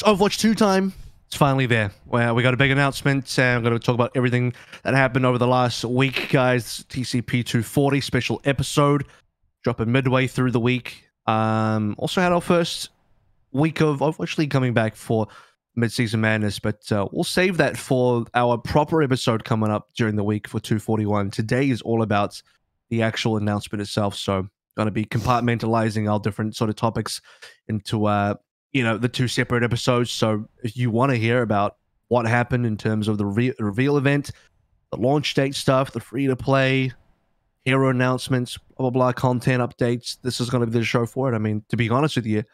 It's Overwatch 2 time. It's finally there. Well, we got a big announcement, and we're going to talk about everything that happened over the last week, guys. TCP 240 special episode, dropping midway through the week. Also had our first week of Overwatch League coming back for mid-season madness, but we'll save that for our proper episode coming up during the week for 241. Today is all about the actual announcement itself, so going to be compartmentalizing our different sort of topics into the two separate episodes. So if you want to hear about what happened in terms of the reveal event, the launch date stuff, the free-to-play, hero announcements, blah, blah, blah, content updates, this is going to be the show for it. I mean, to be honest with you,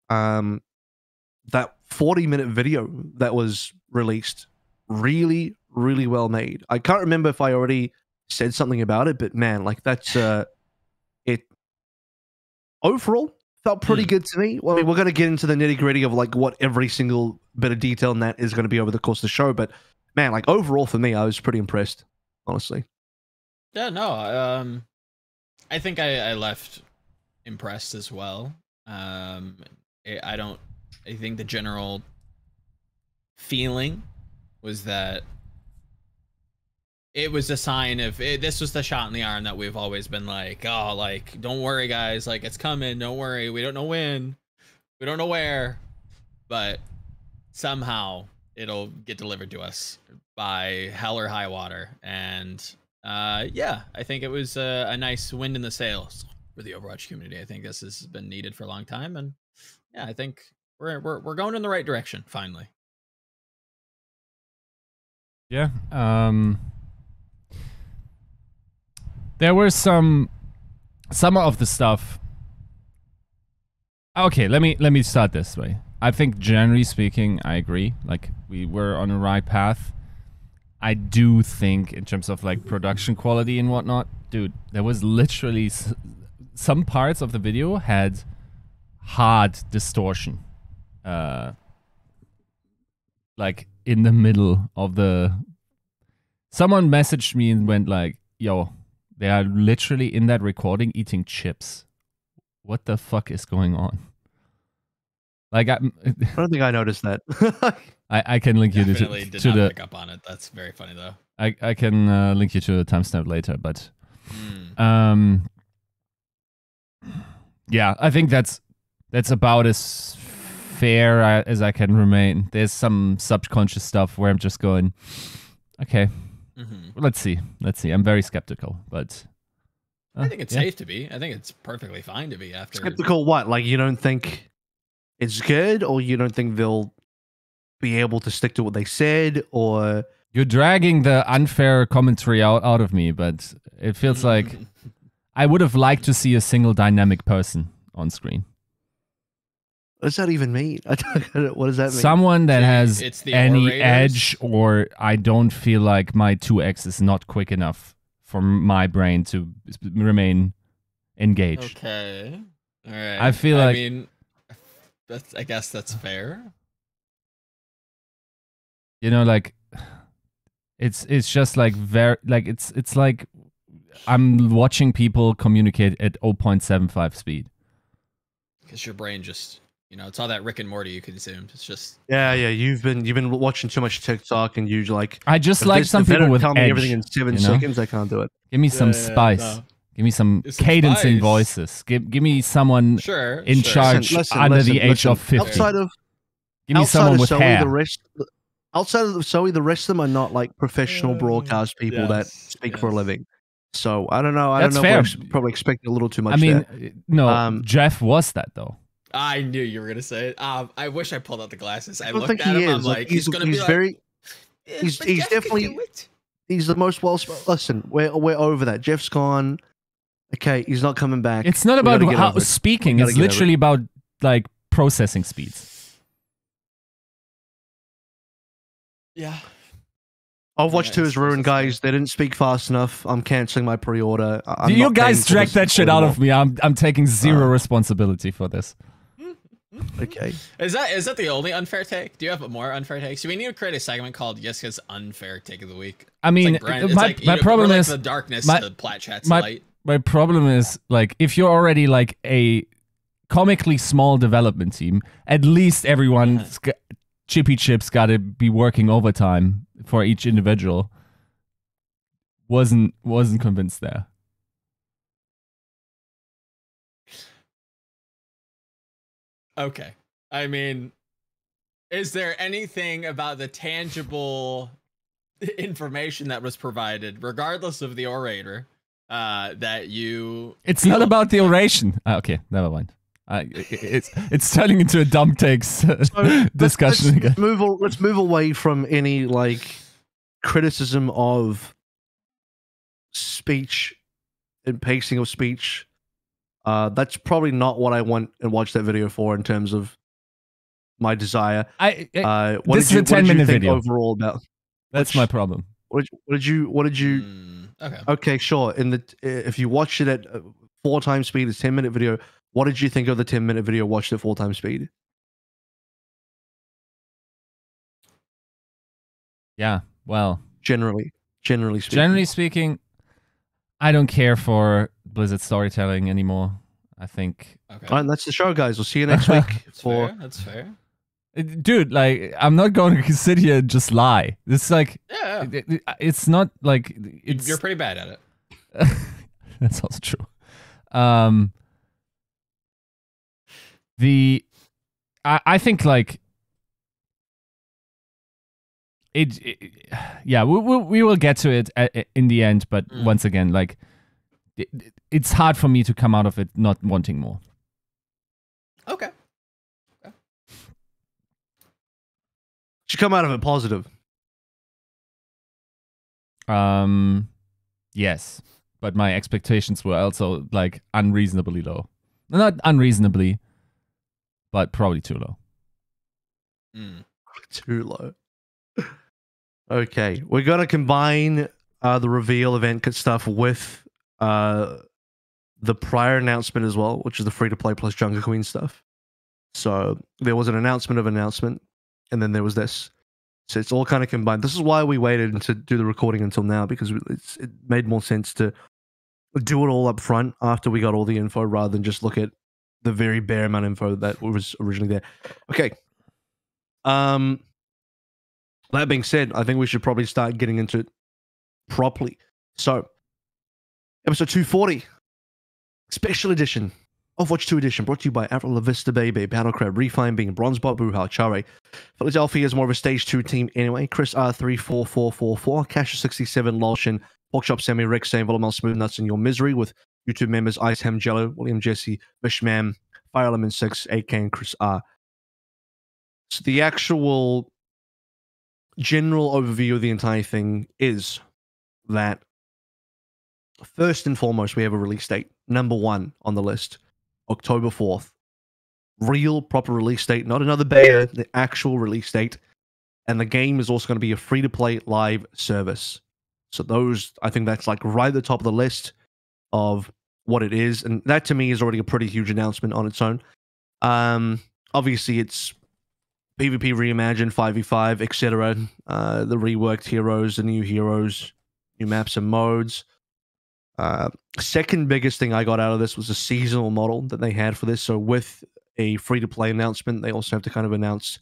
that 40-minute video that was released, really, really well made. I can't remember if I already said something about it, but man, like that's it overall felt pretty good to me. Well, I mean, we're going to get into the nitty-gritty of like what every single bit of detail in that is going to be over the course of the show, but man, like overall for me, I was pretty impressed, honestly. Yeah, no, I think I left impressed as well. I think the general feeling was that it was a sign of this was the shot in the arm that we've always been like, oh, like, don't worry, guys, like, it's coming, don't worry, we don't know when, we don't know where, but somehow it'll get delivered to us by hell or high water. And yeah, I think it was a nice wind in the sails for the Overwatch community. I think this has been needed for a long time, and yeah, I think we're going in the right direction finally. Yeah. There were some of the stuff. Okay, let me start this way. I think generally speaking, I agree. Like, we were on the right path. I do think in terms of like production quality and whatnot, dude, there was literally some parts of the video had hard distortion. Like in the middle of the... Someone messaged me and went like, yo, they are literally in that recording eating chips. What the fuck is going on? Like, I don't think I noticed that. I can link you to the pick up on it. That's very funny though. I can link you to the timestamp later, but yeah, I think that's about as fair as I can remain. There's some subconscious stuff where I'm just going, okay. Let's see. I'm very skeptical, but I think it's safe to be. I think it's perfectly fine to be after. Skeptical what? Like, you don't think it's good, or you don't think they'll be able to stick to what they said, or you're dragging the unfair commentary out of me, but it feels like I would have liked to see a single dynamic person on screen. What does that even mean? What does that mean? Someone that has any edge, or I don't feel like my 2x is not quick enough for my brain to remain engaged. Okay. All right. I feel like... I mean, I guess that's fair. You know, like, it's just like it's like I'm watching people communicate at 0.75 speed. Because your brain just... You know, it's all that Rick and Morty you consumed. It's just yeah. You've been watching too much TikTok, and you like. I just like some people with tell edge, me everything in 7 seconds. I can't do it. Give me some spice. No. Give me some cadencing voices. Give me someone in charge under the age of 50. Give me someone with hair. Outside of Zoe, the rest of them are not like professional broadcast people that speak for a living. So I don't know. That's fair. Probably expecting a little too much. I mean, no. Jeff was that though. I knew you were gonna say it. I wish I pulled out the glasses. I looked at him. I'm like, he's gonna be like, very. He's definitely. He's the most well. Listen, we're over that. Jeff's gone. Okay, he's not coming back. It's not about how speaking. It's literally about like processing speeds. Yeah. Overwatch 2 is ruined, guys. They didn't speak fast enough. I'm canceling my pre-order. You guys dragged that shit out of me. I'm taking zero responsibility for this. Okay. Is that the only unfair take? Do you have more unfair takes? Do we need to create a segment called Yiska's unfair take of the week? I mean, my problem is the darkness to Plat Chat's light. My problem is, like, if you're already like a comically small development team. At least everyone's chippy chips got to be working overtime for each individual. Wasn't convinced there. Okay. I mean, is there anything about the tangible information that was provided, regardless of the orator, that you... It's not about the oration. Okay, never mind. It's turning into a dumb takes discussion again. Let's move away from any like criticism of speech and pacing of speech. That's probably not what I want and watch that video for in terms of my desire. What this is a 10-minute video overall about. That's my problem. What did you? Okay, sure. If you watch it at 4 times speed, it's 10-minute video. What did you think of the 10-minute video watched at 4 times speed? Yeah, well, generally speaking, I don't care for Blizzard storytelling anymore. I think. Okay. All right, that's the show, guys. We'll see you next week. That's fair. Dude, like, I'm not going to sit here and just lie. It's like, it's not like you're pretty bad at it. That's also true. I think like yeah, we will get to it in the end, but once again, like it's hard for me to come out of it not wanting more. Okay. Should come out of it positive. Yes, but my expectations were also like unreasonably low. Not unreasonably, but probably too low. Too low. Okay, we're gonna combine the reveal event stuff with the prior announcement as well, which is the free-to-play plus Jungle Queen stuff. So there was an announcement, and then there was this. So it's all kind of combined. This is why we waited to do the recording until now, because it made more sense to do it all up front after we got all the info rather than just look at the very bare amount of info that was originally there. Okay. That being said, I think we should probably start getting into it properly. So, episode 240, special edition, Overwatch 2 edition, brought to you by AVRL, La Vista Baby, Battlecrab, Refine Being, Bronzebot, Buhal, Chare. Philadelphia is more of a stage 2 team anyway. Chris R34444, Cash67, Lolshin, Porkchop, Sammy, Rick, Sam, Volamel, Smooth Nuts, and Your Misery, with YouTube members Ice Ham Jello, William Jesse, Bishman, Fire Element 6, AK, and Chris R. So the actual general overview of the entire thing is that first and foremost, we have a release date. Number 1 on the list, October 4th. Real, proper release date, not another beta, the actual release date. And the game is also going to be a free-to-play live service. So those, I think that's like right at the top of the list of what it is. And that to me is already a pretty huge announcement on its own. Obviously, it's PvP reimagined, 5v5, etc. The reworked heroes, the new heroes, new maps and modes. Second biggest thing I got out of this was a seasonal model that they had for this. So with a free-to-play announcement, they also have to kind of announce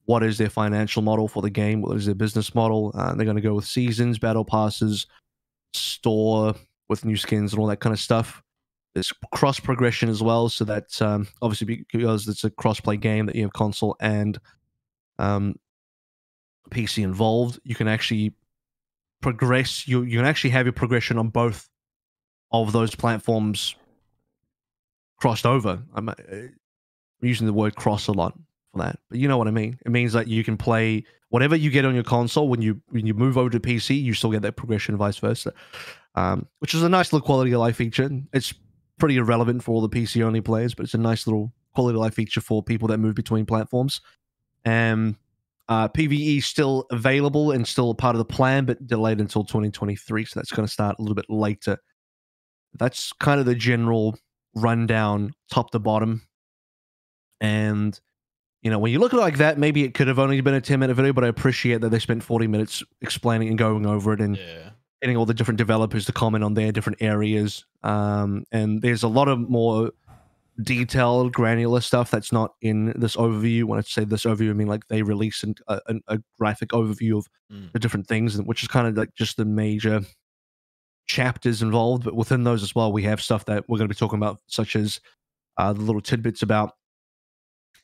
what is their financial model for the game, what is their business model. They're going to go with seasons, battle passes, store with new skins and all that kind of stuff. There's cross progression as well, so that's obviously because it's a cross-play game that you have console and PC involved. You can actually progress. You can actually have your progression on both of those platforms crossed over. I'm using the word cross a lot for that, but you know what I mean. It means that you can play whatever you get on your console when you move over to PC, you still get that progression, vice versa, which is a nice little quality of life feature. It's pretty irrelevant for all the PC only players, but it's a nice little quality of life feature for people that move between platforms. And PvE still available and still a part of the plan, but delayed until 2023, so that's going to start a little bit later. That's kind of the general rundown, top to bottom. And, you know, when you look at it like that, maybe it could have only been a 10-minute video, but I appreciate that they spent 40 minutes explaining and going over it and getting all the different developers to comment on their different areas. And there's a lot of more detailed, granular stuff that's not in this overview. When I say this overview, I mean like they release a graphic overview of the different things, which is kind of like just the major chapters involved. But within those as well, we have stuff that we're going to be talking about, such as the little tidbits about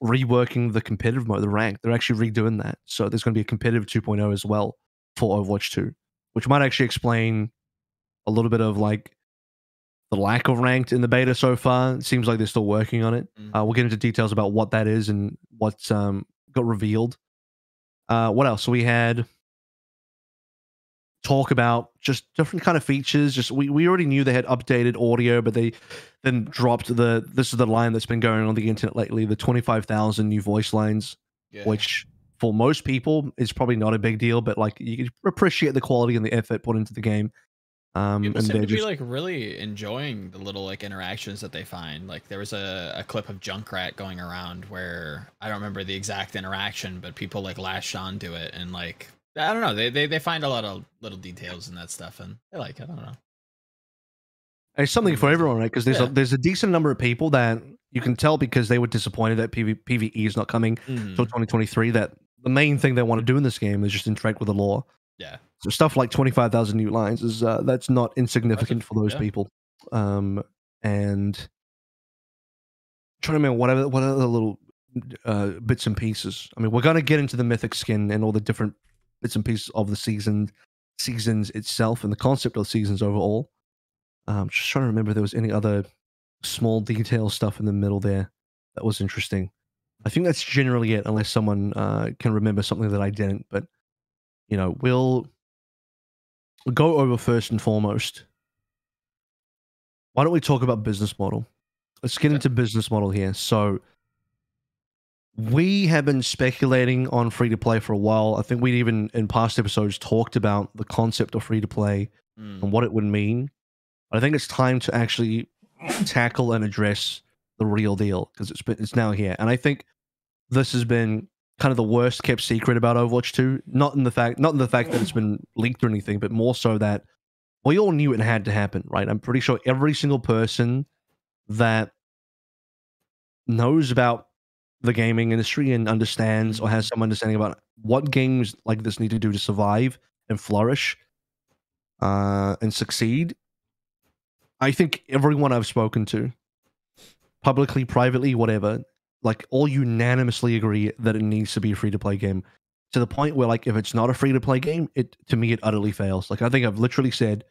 reworking the competitive mode, the rank. They're actually redoing that. So there's going to be a competitive 2.0 as well for Overwatch 2, which might actually explain a little bit of like the lack of ranked in the beta so far. It seems like they're still working on it. We'll get into details about what that is and what's got revealed. What else? So we had talk about just different kind of features. Just we already knew they had updated audio, but they then dropped this is the line that's been going on the internet lately, the 25,000 new voice lines, which for most people is probably not a big deal, but like you can appreciate the quality and the effort put into the game. People seem to be like really enjoying the little like interactions that they find. Like there was a clip of Junkrat going around where I don't remember the exact interaction, but people like latched onto it and like I don't know, they find a lot of little details in that stuff and they like it. I don't know. It's something for everyone, right? Because there's a decent number of people that you can tell because they were disappointed that PvE is not coming until 2023. That the main thing they want to do in this game is just interact with the lore. Yeah. So stuff like 25,000 new lines is that's not insignificant for those people. And I'm trying to remember what other little bits and pieces. I mean, we're gonna get into the mythic skin and all the different bits and pieces of the seasons itself and the concept of seasons overall. Just trying to remember if there was any other small detail stuff in the middle there that was interesting. I think that's generally it, unless someone can remember something that I didn't. But you know, we'll go over first and foremost. Why don't we talk about business model? Let's get into business model here. So we have been speculating on free to play for a while. I think we even in past episodes talked about the concept of free to play and what it would mean. But I think it's time to actually tackle and address the real deal because it's now here. And I think this has been kind of the worst kept secret about Overwatch 2. Not in the fact that it's been leaked or anything, but more so that we all knew it had to happen, right? I'm pretty sure every single person that knows about the gaming industry and understands or has some understanding about what games like this need to do to survive and flourish and succeed. I think everyone I've spoken to, publicly, privately, whatever, like all unanimously agree that it needs to be a free-to-play game, to the point where like if it's not a free-to-play game, to me it utterly fails. Like I think I've literally said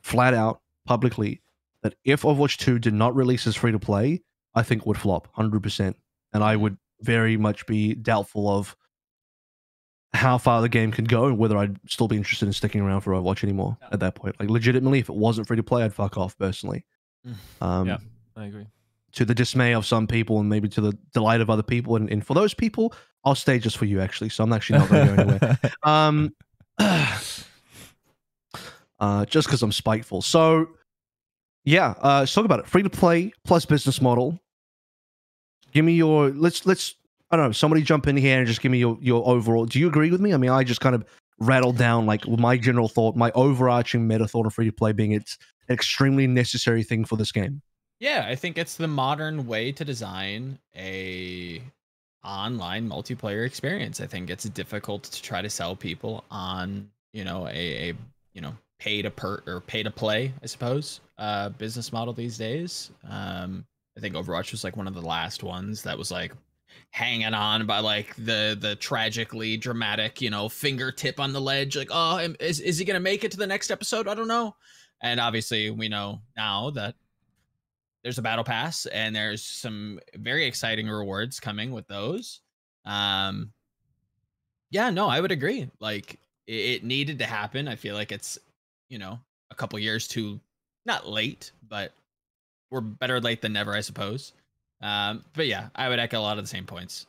flat out publicly that if Overwatch 2 did not release as free-to-play, I think it would flop 100%, and I would very much be doubtful of how far the game could go and whether I'd still be interested in sticking around for Overwatch anymore at that point. Like legitimately, if it wasn't free-to-play, I'd fuck off personally. Yeah, I agree. To the dismay of some people and maybe to the delight of other people. And for those people, I'll stay just for you, actually. So I'm actually not going to go anywhere. Just because I'm spiteful. So, yeah, let's talk about it. Free-to-play plus business model. Give me your... Let's I don't know, somebody jump in here and just give me your overall... Do you agree with me? I mean, I just kind of rattled down like my general thought, my overarching meta thought of free-to-play being it's an extremely necessary thing for this game. Yeah, I think it's the modern way to design a online multiplayer experience. I think it's difficult to try to sell people on, you know, a pay to play, I suppose, business model these days. I think Overwatch was like one of the last ones that was like hanging on by like the tragically dramatic, you know, fingertip on the ledge. Like, oh, is he gonna make it to the next episode? I don't know. And obviously, we know now that there's a battle pass and there's some very exciting rewards coming with those. Yeah, no, I would agree. Like it needed to happen. I feel like it's, you know, a couple years too, not late, but we're better late than never, I suppose. But yeah, I would echo a lot of the same points.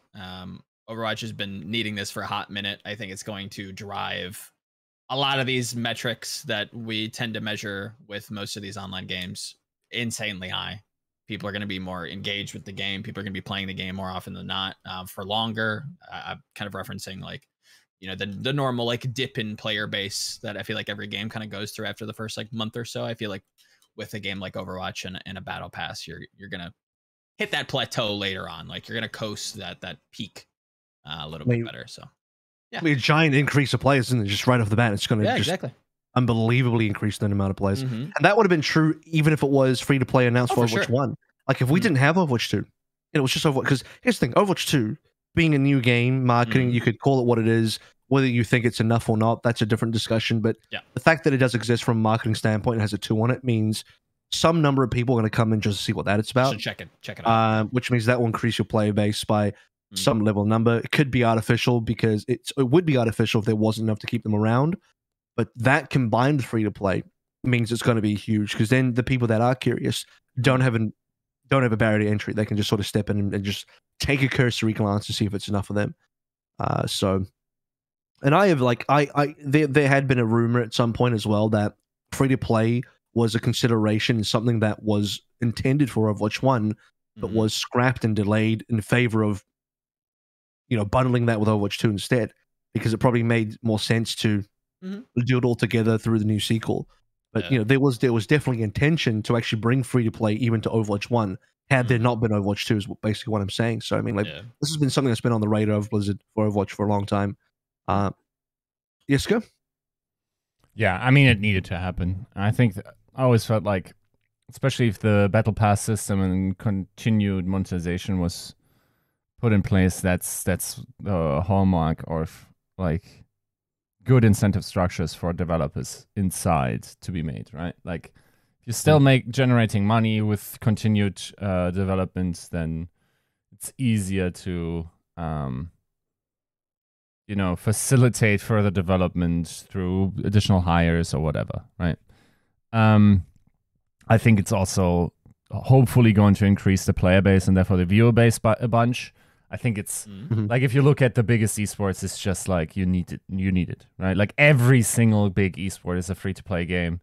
Overwatch has been needing this for a hot minute. I think it's going to drive a lot of these metrics that we tend to measure with most of these online games insanely high. People are going to be more engaged with the game. People are going to be playing the game more often than not, for longer. I'm kind of referencing like, you know, the normal like dip in player base that I feel like every game kind of goes through after the first like month or so. I feel like with a game like Overwatch and a battle pass, you're going to hit that plateau later on. Like you're gonna coast that peak a little I mean, bit better. So yeah, I mean, a giant increase of players, and just right off the bat, it's going to just exactly. unbelievably increase the amount of players. Mhm. And that would have been true even if it was free to play announced for for Overwatch sure. 1. Like if we didn't have Overwatch 2, it was just Overwatch. Because here's the thing, Overwatch 2, being a new game, marketing, you could call it what it is. Whether you think it's enough or not, that's a different discussion. But the fact that it does exist from a marketing standpoint and has a 2 on it means some number of people are going to come in just to see what that it's about. So check it out. Which means that will increase your player base by some level number. It could be artificial because it would be artificial if there wasn't enough to keep them around. But that combined with free to play means it's going to be huge, because then the people that are curious don't have a barrier to entry. They can just sort of step in and just take a cursory glance to see if it's enough for them. And I have there had been a rumor at some point as well that free to play was a consideration and something that was intended for Overwatch 1, but was scrapped and delayed in favor of, bundling that with Overwatch 2 instead, because it probably made more sense to do it all together through the new sequel. But there was definitely intention to actually bring free to play even to Overwatch 1 had there not been Overwatch 2, is basically what I'm saying. So I mean, this has been something that's been on the radar of Blizzard for Overwatch for a long time. Yiska? Yeah, I mean, it needed to happen. I think I always felt like, especially if the battle pass system and continued monetization was put in place, that's the hallmark of like good incentive structures for developers inside to be made, right? Like if you still generating money with continued development, then it's easier to facilitate further development through additional hires or whatever, right? I think it's also hopefully going to increase the player base and therefore the viewer base a bunch. I think it's like, if you look at the biggest esports, it's just like you need it, right? Like every single big esport is a free-to-play game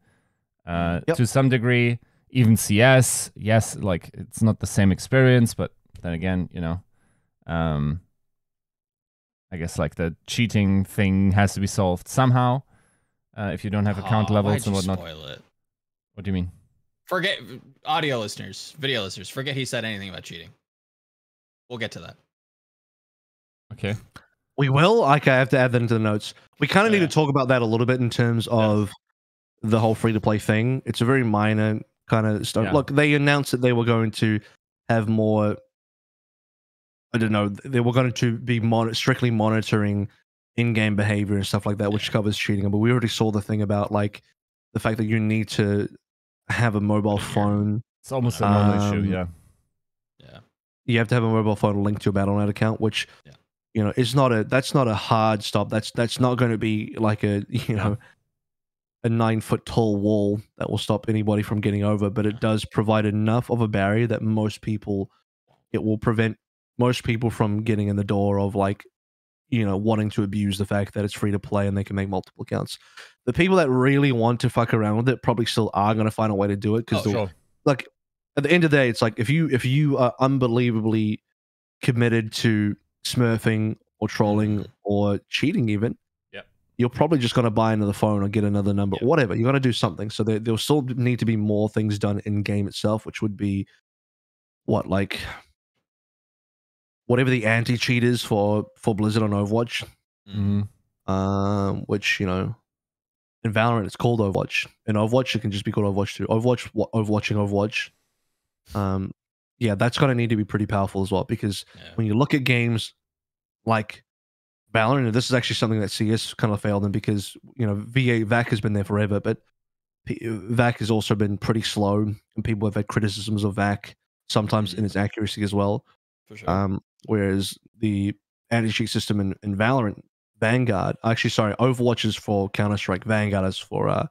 to some degree. Even CS, yes, like it's not the same experience, but then again, I guess like the cheating thing has to be solved somehow if you don't have account levels and whatnot. Spoil it? What do you mean? Forget audio listeners, video listeners. Forget he said anything about cheating. We'll get to that. Okay. We will. Okay, I have to add that into the notes. We kind of need to talk about that a little bit in terms of the whole free-to-play thing. It's a very minor kind of stuff. Look, they announced that they were going to have more... I don't know. They were going to be strictly monitoring in-game behavior and stuff like that, which covers cheating. But we already saw the thing about like the fact that you need to have a mobile phone. It's almost a non-issue, yeah. You have to have a mobile phone linked to a Battle.net account, which is that's not a hard stop. That's not going to be like a 9-foot tall wall that will stop anybody from getting over. But it does provide enough of a barrier that it will prevent most people from getting in the door of wanting to abuse the fact that it's free to play and they can make multiple accounts. The people that really want to fuck around with it probably still are going to find a way to do it, because like at the end of the day, it's like if you are unbelievably committed to smurfing or trolling or cheating even, you're probably just going to buy another phone or get another number, whatever. You're going to do something. So there'll still need to be more things done in game itself, which would be whatever the anti-cheat is for Blizzard on Overwatch, which, in Valorant it's called Overwatch. In Overwatch, it can just be called Overwatch 2. Overwatching Overwatch. That's going to need to be pretty powerful as well, because when you look at games like Valorant, and this is actually something that CS kind of failed in, because, VAC has been there forever, but VAC has also been pretty slow, and people have had criticisms of VAC, sometimes in its accuracy as well. For sure. Whereas the anti-cheat system in Valorant, Overwatch is for Counter-Strike, Vanguard is for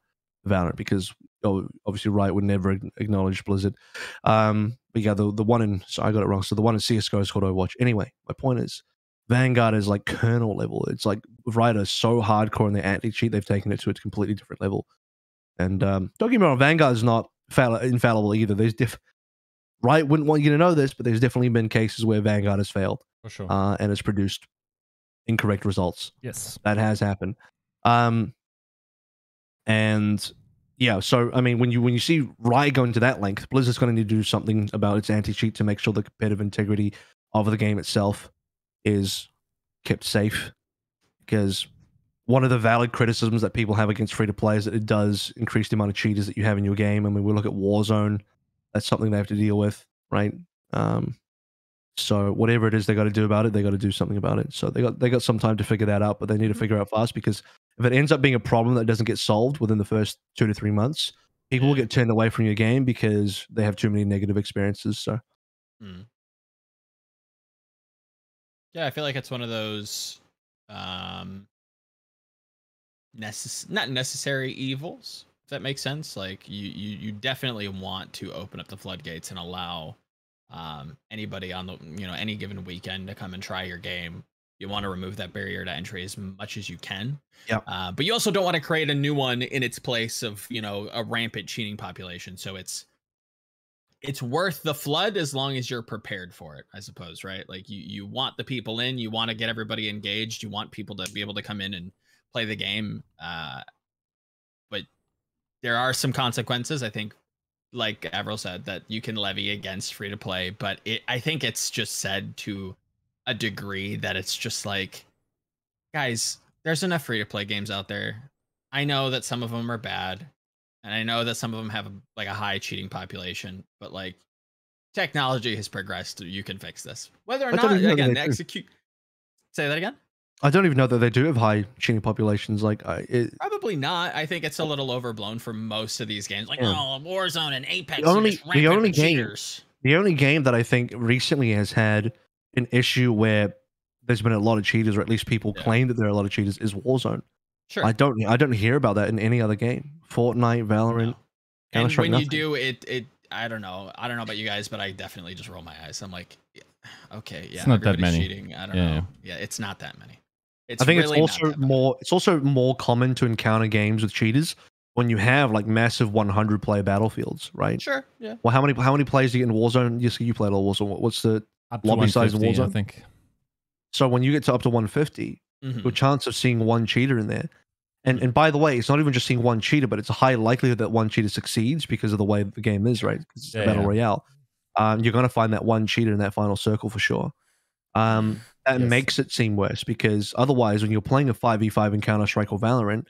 Valorant, because obviously Riot would never acknowledge Blizzard. But yeah, the one I got it wrong. So the one in CSGO is called Overwatch. Anyway, my point is, Vanguard is like kernel level. It's like Riot is so hardcore in their anti-cheat, they've taken it to a completely different level. And don't get me wrong, Vanguard is not infallible either. There's Riot wouldn't want you to know this, but there's definitely been cases where Vanguard has failed, for sure, and has produced incorrect results. Yes, that has happened. And yeah, so I mean, when you see Riot going to that length, Blizzard's going to need to do something about its anti-cheat to make sure the competitive integrity of the game itself is kept safe. Because one of the valid criticisms that people have against free-to-play is that it does increase the amount of cheaters that you have in your game. I mean, we look at Warzone, that's something they have to deal with, right? So whatever it is they got to do about it, they got to do something about it. So they got some time to figure that out, but they need to figure out fast, because if it ends up being a problem that doesn't get solved within the first 2 to 3 months, people will get turned away from your game because they have too many negative experiences. So, yeah, I feel like it's one of those not necessary evils, if that makes sense. Like you definitely want to open up the floodgates and allow anybody on the any given weekend to come and try your game. You want to remove that barrier to entry as much as you can. yeah. But you also don't want to create a new one in its place of a rampant cheating population. So it's worth the flood as long as you're prepared for it, I suppose, right? Like you want the people in, you want to get everybody engaged, you want people to be able to come in and play the game. But there are some consequences, I think, like AVRL said, that you can levy against free to play, but I think it's just said to a degree that it's just like, guys, there's enough free to play games out there. I know that some of them are bad, and I know that some of them have a high cheating population, but like technology has progressed. You can fix this. Whether or not, again, execute. Say that again. I don't even know that they do have high cheating populations. Like, probably not. I think it's a little overblown for most of these games. Like, oh, Warzone and Apex. The only game that I think recently has had an issue where there's been a lot of cheaters, or at least people claim that there are a lot of cheaters, is Warzone. Sure. I don't hear about that in any other game. Fortnite, Valorant. No. And when you do it, I don't know about you guys, but I definitely just roll my eyes. I'm like, okay, yeah, it's not that many. Cheating. I don't know. Yeah, it's not that many. I think really it's also more common to encounter games with cheaters when you have like massive 100 player battlefields, right? Sure. Yeah. Well, how many players do you get in Warzone? You played all Warzone. What's the lobby size of Warzone? I think. So when you get to up to 150, your chance of seeing one cheater in there, and by the way, it's not even just seeing one cheater, but it's a high likelihood that one cheater succeeds because of the way the game is, right? It's a battle royale. You're going to find that one cheater in that final circle for sure. That makes it seem worse, because otherwise, when you're playing a 5v5 in Counter-Strike or Valorant,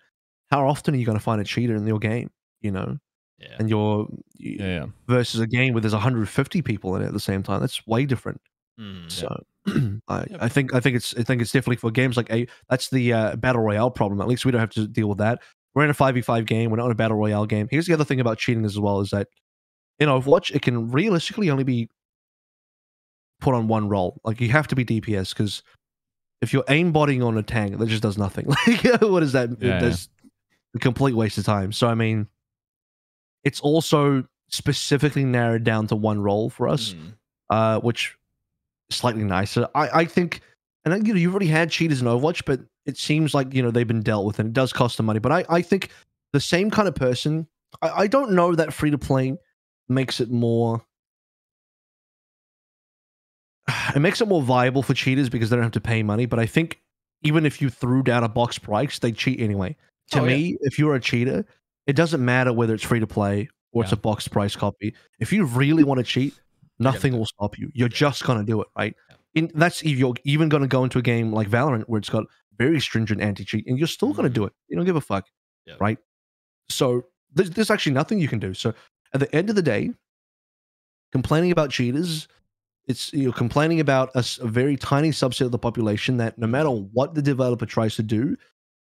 how often are you going to find a cheater in your game? And you're versus a game where there's 150 people in it at the same time. That's way different. So I think it's definitely for games like that's the battle royale problem. At least we don't have to deal with that. We're in a 5v5 game. We're not in a battle royale game. Here's the other thing about cheating as well, is that in Overwatch, it can realistically only be put on one role. Like, you have to be DPS, because if you're aimbotting on a tank, that just does nothing. Like, what is that? That's a complete waste of time. So I mean, it's also specifically narrowed down to one role for us, which is slightly nicer. I think, and you've already had cheaters in Overwatch, but it seems like they've been dealt with, and it does cost them money. But I think the same kind of person, I don't know that free to play makes it more. It makes it more viable for cheaters because they don't have to pay money. But I think even if you threw down a box price, they cheat anyway. To me, if you're a cheater, it doesn't matter whether it's free to play or it's a box price copy. If you really want to cheat, nothing will stop you. You're just going to do it, right? That's if you're even going to go into a game like Valorant where it's got very stringent anti-cheat, and you're still going to do it. You don't give a fuck, right? So there's actually nothing you can do. So at the end of the day, complaining about cheaters, you're complaining about a very tiny subset of the population that no matter what the developer tries to do,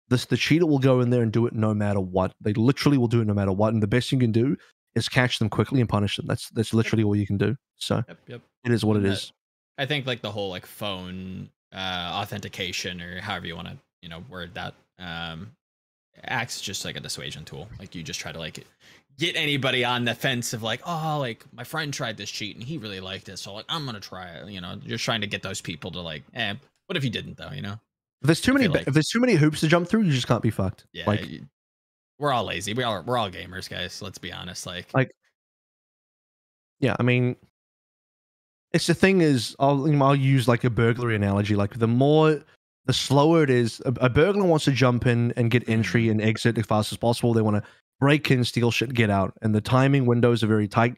the cheater will go in there and do it no matter what. They literally will do it no matter what. And the best you can do is catch them quickly and punish them. That's literally all you can do. So it is what it is. I think like the whole like phone authentication, or however you want to word that, acts just like a dissuasion tool. Like, you just try to like get anybody on the fence of like, oh, like my friend tried this cheat and he really liked it, so like I'm gonna try it. You're trying to get those people to like, what if you didn't though? If there's too many hoops to jump through, you just can't be fucked. Yeah, like, we're all lazy. We're all gamers, guys. Let's be honest. Like yeah, I mean, it's the thing is, I'll use like a burglary analogy. Like, the slower it is, a burglar wants to jump in and get entry and exit as fast as possible. They want to break in, steal shit, get out, and the timing windows are very tight.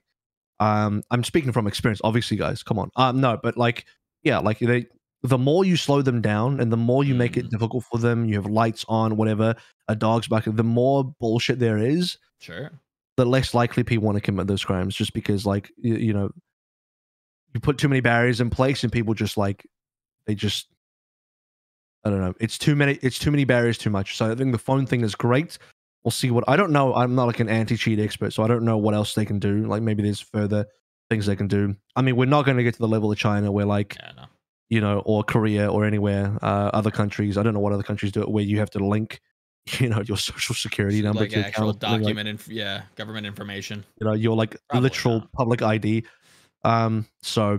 I'm speaking from experience, obviously, guys. Come on. No, but like, yeah, like the more you slow them down and the more you make it difficult for them, you have lights on, whatever, a dog's back, the more bullshit there is. Sure. The less likely people want to commit those crimes, just because, like, you know, you put too many barriers in place and people just like, they just, I don't know. It's too many barriers, too much. So I think the phone thing is great. We'll see what, I don't know. I'm not like an anti-cheat expert, so I don't know what else they can do. Like maybe there's further things they can do. I mean, we're not going to get to the level of China where like, Yeah, no. you know, or Korea or anywhere, other countries. I don't know what other countries do it where you have to link, you know, your social security number Like to actual account, like, document, yeah, government information. you know, your like Probably literal not. public ID. So I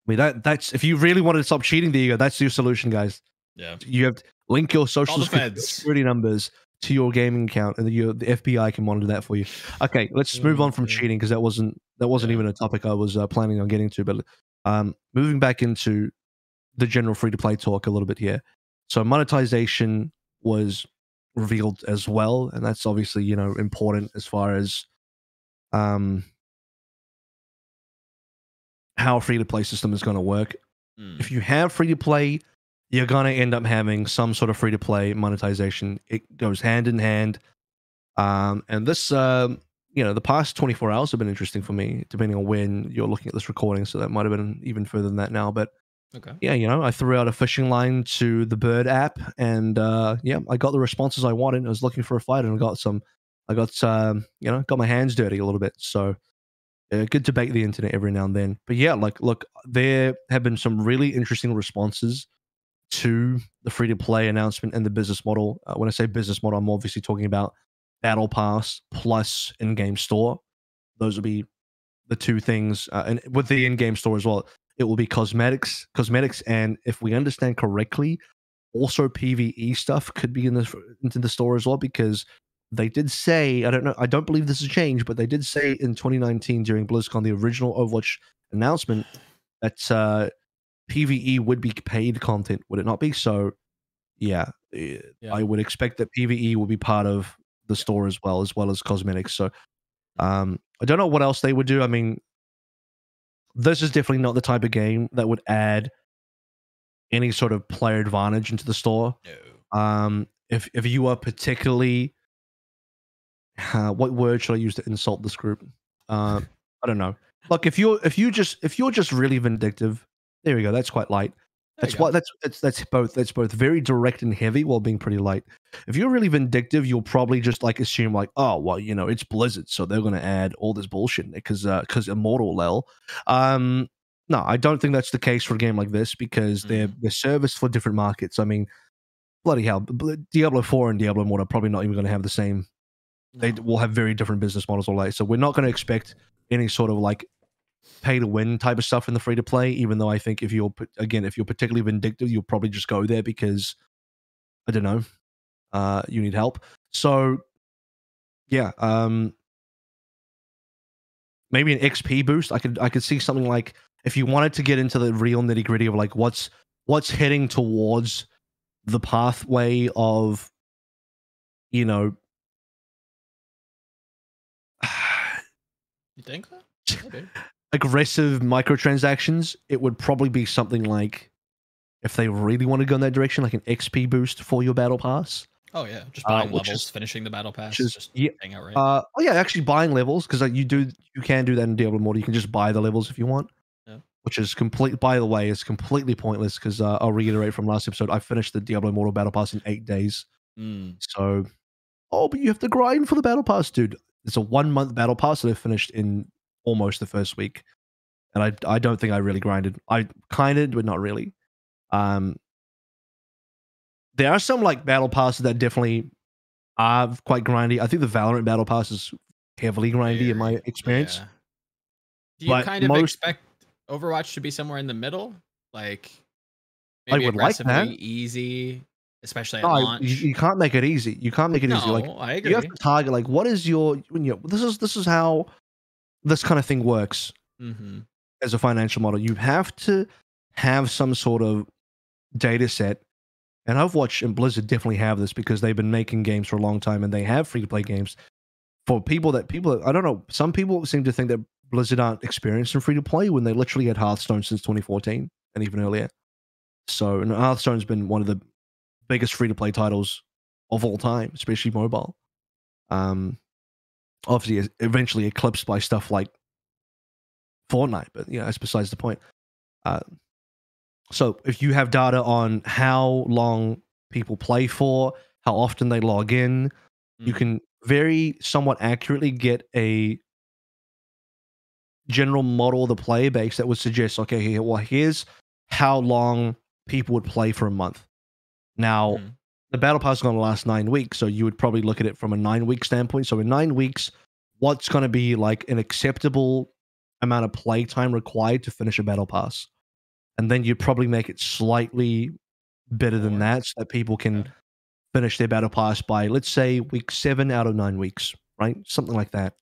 mean that's if you really wanted to stop cheating, there you go. That's your solution, guys. Yeah. You have to link your Call social the feds. security numbers to your gaming account, and the FBI can monitor that for you. Okay, let's move on from cheating because that wasn't even a topic I was planning on getting to. But moving back into the general free to play talk a little bit here. So monetization was revealed as well, and that's obviously, you know, important as far as how a free to play system is going to work. If you have free to play, you're going to end up having some sort of free to play monetization. It goes hand in hand. And this, you know, the past 24 hours have been interesting for me, depending on when you're looking at this recording. So that might have been even further than that now. But Okay. yeah, you know, I threw out a fishing line to the Bird app, and yeah, I got the responses I wanted. I was looking for a fight, and I got you know, got my hands dirty a little bit. So good to bait the internet every now and then. But yeah, like, look, there have been some really interesting responses to the free to play announcement and the business model. When I say business model, I'm obviously talking about Battle Pass plus in-game store. Those will be the two things, and with the in-game store as well, it will be cosmetics, and if we understand correctly, also PVE stuff could be into the store as well, because they did say, I don't know, I don't believe this has changed, but they did say in 2019 during BlizzCon, the original Overwatch announcement, that PVE would be paid content, would it not be? So yeah, I would expect that PVE will be part of the store as well as cosmetics. So I don't know what else they would do. I mean, this is definitely not the type of game that would add any sort of player advantage into the store. No. If you are particularly, what word should I use to insult this group? I don't know. Look, if you're just really vindictive, there we go. That's quite light. That's both very direct and heavy while being pretty light. If you're really vindictive, you'll probably just like assume like, oh well, you know, it's Blizzard, so they're gonna add all this bullshit in it because Immortal lel. No, I don't think that's the case for a game like this, because they're serviced for different markets. I mean, bloody hell, Diablo 4 and Diablo Immortal are probably not even going to have the same. They will have very different business models all like. So we're not going to expect any sort of like pay to win type of stuff in the free to play, even though I think if you're particularly vindictive, you'll probably just go there because, I don't know, you need help. So yeah, maybe an XP boost. I could see something like, if you wanted to get into the real nitty gritty of like what's heading towards the pathway of, you know, You think so? Maybe. aggressive microtransactions, it would probably be something like, if they really want to go in that direction, like an XP boost for your battle pass. Oh yeah, just buying levels, finishing the battle pass, just hang out right. Oh yeah, actually buying levels, because like, you can do that in Diablo Immortal. You can just buy the levels if you want. Yeah. Which is by the way, is completely pointless, because I'll reiterate from last episode, I finished the Diablo Immortal battle pass in 8 days. So, but you have to grind for the battle pass, dude. It's a 1-month battle pass that I finished in almost the first week, and I don't think I really grinded. I kind of, but not really. There are some like battle passes that definitely are quite grindy. I think the Valorant battle pass is heavily grindy in my experience. Yeah. Do you kind of expect Overwatch to be somewhere in the middle? Like maybe aggressively easy, especially at launch? You can't make it easy. You can't make it easy. Like, I agree. You have to target like, what is your, this is how this kind of thing works as a financial model. You have to have some sort of data set. And Overwatch and Blizzard definitely have this, because they've been making games for a long time and they have free-to-play games. for people that I don't know, some people seem to think that Blizzard aren't experienced in free to play when they literally had Hearthstone since 2014 and even earlier. So, and Hearthstone's been one of the biggest free to play titles of all time, especially mobile. Obviously, eventually eclipsed by stuff like Fortnite, but yeah, that's besides the point. So, if you have data on how long people play for, how often they log in, you can very somewhat accurately get a general model of the player base that would suggest, okay, well, here's how long people would play for a month. Now, the battle pass is going to last 9 weeks, so you would probably look at it from a 9-week standpoint. So in 9 weeks, what's going to be like an acceptable amount of play time required to finish a battle pass? And then you'd probably make it slightly better than that, so that people can finish their battle pass by, let's say, week 7 out of 9 weeks, right? Something like that.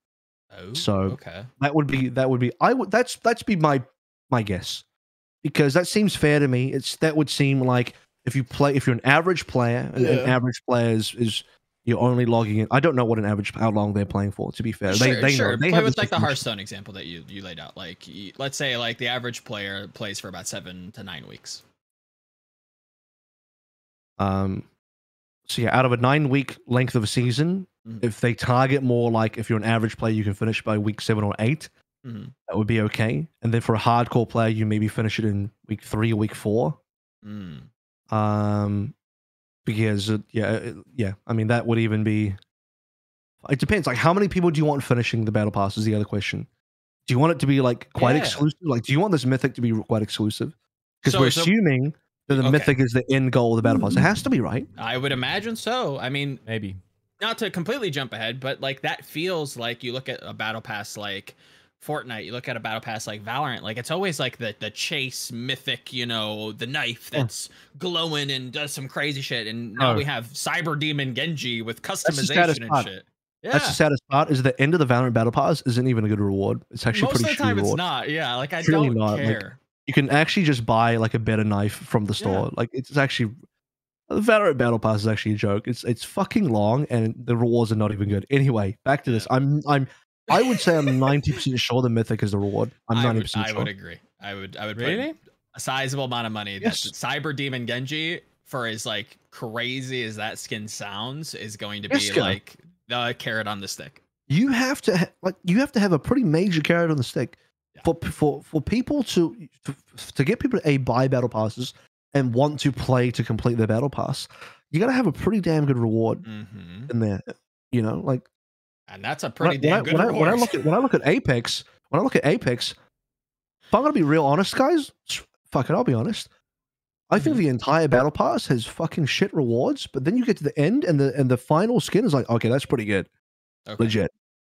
Oh, So okay. that would be that's be my guess, because that seems fair to me. That would seem like if you're an average player, an average player is you're only logging in. I don't know what how long they're playing for. To be fair, Sure, they sure. know. They play have with this like the information. Hearthstone example that you laid out. Like, let's say like the average player plays for about 7 to 9 weeks. So yeah, out of a 9-week length of a season, if they target more like if you're an average player, you can finish by week 7 or 8. That would be okay. And then for a hardcore player, you maybe finish it in week 3 or week 4. Because yeah, I mean that would even be. It depends. Like, how many people do you want finishing the battle pass? Is the other question. Do you want it to be like quite exclusive? Like, do you want this mythic to be quite exclusive? Because we're assuming that the mythic is the end goal of the battle pass. It has to be, right? I would imagine so. I mean, maybe not to completely jump ahead, but like that feels like you look at a battle pass like Fortnite, you look at a battle pass like Valorant, like it's always like the chase mythic, you know, the knife that's glowing and does some crazy shit. And now we have Cyber Demon Genji with customization and shit. Yeah. That's the saddest part, is the end of the Valorant battle pass isn't even a good reward. It's actually most pretty of the time reward. it's not. Yeah, like I really don't not. care. Like, you can actually just buy like a better knife from the store. Like, it's actually, the Valorant battle pass is actually a joke. It's fucking long and the rewards are not even good. Anyway, back to this. I would say I'm 90% sure the mythic is the reward. I'm 90% sure. I would agree. I would really put a sizable amount of money. Yes. That Cyber Demon Genji, for as like crazy as that skin sounds, is going to be like the carrot on the stick. You have to have a pretty major carrot on the stick for people to get people to buy battle passes and want to play to complete their battle pass. You got to have a pretty damn good reward in there, you know, like. And that's a pretty damn good reward. When I look at Apex, if I'm gonna be real honest, guys, fuck it, I'll be honest. I think the entire battle pass has fucking shit rewards, but then you get to the end and the final skin is like, okay, that's pretty good, legit.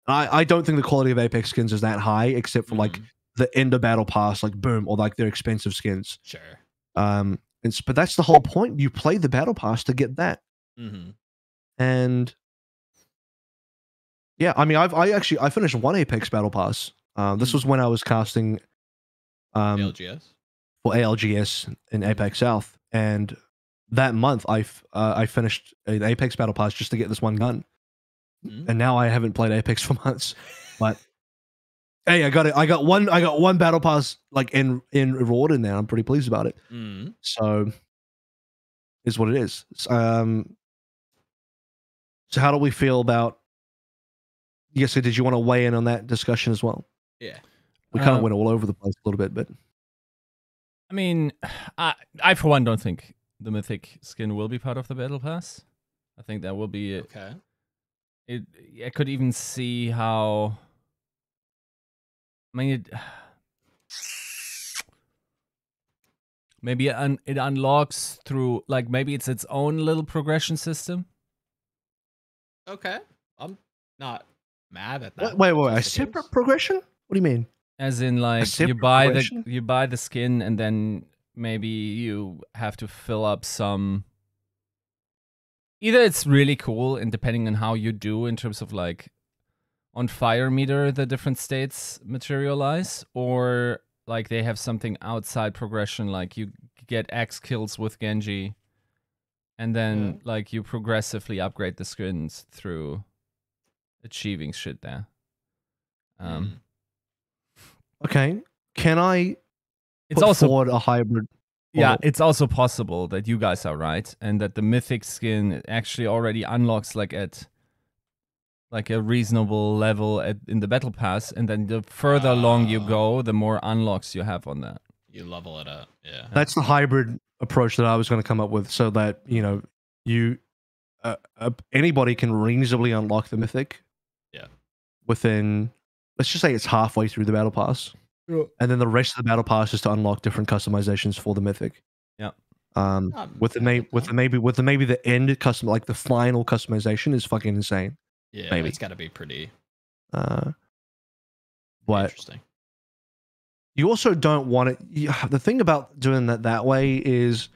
I don't think the quality of Apex skins is that high, except for like the end of battle pass, like boom, or like their expensive skins. Sure. But that's the whole point. You play the battle pass to get that, and. Yeah, I mean, I finished one Apex battle pass. This was when I was casting ALGS for ALGS in Apex South, and that month I finished an Apex battle pass just to get this one gun, and now I haven't played Apex for months. But hey, I got one battle pass like in reward in there. I'm pretty pleased about it. So is what it is. So how do we feel about? Yes, so did you want to weigh in on that discussion as well? Yeah. We kind of went all over the place a little bit, but I mean, I for one don't think the mythic skin will be part of the battle pass. I think that will be okay. I could even see how. I mean, maybe it unlocks through, like, maybe it's its own little progression system. Okay, I'm not mad at that. Wait, a separate progression? What do you mean? As in, like, you buy the skin and then maybe you have to fill up some. Either it's really cool, and depending on how you do in terms of like on fire meter the different states materialize, or like they have something outside progression, like you get X kills with Genji, and then like you progressively upgrade the skins through achieving shit there. Okay, can I It's put also forward a hybrid? yeah, it's also possible that you guys are right, and that the mythic skin actually already unlocks like at like a reasonable level in the battle pass, and then the further along you go, the more unlocks you have on that. You level it up. Yeah. That's the hybrid approach that I was going to come up with, so that you anybody can reasonably unlock the mythic. Yeah. Within, let's just say it's halfway through the battle pass. Yeah. And then the rest of the battle pass is to unlock different customizations for the mythic. Yeah. With the end custom, like the final customization is fucking insane. Yeah, maybe. It's got to be pretty. But Interesting. you also don't want it. The thing about doing that way is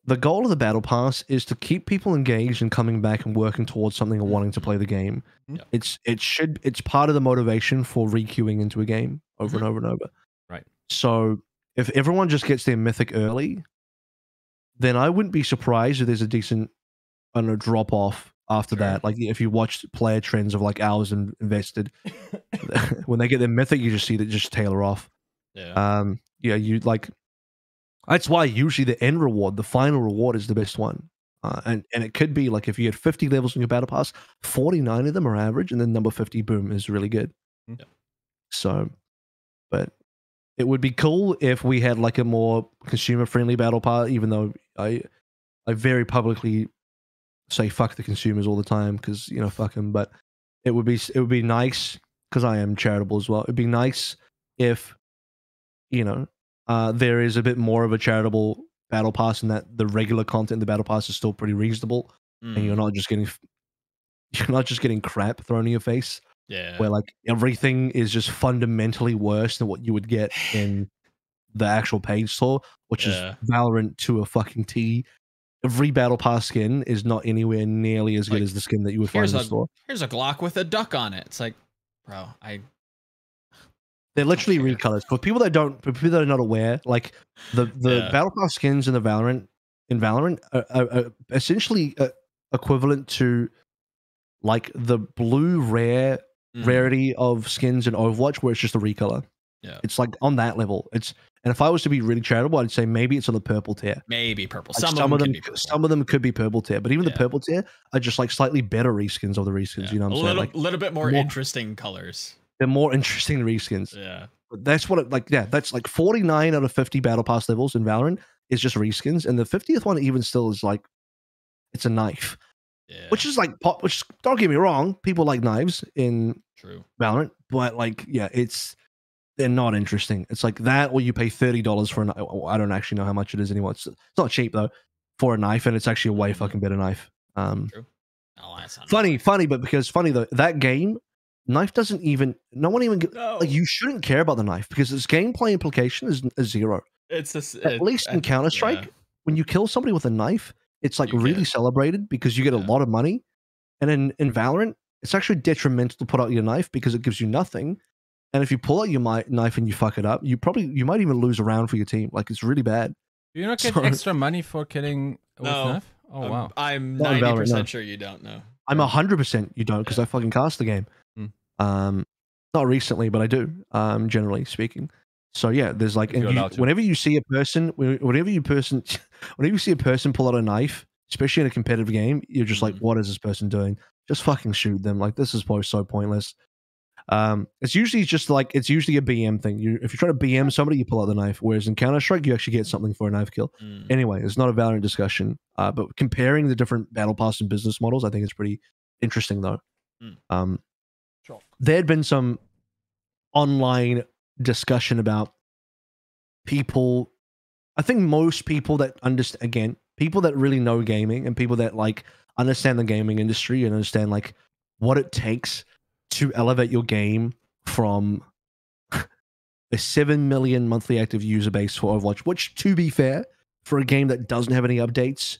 the goal of the battle pass is to keep people engaged and coming back and working towards something and wanting to play the game. Yeah. It's part of the motivation for re-queuing into a game over and over and over. Right. So if everyone just gets their mythic early, then I wouldn't be surprised if there's a decent, I don't know, drop off after that. Like if you watch player trends of like hours invested, when they get their mythic, you just see that just tailor off. Yeah. Yeah, you like. That's why usually the end reward, the final reward, is the best one. And it could be like if you had 50 levels in your battle pass, 49 of them are average, and then number 50, boom, is really good. Yeah. So, but it would be cool if we had like a more consumer-friendly battle pass, even though I very publicly say fuck the consumers all the time because, fuck them. But it would be nice, because I am charitable as well. It'd be nice if, there is a bit more of a charitable battle pass, and that the regular content in the battle pass is still pretty reasonable, and you're not just getting crap thrown in your face. Yeah. Where like everything is just fundamentally worse than what you would get in the actual paid store, which is Valorant to a fucking T. Every battle pass skin is not anywhere nearly as good as the skin that you would find in the store. Here's a Glock with a duck on it. It's like, bro, they're literally recolors. For people that are not aware, like the battle pass skins in Valorant are essentially equivalent to like the blue rarity of skins in Overwatch, where it's just a recolor. Yeah, it's like on that level. And if I was to be really charitable, I'd say maybe it's on the purple tier. Maybe purple. Like some of them could be purple tier, but even the purple tier are just like slightly better reskins of the reskins. You know what I'm saying? Like a little bit more interesting colors. They're more interesting reskins. Yeah. But that's what that's like 49 out of 50 battle pass levels in Valorant is just reskins, and the 50th one even still is like it's a knife. Yeah. Which is like which, don't get me wrong, people like knives in Valorant, but like they're not interesting. It's like that, or you pay $30 for a knife. I don't actually know how much it is anymore. It's not cheap though for a knife, and it's actually a way fucking better knife. True. Funny though, that game, knife doesn't even, no one even like, you shouldn't care about the knife because its gameplay implication is zero. At least in Counter-Strike, when you kill somebody with a knife, it's like really celebrated because you get a lot of money. And in Valorant, it's actually detrimental to put out your knife because it gives you nothing. And if you pull out your knife and you fuck it up, you might even lose a round for your team. Like, it's really bad. Do you not get extra money for killing with knife? Oh wow. I'm 90% sure you don't know. I'm 100% you don't, because I fucking cast the game. Not recently, but I do, generally speaking. So yeah, there's like, whenever you see a person pull out a knife, especially in a competitive game, you're just like, what is this person doing? Just fucking shoot them. Like, this is so pointless. It's usually a BM thing. If you're trying to BM somebody, you pull out the knife. Whereas in Counter-Strike, you actually get something for a knife kill. Anyway, it's not a Valorant discussion. But comparing the different battle pass and business models, I think it's pretty interesting though. There had been some online discussion about people. I think most people that understand, again, people that really know gaming and people that like understand the gaming industry and understand like what it takes to elevate your game from a 7 million monthly active user base for Overwatch, which, to be fair, for a game that doesn't have any updates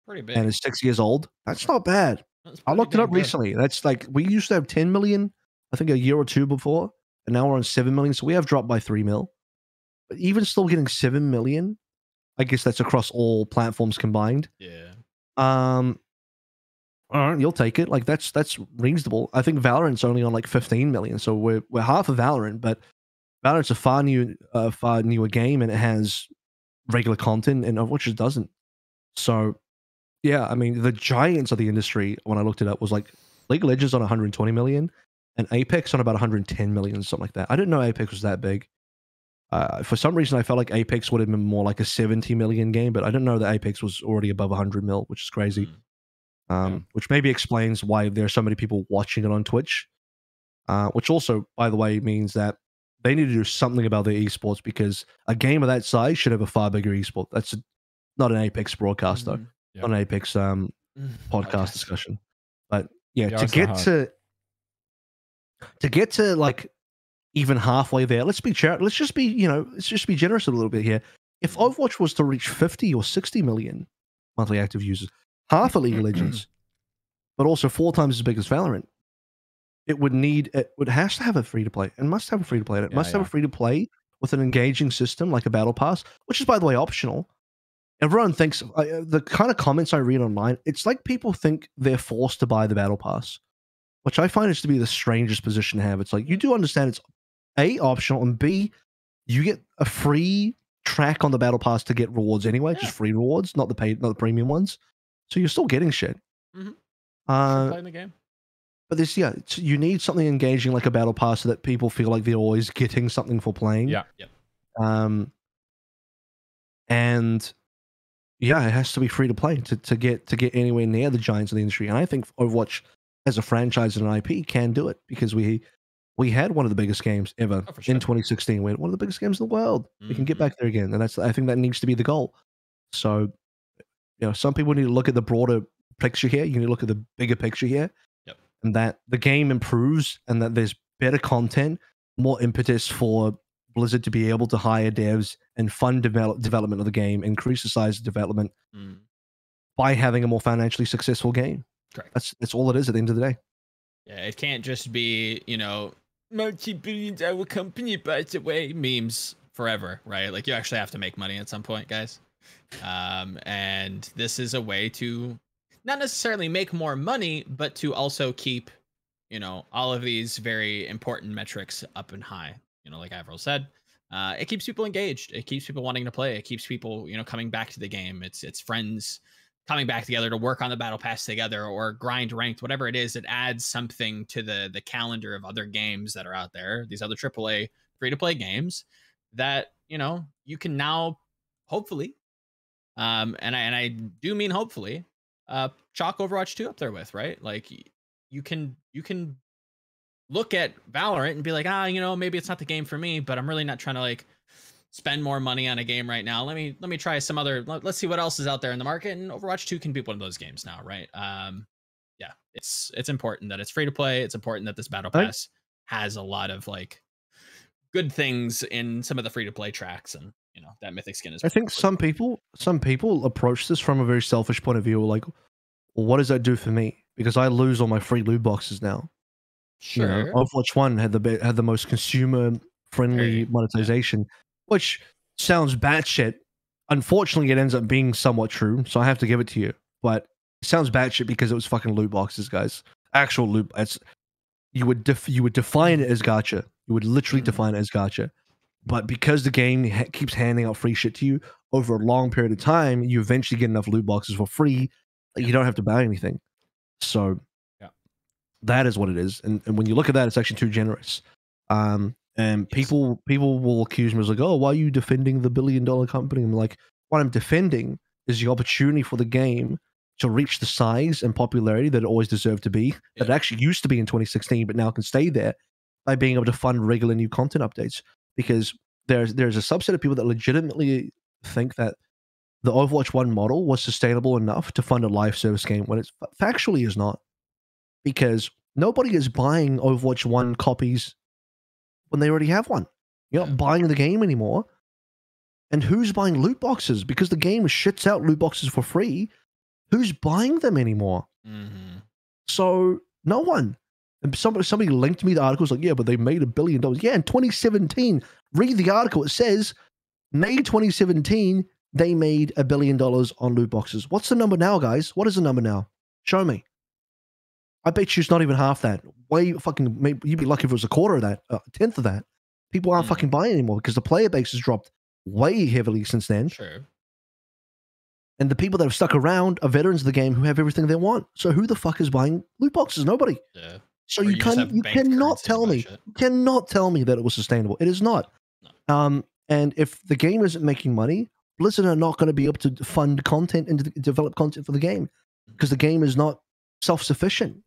and is 6 years old, that's not bad. I looked it up recently. That's like, we used to have 10 million, I think a year or two before, and now we're on 7 million, so we have dropped by 3 mil. But even still getting 7 million, I guess that's across all platforms combined. Yeah. all right, you'll take it. Like that's reasonable. I think Valorant's only on like 15 million, so we're half of Valorant, but Valorant's a far newer game, and it has regular content, and Overwatch just doesn't. So yeah, I mean, the giants of the industry, when I looked it up, was like League of Legends on 120 million, and Apex on about 110 million, something like that. I didn't know Apex was that big. For some reason, I felt like Apex would have been more like a 70 million game, but I didn't know that Apex was already above 100 mil, which is crazy. Which maybe explains why there are so many people watching it on Twitch. Which also, by the way, means that they need to do something about their esports, because a game of that size should have a far bigger esport. That's not an Apex broadcast, though. Not an Apex podcast discussion. But yeah, to get to like even halfway there, let's just be generous a little bit here. If Overwatch was to reach 50 or 60 million monthly active users, half a League of Legends, but also 4 times as big as Valorant, it has to have a free to play. It must have a free to play. It must have a free to play with an engaging system like a battle pass, which is, by the way, optional. Everyone thinks the kind of comments I read online, it's like people think they're forced to buy the battle pass, which I find is to be the strangest position to have. It's like, you do understand it's A, optional, and B, you get a free track on the battle pass to get rewards anyway, just free rewards, not the premium ones. So you're still getting shit. Playing the game. But you need something engaging like a battle pass so that people feel like they're always getting something for playing. Yeah. And yeah, it has to be free to play to get anywhere near the giants of the industry. And I think Overwatch as a franchise and an IP can do it, because we had one of the biggest games ever in 2016. We had one of the biggest games in the world. We can get back there again, and I think that needs to be the goal. So, some people need to look at the broader picture here. You need to look at the bigger picture here, and that the game improves, and that there's better content, more impetus for Blizzard to be able to hire devs and fund development of the game, increase the size of development by having a more financially successful game. Correct. That's all it is at the end of the day. Yeah, it can't just be, multi-billion-dollar company, by the way, memes forever, right? Like, you actually have to make money at some point, guys. And this is a way to not necessarily make more money, but to also keep, all of these very important metrics up and high. Like AVRL said, it keeps people engaged. It keeps people wanting to play. It keeps people, coming back to the game. It's friends coming back together to work on the battle pass together or grind ranked, whatever it is. It adds something to the calendar of other games that are out there, these other AAA free-to-play games that, you can now hopefully, and I do mean hopefully, chalk Overwatch 2 up there with, right? Like, you can look at Valorant and be like, maybe it's not the game for me, but I'm really not trying to like spend more money on a game right now. Let me try some other, let's see what else is out there in the market. And Overwatch 2 can be one of those games now, right? Yeah, it's important that it's free to play. It's important that this battle pass has a lot of like good things in some of the free to play tracks, and that mythic skin is. I think some people approach this from a very selfish point of view, like, well, what does that do for me? Because I lose all my free loot boxes now. Sure. Overwatch 1 had the most consumer friendly monetization, which sounds batshit. Unfortunately, it ends up being somewhat true, so I have to give it to you. But it sounds batshit because it was fucking loot boxes, guys. Actual loot. You would define it as gacha. You would literally define it as gacha. But because the game keeps handing out free shit to you over a long period of time, you eventually get enough loot boxes for free that you don't have to buy anything. So that is what it is. And when you look at that, it's actually too generous. And people will accuse me as like, oh, why are you defending the billion-dollar company? I'm like, what I'm defending is the opportunity for the game to reach the size and popularity that it always deserved to be, that it actually used to be in 2016, but now can stay there by being able to fund regular new content updates. Because there's a subset of people that legitimately think that the Overwatch 1 model was sustainable enough to fund a live service game when it factually is not. Because nobody is buying Overwatch 1 copies when they already have one. You're not buying the game anymore. And who's buying loot boxes? Because the game shits out loot boxes for free. Who's buying them anymore? So no one. And somebody linked me the article. It's like, yeah, but they made $1 billion. Yeah, in 2017. Read the article. It says, May 2017, they made $1 billion on loot boxes. What's the number now, guys? What is the number now? Show me. I bet you it's not even half that. Way fucking, maybe you'd be lucky if it was a quarter of that, a tenth of that. People aren't fucking buying anymore because the player base has dropped way heavily since then. Sure. And the people that have stuck around are veterans of the game who have everything they want. So who the fuck is buying loot boxes? Nobody. Yeah. So Or you cannot tell me, that it was sustainable. It is not. No. And if the game isn't making money, Blizzard are not going to be able to fund content and develop content for the game because the game is not self-sufficient.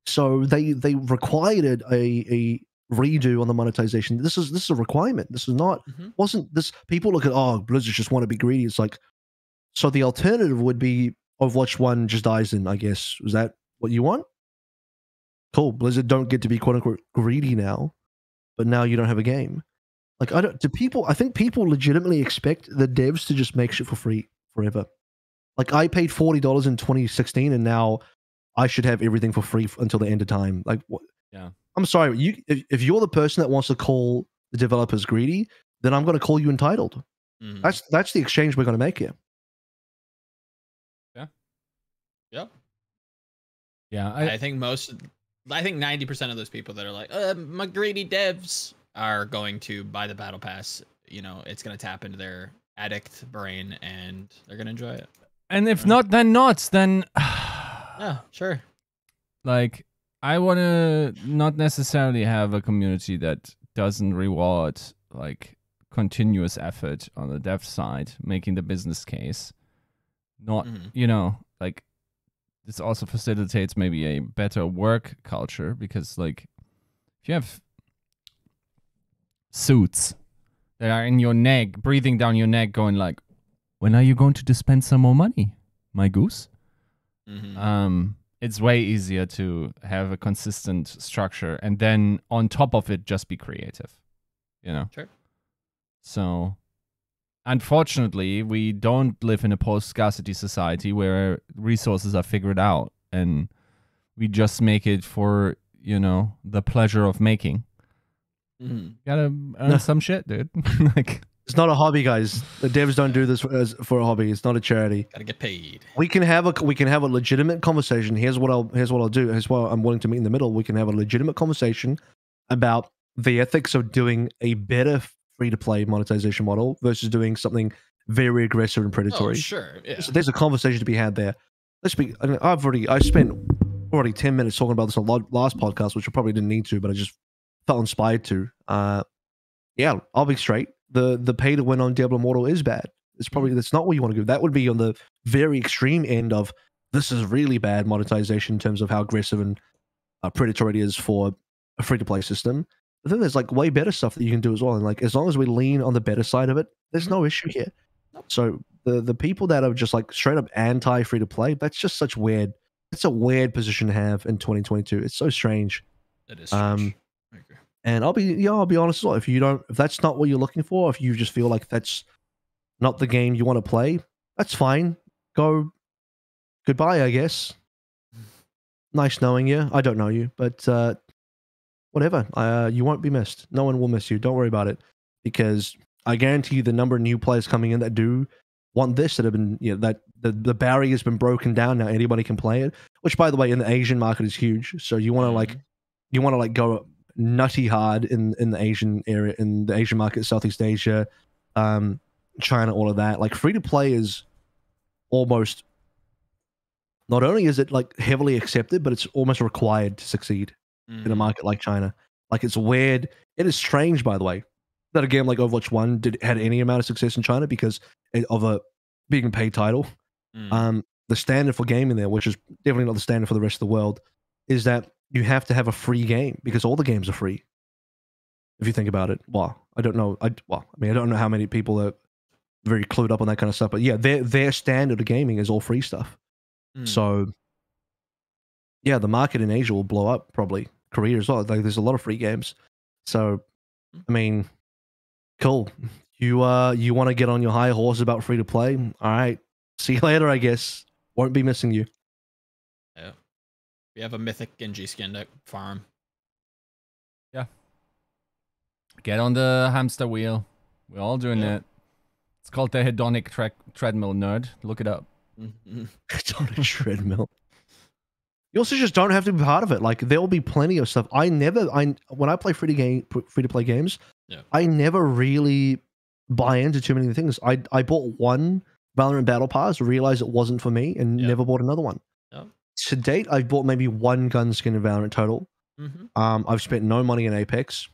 So they required a redo on the monetization. This is a requirement. This is not wasn't this. People look at, oh, Blizzard just want to be greedy. It's like, so the alternative would be Overwatch 1 just dies in, I guess. Was that what you want? Cool. Blizzard don't get to be quote unquote greedy now, but now you don't have a game. Like, I think people legitimately expect the devs to just make shit for free forever. Like, I paid $40 in 2016 and now I should have everything for free until the end of time. Like, what? Yeah. I'm sorry. If you're the person that wants to call the developers greedy, then I'm going to call you entitled. That's the exchange we're going to make here. Yeah. Yep. Yeah. I think 90% of those people that are like, my greedy devs are going to buy the battle pass. You know, it's going to tap into their addict brain and they're going to enjoy it. And if not, then not. Then yeah, sure. Like, I want to not necessarily have a community that doesn't reward like continuous effort on the dev side, making the business case. Not, you know, like, this also facilitates maybe a better work culture because, like, if you have suits that are in your neck, breathing down your neck, going like, when are you going to dispense some more money, my goose? It's way easier to have a consistent structure and then on top of it, just be creative, you know? Sure. So, unfortunately, we don't live in a post-scarcity society where resources are figured out and we just make it for, you know, the pleasure of making. Gotta earn some shit, dude. Like, it's not a hobby, guys. The devs don't do this for a hobby. It's not a charity. Gotta get paid. We can have a legitimate conversation. Here's what I'll do. Here's why I'm willing to meet in the middle. We can have a legitimate conversation about the ethics of doing a better free-to-play monetization model versus doing something very aggressive and predatory. Oh, sure. Yeah. So there's a conversation to be had there. Let's be. I mean, I spent already 10 minutes talking about this on the last podcast, which I probably didn't need to, but I just felt inspired to. Yeah, I'll be straight. The pay to win on Diablo Immortal is bad. That's not what you want to do. That would be on the very extreme end of this is really bad monetization in terms of how aggressive and predatory it is for a free-to-play system. But then there's like way better stuff that you can do as well. And like, as long as we lean on the better side of it, there's no issue here. So the people that are just like straight up anti free-to-play, that's just such weird. It's a weird position to have in 2022. It's so strange. It is strange. I agree. And I'll be honest as well. If that's not what you're looking for, if you just feel like that's not the game you want to play, that's fine. Go. Goodbye, I guess. Nice knowing you. I don't know you, but whatever. You won't be missed. No one will miss you. Don't worry about it, because I guarantee you the number of new players coming in that do want this, that have been, you know, that the barrier has been broken down. Now anybody can play it. Which, by the way, in the Asian market is huge. So you want to go nutty hard in the Asian area, in the Asian market, Southeast Asia, China, all of that. Like, free to play is almost, not only is it like heavily accepted, but it's almost required to succeed in a market like China. Like, it's weird. It is strange, by the way, that a game like Overwatch 1 had any amount of success in China because of a being a paid title. The standard for gaming there, which is definitely not the standard for the rest of the world, is that you have to have a free game because all the games are free. If you think about it, well, I don't know. I don't know how many people are very clued up on that kind of stuff, but yeah, their standard of gaming is all free stuff. So yeah, the market in Asia will blow up, probably Korea as well. Like, there's a lot of free games. So I mean, cool. You want to get on your high horse about free to play? All right, see you later, I guess. Won't be missing you. Yeah. We have a mythic and Yiska deck farm. Yeah. Get on the hamster wheel. We're all doing it. It's called the hedonic treadmill, nerd. Look it up. Hedonic treadmill. You also just don't have to be part of it. Like there will be plenty of stuff. When I play free to play games, Yeah. I never really buy into too many things. I bought one Valorant Battle Pass, realized it wasn't for me, and never bought another one. Yep. To date, I've bought maybe one gun skin in Valorant total. I've spent no money in Apex.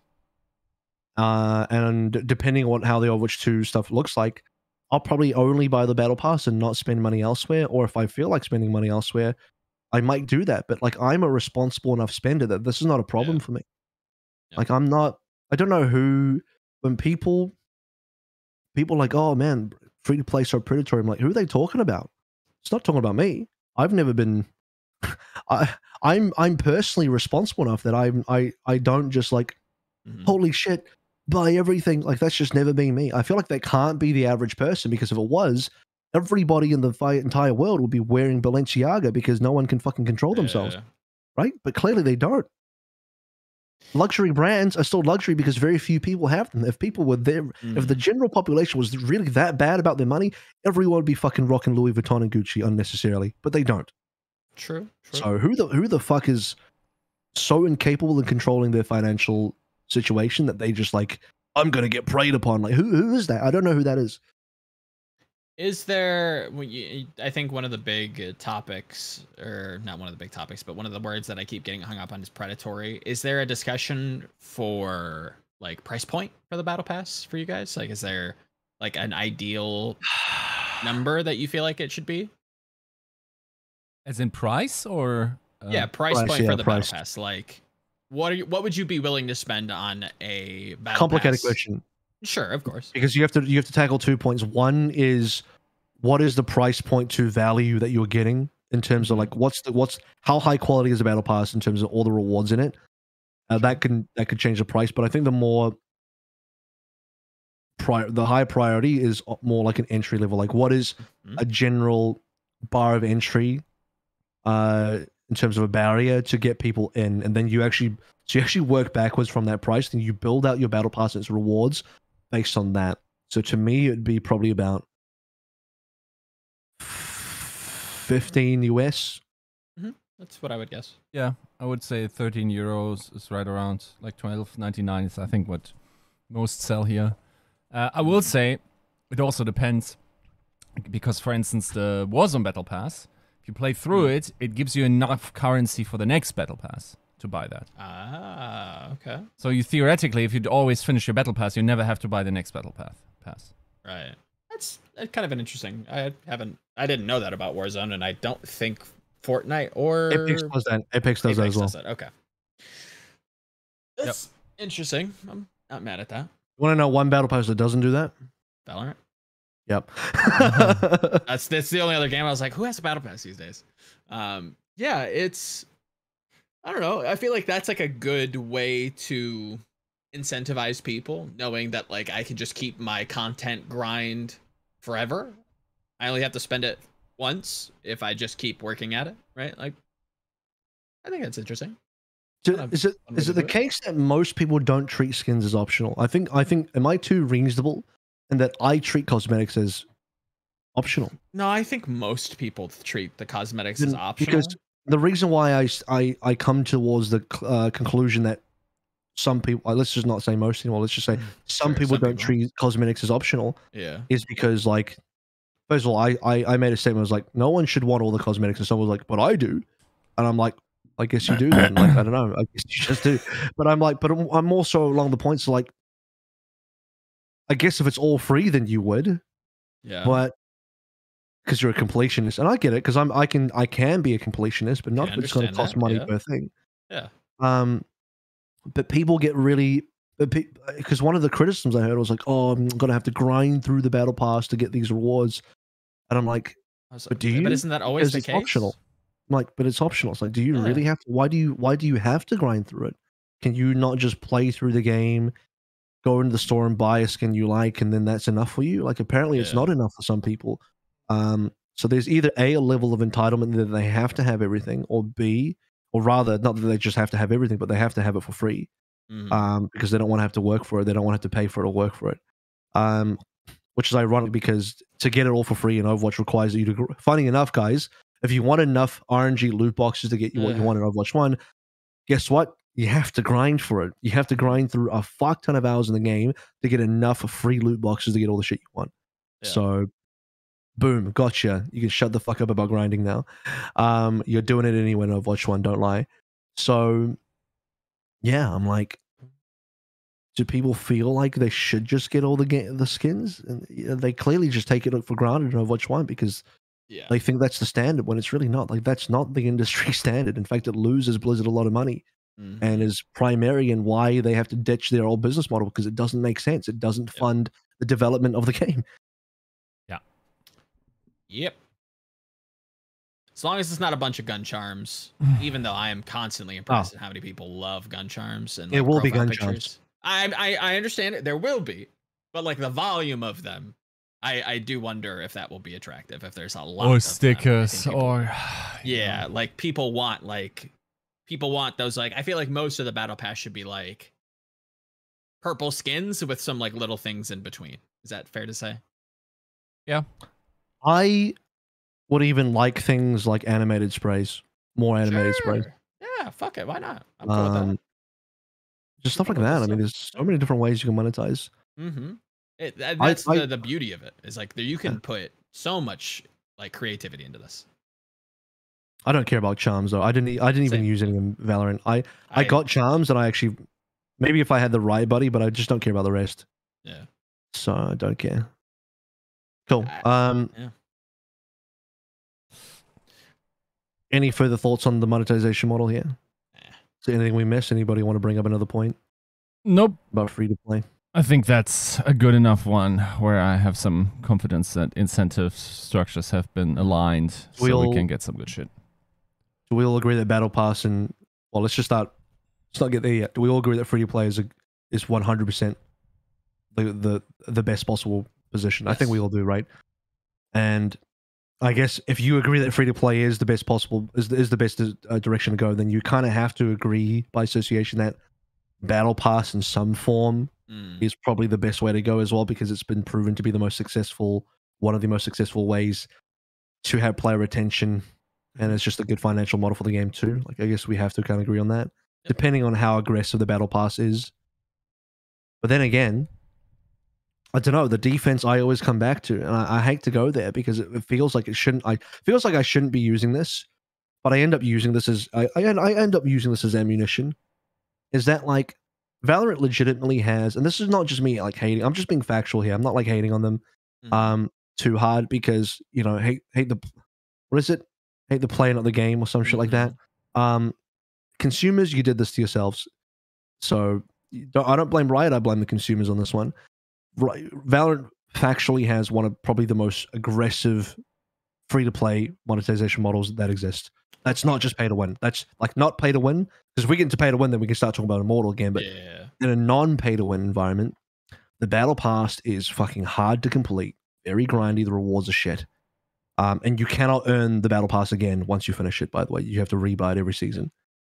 And depending on how the Overwatch 2 stuff looks like, I'll probably only buy the Battle Pass and not spend money elsewhere. Or if I feel like spending money elsewhere, I might do that. But like, I'm a responsible enough spender that this is not a problem for me. Yeah. Like, I'm not. I don't know who. When people like, oh man, free to play so predatory. I'm like, who are they talking about? It's not talking about me. I've never been. I'm personally responsible enough that I don't just like, holy shit, buy everything. Like that's just never been me. I feel like that can't be the average person, because if it was, everybody in the entire world would be wearing Balenciaga because no one can fucking control themselves, right? But clearly they don't. Luxury brands are still luxury because very few people have them. If people were there, if the general population was really that bad about their money, everyone would be fucking rocking Louis Vuitton and Gucci unnecessarily. But they don't. True. So who the fuck is so incapable in controlling their financial situation that they just like, I'm gonna get preyed upon? Like who is that? I don't know who that is. Is there, I think one of the big topics, or not one of the big topics, but one of the words that I keep getting hung up on is predatory. Is there a discussion for like price point for the battle pass for you guys? Like, is there like an ideal number that you feel like it should be? As in price, or price point for the battle pass. Like, what would you be willing to spend on a battle complicated pass? Question. Sure, of course. Because you have to tackle 2 points. One is, what is the price point to value that you're getting in terms of like how high quality is the battle pass in terms of all the rewards in it? That could change the price, but I think the high priority is more like an entry level. Like, what is a general bar of entry in terms of a barrier to get people in, and then you actually work backwards from that price, and you build out your battle pass and its rewards based on that. So to me, it'd be probably about 15 US. That's what I would guess. Yeah, I would say 13 euros is right around like 12.99 is I think what most sell here. I will say it also depends, because for instance the Warzone Battle Pass, if you play through it, it gives you enough currency for the next Battle Pass to buy that. Ah, okay. So you theoretically, if you'd always finish your Battle Pass, you never have to buy the next Battle Pass. Right. That's kind of an interesting. I didn't know that about Warzone, and I don't think Fortnite or Apex does that. Apex does that as well. Okay. That's interesting. I'm not mad at that. You want to know one battle pass that doesn't do that? Valorant. Yep. That's the only other game I was like, who has a battle pass these days? Yeah, it's, I don't know. I feel like that's like a good way to incentivize people, knowing that like I can just keep my content grind forever. I only have to spend it once if I just keep working at it, right? Like, I think that's interesting. Is it the case that most people don't treat skins as optional? I think am I too reasonable in that I treat cosmetics as optional? No, I think most people treat the cosmetics as optional. Because the reason why I come towards the conclusion that some people, let's just not say most anymore, let's just say some people don't treat cosmetics as optional, is because, like, first of all, I made a statement, I was like, no one should want all the cosmetics, and someone was like, but I do. And I'm like, I guess you do then. Like, I don't know, I guess you just do. But I'm like, but I'm also along the points of like, I guess if it's all free, then you would. Yeah. But because you're a completionist, and I get it, because I can be a completionist, but not if it's going to cost money per thing. Yeah. But people get really, because one of the criticisms I heard was like, oh, I'm going to have to grind through the battle pass to get these rewards, and I'm like, but do you? But isn't that always the case? Optional. I'm like, but it's optional. It's like, do you really have to? Why do you have to grind through it? Can you not just play through the game, go into the store and buy a skin you like, and then that's enough for you? Like, apparently it's not enough for some people. So there's either a level of entitlement that they have to have everything, or B, or rather, not that they just have to have everything, but they have to have it for free, because they don't want to have to work for it. They don't want to have to pay for it or work for it. Which is ironic, because to get it all for free in Overwatch requires you to, funny enough, guys, If you want enough RNG loot boxes to get you what you want in Overwatch 1, guess what? You have to grind for it. You have to grind through a fuck ton of hours in the game to get enough free loot boxes to get all the shit you want. Yeah. So, boom, gotcha. You can shut the fuck up about grinding now. You're doing it anyway in Overwatch 1, don't lie. So, yeah, I'm like, do people feel like they should just get all the skins? And they clearly just take it for granted in Overwatch 1 because they think that's the standard when it's really not. Like, that's not the industry standard. In fact, it loses Blizzard a lot of money and is primary in why they have to ditch their old business model because it doesn't make sense. It doesn't fund the development of the game. Yeah. Yep. As long as it's not a bunch of gun charms, even though I am constantly impressed at how many people love gun charms and like, it will be gun pictures. charms. I understand it. There will be, but like the volume of them, I do wonder if that will be attractive. If there's a lot or of stickers them, or like people want those. Like I feel like most of the battle pass should be like purple skins with some like little things in between. Is that fair to say? Yeah. I would even like things like animated sprays, more animated sprays. Yeah, fuck it. Why not? I'm cool with that. Just stuff like that. I mean, there's so many different ways you can monetize. That's the beauty of it. Is like you can put so much like creativity into this. I don't care about charms though. I didn't even use any in Valorant. I got charms and I actually maybe if I had the right buddy, but I just don't care about the rest. Yeah. So I don't care. Cool. Any further thoughts on the monetization model here? Is there anything we missed? Anybody want to bring up another point? Nope. About free to play? I think that's a good enough one where I have some confidence that incentive structures have been aligned so we can get some good shit. Do we all agree that Battle Pass and well, let's not get there yet. Do we all agree that free to play is 100% the best possible position? Yes. I think we all do, right? And I guess if you agree that free to play is the best possible is the best direction to go, then you kind of have to agree by association that Battle Pass in some form is probably the best way to go as well because it's been proven to be the most successful, one of the most successful ways to have player retention, and it's just a good financial model for the game too. Like I guess we have to kind of agree on that, depending on how aggressive the Battle Pass is. But then again, I don't know. The defense I always come back to, and I hate to go there because it feels like it shouldn't. Feels like I shouldn't be using this, but I end up using this as I end up using this as ammunition. Is that like Valorant legitimately has, and this is not just me like hating. I'm just being factual here. I'm not like hating on them too hard because hate the what is it? Hate the play, not the game, or some shit like that. Consumers, you did this to yourselves. So I don't blame Riot. I blame the consumers on this one. Valorant factually has one of probably the most aggressive free-to-play monetization models that exist. That's not just pay to win. That's like not pay to win, because if we get into pay to win, then we can start talking about Immortal again. But in a non-pay to win environment, the Battle Pass is fucking hard to complete, very grindy. The rewards are shit, and you cannot earn the Battle Pass again once you finish it. By the way, you have to rebuy it every season,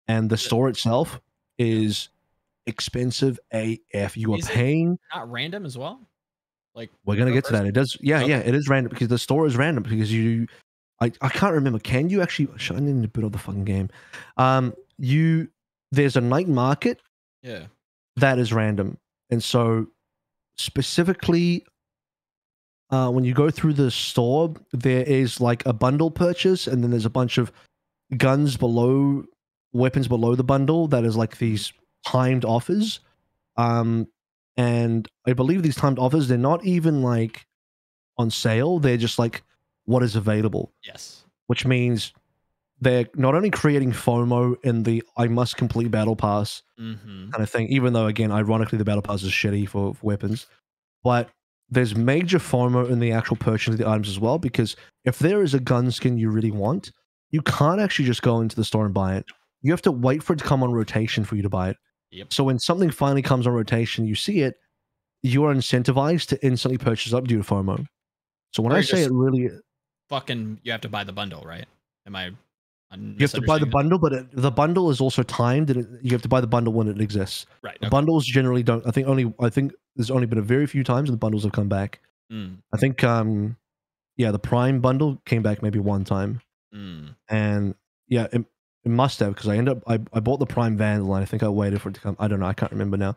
and the store itself is expensive AF. You are paying not random as well. Like we're gonna get to that. It does, it is random because the store is random because I can't remember. Can you actually? I need to build the fucking game. There's a night market. Yeah. That is random, and so specifically, when you go through the store, there is like a bundle purchase, and then there's a bunch of guns below, weapons below the bundle that is like these timed offers, and I believe these timed offers, they're not even like on sale, they're just like what is available. Yes. Which means they're not only creating FOMO in the I must complete Battle Pass kind of thing, even though again ironically the Battle Pass is shitty for weapons, but there's major FOMO in the actual purchase of the items as well, because if there is a gun skin you really want, you can't actually just go into the store and buy it. You have to wait for it to come on rotation for you to buy it. Yep. So when something finally comes on rotation, you see it, you are incentivized to instantly purchase up due to FOMO. So when I say it really... you have to buy the bundle, right? Am I... You have to buy the bundle, but the bundle is also timed, and you have to buy the bundle when it exists. Right. Okay. The bundles generally don't... I think there's only been a very few times the bundles have come back. I think, the Prime bundle came back maybe one time. And yeah, it must have, because I bought the Prime Vandal and I think I waited for it to come. I don't know. I can't remember now.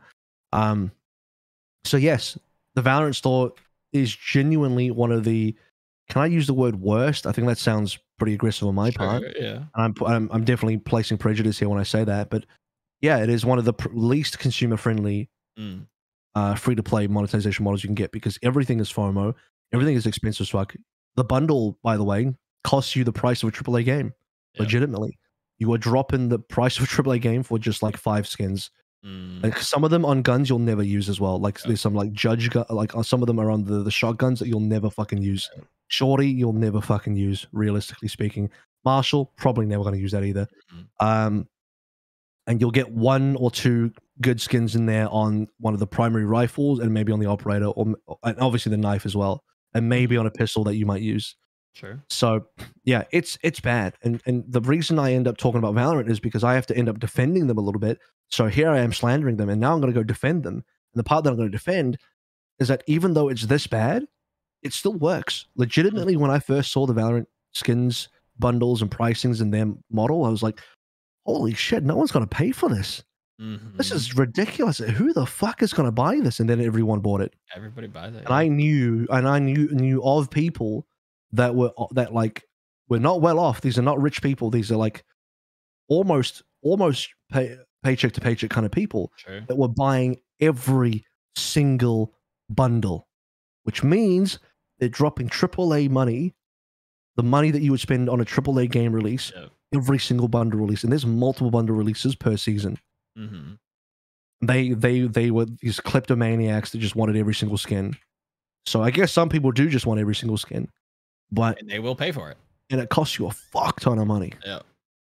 So yes, the Valorant store is genuinely one of the. Can I use the word worst? I think that sounds pretty aggressive on my part. Yeah. And I'm definitely placing prejudice here when I say that, but yeah, it is one of the least consumer friendly free to play monetization models you can get, because everything is FOMO, everything is expensive as fuck. The bundle, by the way, costs you the price of a AAA game. Yep. Legitimately, you are dropping the price of a AAA game for just like 5 skins. Like some of them on guns you'll never use as well. Like there's some like judge gun, like some of them are on the shotguns that you'll never fucking use. Shorty, you'll never fucking use, realistically speaking. Marshall, probably never going to use that either. And you'll get 1 or 2 good skins in there on one of the primary rifles, and maybe on the operator, or and obviously the knife as well, and maybe on a pistol that you might use. Sure. So yeah, it's bad. And the reason I end up talking about Valorant is because I have to end up defending them a little bit. So here I am slandering them, and now I'm going to go defend them. And the part that I'm going to defend is that even though it's this bad, it still works. Legitimately, when I first saw the Valorant skins, bundles, and pricings in their model, I was like, holy shit, no one's going to pay for this. This is ridiculous. Who the fuck is going to buy this? And then everyone bought it. Everybody buys it. And I knew of people that were not well off. These are not rich people. These are like almost paycheck to paycheck kind of people that were buying every single bundle, which means they're dropping AAA money, the money that you would spend on a AAA game release, every single bundle release. And there's multiple bundle releases per season. They were these kleptomaniacs that just wanted every single skin. So I guess some people do just want every single skin, but and they will pay for it, and it costs you a fuck ton of money. Yeah.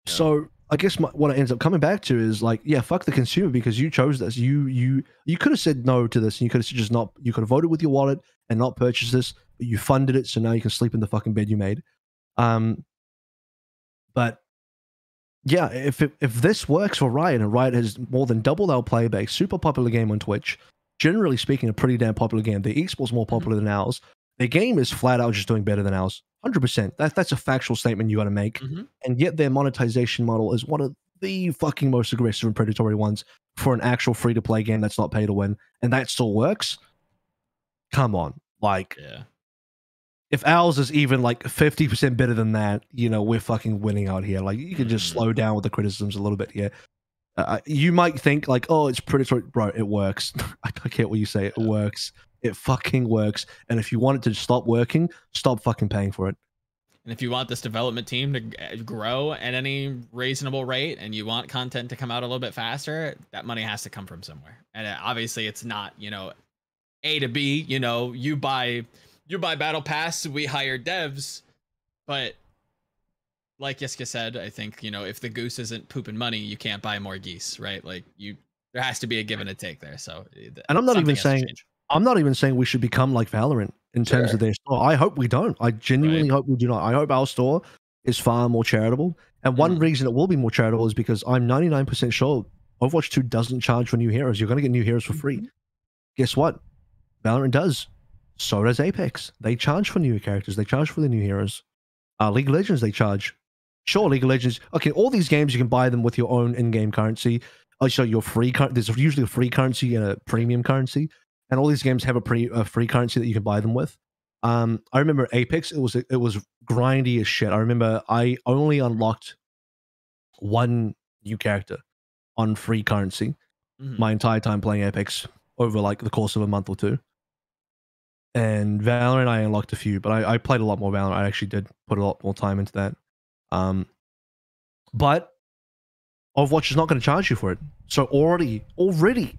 So I guess what it ends up coming back to is like, yeah, fuck the consumer, because you chose this. You could have said no to this, and you could have just not. You could have voted with your wallet and not purchased this, but you funded it, so now you can sleep in the fucking bed you made. But yeah, if this works for Riot, and Riot has more than doubled our player base, super popular game on Twitch, generally speaking, a pretty damn popular game. The esports more popular than ours. Their game is flat out just doing better than ours. 100%. That's a factual statement you got to make. And yet their monetization model is one of the fucking most aggressive and predatory ones for an actual free-to-play game that's not pay to win. And that still works? Come on. Like, if ours is even like 50% better than that, you know, we're fucking winning out here. Like, you can just slow down with the criticisms a little bit here. You might think like, oh, it's predatory. Bro, it works. I get what you say. It works. It fucking works. And if you want it to stop working, stop fucking paying for it. And if you want this development team to grow at any reasonable rate, and you want content to come out a little bit faster, that money has to come from somewhere. And obviously it's not, you know, A to B, you know, you buy Battle Pass, we hire devs. But like Yiska said, I think, you know, if the goose isn't pooping money, you can't buy more geese, right? Like, there has to be a give and a take there. So, and I'm not even saying we should become like Valorant in terms of their store. I hope we don't. I genuinely hope we do not. I hope our store is far more charitable. And one reason it will be more charitable is because I'm 99% sure Overwatch 2 doesn't charge for new heroes. You're going to get new heroes for free. Guess what? Valorant does. So does Apex. They charge for new characters. They charge for the new heroes. League of Legends, they charge. Sure, League of Legends. Okay, all these games, you can buy them with your own in-game currency. So your free there's usually a free currency and a premium currency. And all these games have a free currency that you can buy them with. I remember Apex, it was grindy as shit. I remember I only unlocked 1 new character on free currency my entire time playing Apex over like the course of a month or 2. And Valorant, I unlocked a few, but I played a lot more Valorant. I actually did put a lot more time into that. But Overwatch is not going to charge you for it. So already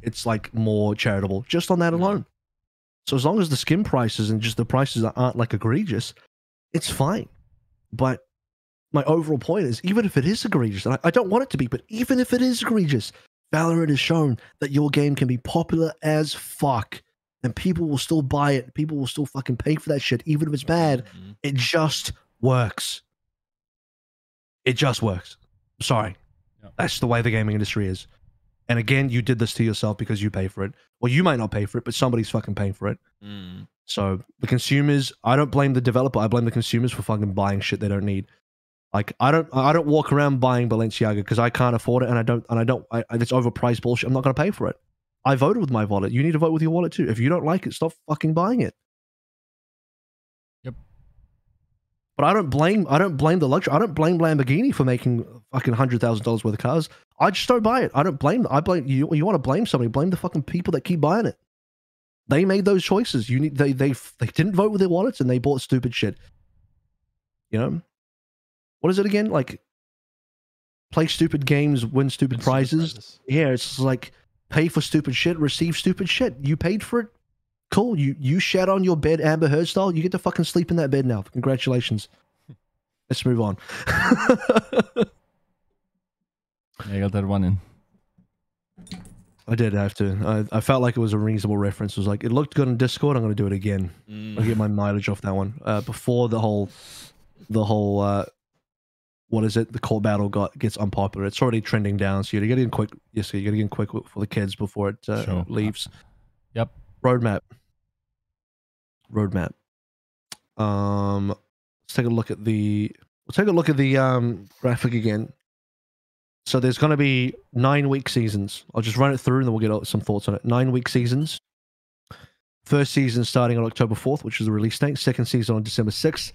it's like more charitable just on that alone. So as long as the skin prices and just the prices aren't like egregious, it's fine. But my overall point is, even if it is egregious, and I don't want it to be, but even if it is egregious, Valorant has shown that your game can be popular as fuck. And people will still buy it. People will still fucking pay for that shit, even if it's bad. It just works. It just works. Sorry. That's the way the gaming industry is. And again, you did this to yourself because you pay for it. Well, you might not pay for it, but somebody's fucking paying for it. So the consumers, I don't blame the developer. I blame the consumers for fucking buying shit they don't need. Like I don't walk around buying Balenciaga because I can't afford it, and it's overpriced bullshit. I'm not going to pay for it. I voted with my wallet. You need to vote with your wallet too. If you don't like it, stop fucking buying it. Yep. But I don't blame the luxury. I don't blame Lamborghini for making fucking $100,000 worth of cars. I just don't buy it. I don't blame them. I blame you. You want to blame somebody? Blame the fucking people that keep buying it. They made those choices. They didn't vote with their wallets and they bought stupid shit. You know, what is it again? Like, play stupid games, win stupid prizes. Yeah, it's like pay for stupid shit, receive stupid shit. You paid for it. Cool. You shat on your bed, Amber Heard style. You get to fucking sleep in that bed now. Congratulations. Let's move on. Yeah, I got that one in. I did have to. I felt like it was a reasonable reference. It was like, it looked good on Discord. I'm going to do it again. I'll get my mileage off that one. Before the whole, what is it? The court battle gets unpopular. It's already trending down. So you got to get in quick. Yes, you got to get in quick for the kids before it leaves. Yep. Roadmap. Let's take a look at the. We'll take a look at the graphic again. So there's going to be 9-week seasons. I'll just run it through and then we'll get some thoughts on it. 9-week seasons. First season starting on October 4th, which is the release date. Second season on December 6th.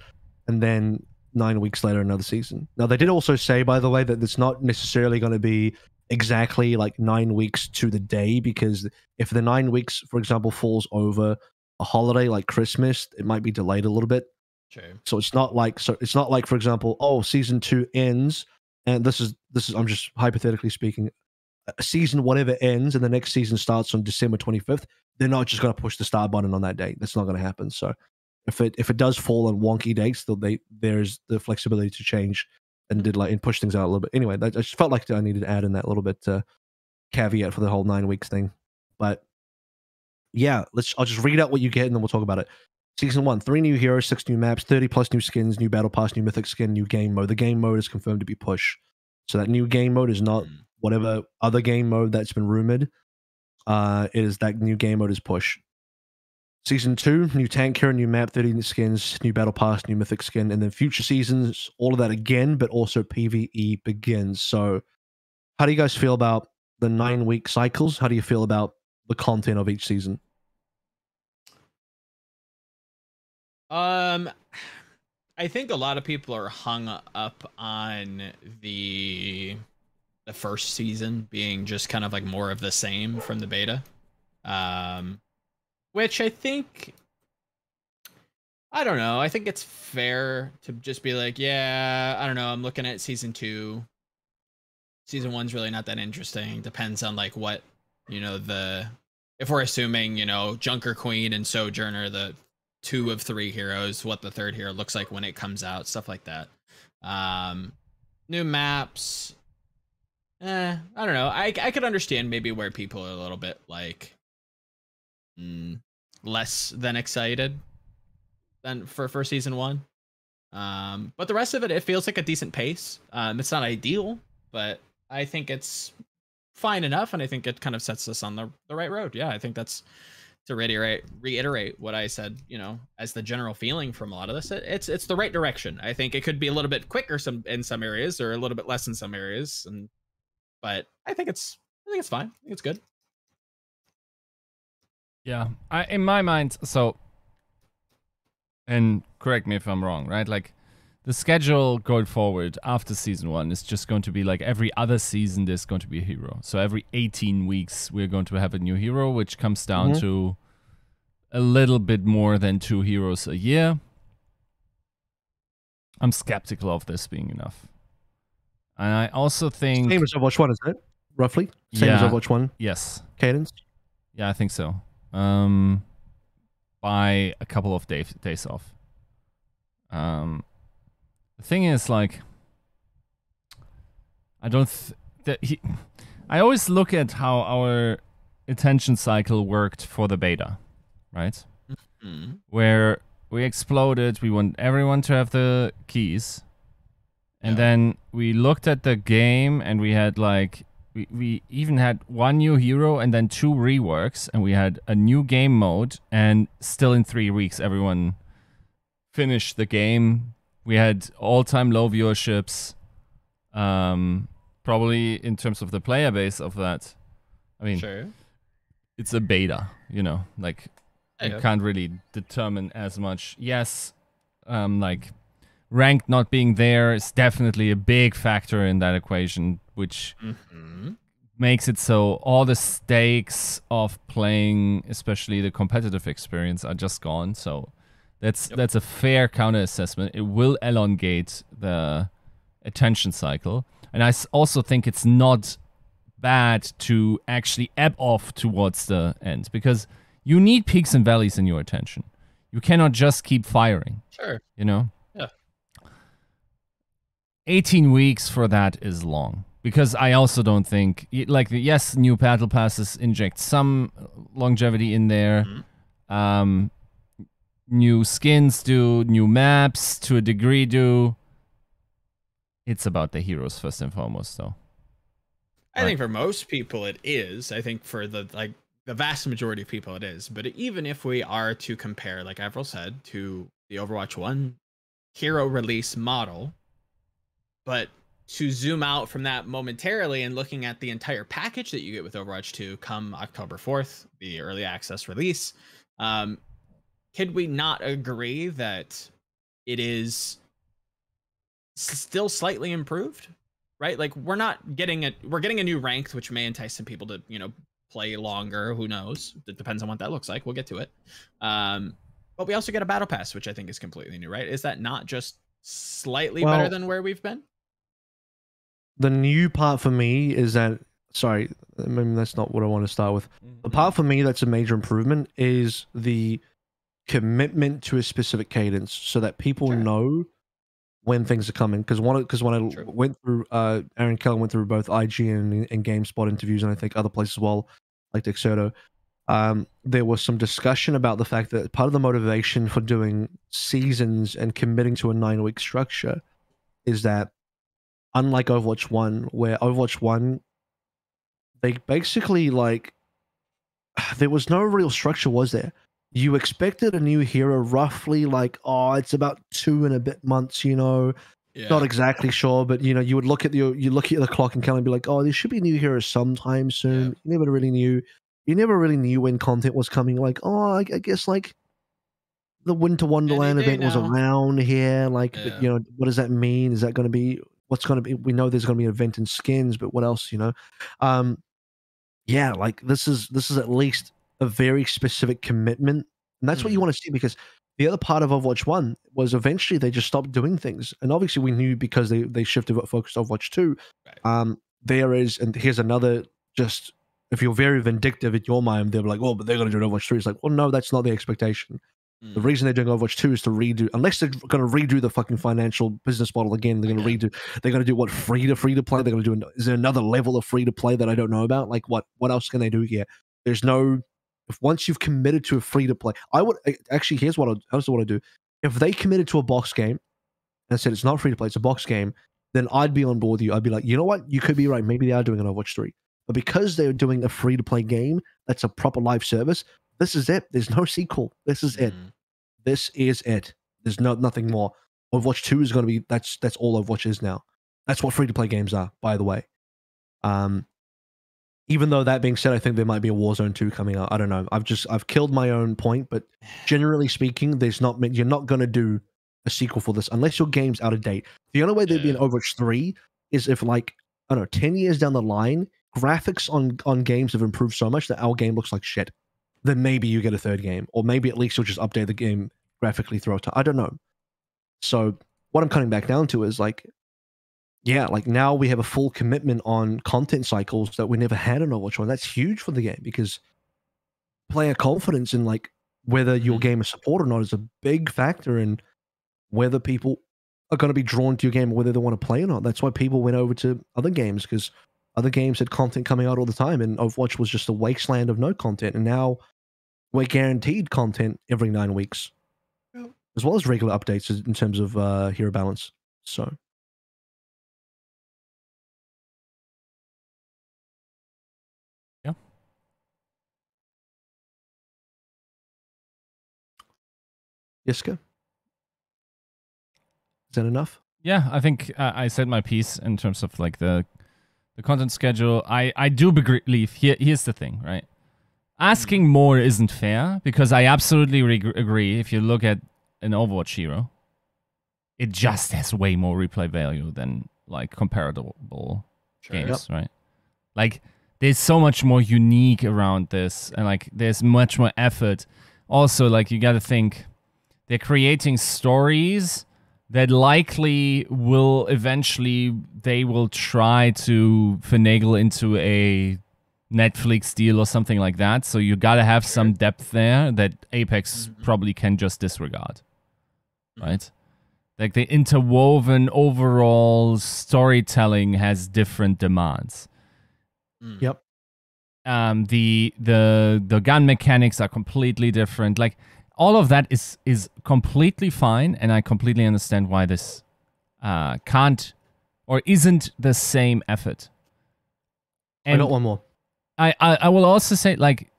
And then 9 weeks later, another season. Now, they did also say, by the way, that it's not necessarily going to be exactly like 9 weeks to the day, because if the 9 weeks, for example, falls over a holiday like Christmas, it might be delayed a little bit. True. So it's not like, for example, season 2 ends. And this is I'm just hypothetically speaking, a season whatever ends and the next season starts on December 25th, they're not just going to push the start button on that date. That's not going to happen. So if it does fall on wonky dates, there's the flexibility to change and push things out a little bit. Anyway, I just felt like I needed to add in that little bit caveat for the whole 9 weeks thing. But yeah, I'll just read out what you get and then we'll talk about it. Season 1, 3 new heroes, 6 new maps, 30 plus new skins, new battle pass, new mythic skin, new game mode. The game mode is confirmed to be push. So that new game mode is not whatever other game mode that's been rumored. It is that new game mode is push. Season 2, new tank hero, new map, 30 new skins, new battle pass, new mythic skin, and then future seasons, all of that again, but also PvE begins. So how do you guys feel about the 9-week cycles? How do you feel about the content of each season? I think a lot of people are hung up on the first season being just kind of like more of the same from the beta. Which I think, I don't know. I think it's fair to just be like, yeah, I don't know. I'm looking at season 2. Season 1's really not that interesting. Depends on like what, if we're assuming, Junker Queen and Sojourner, the 2 of 3 heroes, what the third hero looks like when it comes out, stuff like that. New maps. I don't know. I could understand maybe where people are a little bit like less than excited than for season 1. But the rest of it feels like a decent pace. It's not ideal, but I think it's fine enough, and I think it kind of sets us on the right road. Yeah, I think that's to reiterate what I said, as the general feeling from a lot of this. It's the right direction. I think it could be a little bit quicker in some areas or a little bit less in some areas, but I think it's fine. I think it's good. Yeah, in my mind, so, and correct me if I'm wrong, right? Like, the schedule going forward after season 1 is just going to be like every other season there's going to be a hero. So every 18 weeks we're going to have a new hero, which comes down to a little bit more than 2 heroes a year. I'm skeptical of this being enough. And I also think... Same as Overwatch 1, isn't it? Roughly? Same as Overwatch 1? Yes. Cadence? Yeah, I think so. By a couple of days off. The thing is, like, I always look at how our attention cycle worked for the beta, right? Mm-hmm. Where we exploded, we want everyone to have the keys, and then we looked at the game, and we had like we even had 1 new hero and then 2 reworks, and we had a new game mode, and still in 3 weeks everyone finished the game We had all-time low viewerships. Probably in terms of the player base of that. I mean, Sure. it's a beta, you know, like you can't really determine as much. Yes, like ranked not being there is definitely a big factor in that equation, which makes it so all the stakes of playing, especially the competitive experience, are just gone. So that's a fair counter assessment. It will elongate the attention cycle, and I also think it's not bad to actually ebb off towards the end, because you need peaks and valleys in your attention. You cannot just keep firing. Sure. You know? Yeah. 18 weeks for that is long, because I also don't think, like, yes, new battle passes inject some longevity in there. New skins do, new maps to a degree do. It's about the heroes first and foremost, though. I think for most people it is. I think for the vast majority of people it is. But even if we are to compare, like AVRL said, to the Overwatch 1 hero release model, but to zoom out from that momentarily and looking at the entire package that you get with Overwatch 2 come October 4th, the early access release, could we not agree that it is still slightly improved? Right? Like we're getting a new ranked, which may entice some people to, you know, play longer. Who knows? It depends on what that looks like. We'll get to it. But we also get a battle pass, which I think is completely new, right? Is that not just slightly better than where we've been? The new part for me is that, sorry, I mean, that's not what I want to start with. The part for me that's a major improvement is the commitment to a specific cadence, so that people know when things are coming. Because when I went through, Aaron Keller went through both IG and GameSpot interviews, and I think other places as well, like Dexerto, there was some discussion about the fact that part of the motivation for doing seasons and committing to a 9-week structure is that, unlike Overwatch 1, where Overwatch 1, they basically, like, there was no real structure, was there? You expected a new hero roughly, like, oh, it's about 2 and a bit months, you know, not exactly sure, but, you know, you would look at the clock and kind of be like, oh, there should be new heroes sometime soon. You never really knew when content was coming. Like, oh, I guess, like, the Winter Wonderland event was around here, like, but, you know, what does that mean? Is that going to be what's going to be? We know there's going to be an event in skins, but what else, you know? Yeah, like, this is at least a very specific commitment, and that's what you want to see, because the other part of Overwatch 1 was eventually they just stopped doing things, and obviously we knew because they shifted focus to Overwatch 2. There is, and here's another, just, if you're very vindictive in your mind, they're like, oh, but they're going to do Overwatch 3. It's like, well, no, that's not the expectation. The reason they're doing Overwatch 2 is to redo, unless they're going to redo the fucking financial business model again, they're going to do what, free to play? They're going to do, is there another level of free to play that I don't know about? Like, what else can they do here? There's no, if once you've committed to a free to play, I would, actually, here's what I do. If they committed to a box game and said it's not free to play, it's a box game, then I'd be on board with you. I'd be like, you know what? You could be right. Maybe they are doing an Overwatch 3. But because they're doing a free to play game that's a proper live service, this is it. There's no sequel. This is it. This is it. There's nothing more. Overwatch 2 is going to be, that's all Overwatch is now. That's what free-to-play games are, by the way. Even though, that being said, I think there might be a Warzone 2 coming out. I don't know. I've killed my own point, but generally speaking, you're not going to do a sequel for this unless your game's out of date. The only way there'd be an Overwatch 3 is if, like, I don't know, 10 years down the line, graphics on games have improved so much that our game looks like shit. Then maybe you get a third game, or maybe at least you'll just update the game graphically throughout time. I don't know. So what I'm coming back down to is, like, yeah, like, now we have a full commitment on content cycles that we never had in Overwatch 1. That's huge for the game, because player confidence in, like, whether your game is supported or not is a big factor in whether people are going to be drawn to your game or whether they want to play or not. That's why people went over to other games, because other games had content coming out all the time, and Overwatch was just a wasteland of no content. And now we're guaranteed content every 9 weeks, as well as regular updates in terms of hero balance. So, yeah. Yiska? Is that enough? Yeah, I think I said my piece in terms of like the content schedule. I do believe here's the thing, right? Asking more isn't fair because I absolutely agree. If you look at an Overwatch hero, it just has way more replay value than like comparable games, right? Like there's so much more unique around this, and like there's much more effort. Also, like you got to think they're creating stories that likely will eventually they will try to finagle into a Netflix deal or something like that. So you got to have some depth there that Apex probably can just disregard, right? Like the interwoven overall storytelling has different demands. Yep. The gun mechanics are completely different. Like all of that is completely fine, and I completely understand why this can't or isn't the same effort. And I got one more. I will also say, like,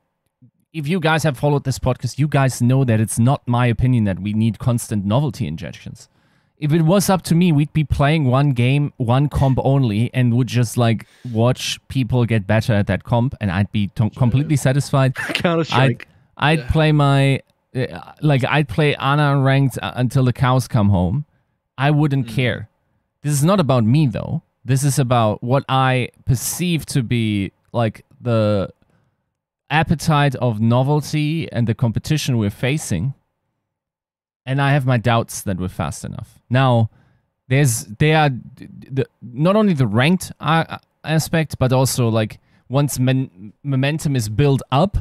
if you guys have followed this podcast, you guys know that it's not my opinion that we need constant novelty injections. If it was up to me, we'd be playing one game, one comp only, and would just like watch people get better at that comp, and I'd be completely satisfied. Counter-Strike. I'd play my I'd play Ana ranked until the cows come home. I wouldn't care. This is not about me though. This is about what I perceive to be like the appetite of novelty and the competition we're facing. And I have my doubts that we're fast enough. Now, not only the ranked aspect, but also like once momentum is built up,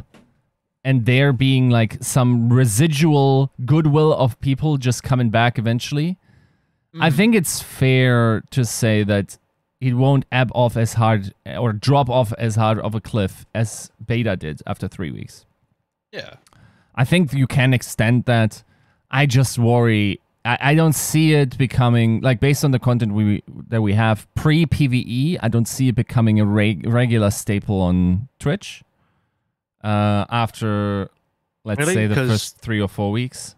and there being like some residual goodwill of people just coming back eventually, I think it's fair to say that it won't ebb off as hard or drop off as hard of a cliff as beta did after 3 weeks. Yeah. I think you can extend that. I just worry. I don't see it becoming, like, based on the content that we have pre-PvE, I don't see it becoming a regular staple on Twitch after, let's say, the first 3 or 4 weeks.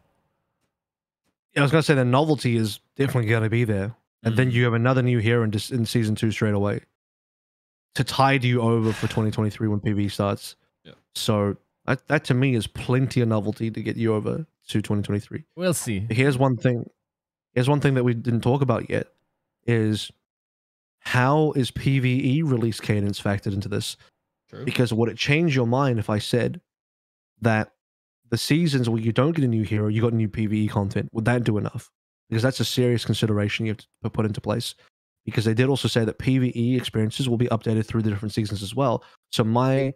Yeah, I was going to say the novelty is definitely going to be there. And then you have another new hero in Season 2 straight away to tide you over for 2023 when PvE starts. Yeah. So that to me is plenty of novelty to get you over to 2023. We'll see. Here's one thing that we didn't talk about yet is how is PvE release cadence factored into this? True. Because would it change your mind if I said that the seasons where you don't get a new hero, you got new PvE content? Would that do enough? Because that's a serious consideration you have to put into place. Because they did also say that PvE experiences will be updated through the different seasons as well. So my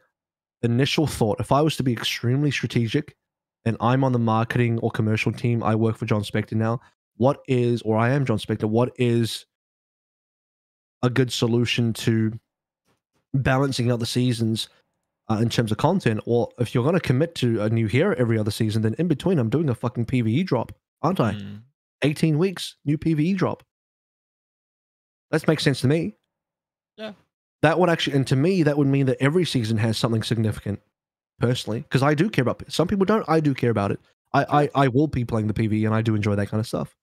initial thought, if I was to be extremely strategic, and I'm on the marketing or commercial team, I work for John Spector now, I am John Spector, what is a good solution to balancing out the seasons in terms of content? Or if you're going to commit to a new hero every other season, then in between, I'm doing a fucking PvE drop, aren't I? 18 weeks, new PvE drop. That makes sense to me. Yeah. That would actually, and to me, that would mean that every season has something significant, personally, because I do care about it. Some people don't. I do care about it. I will be playing the PvE, and I do enjoy that kind of stuff.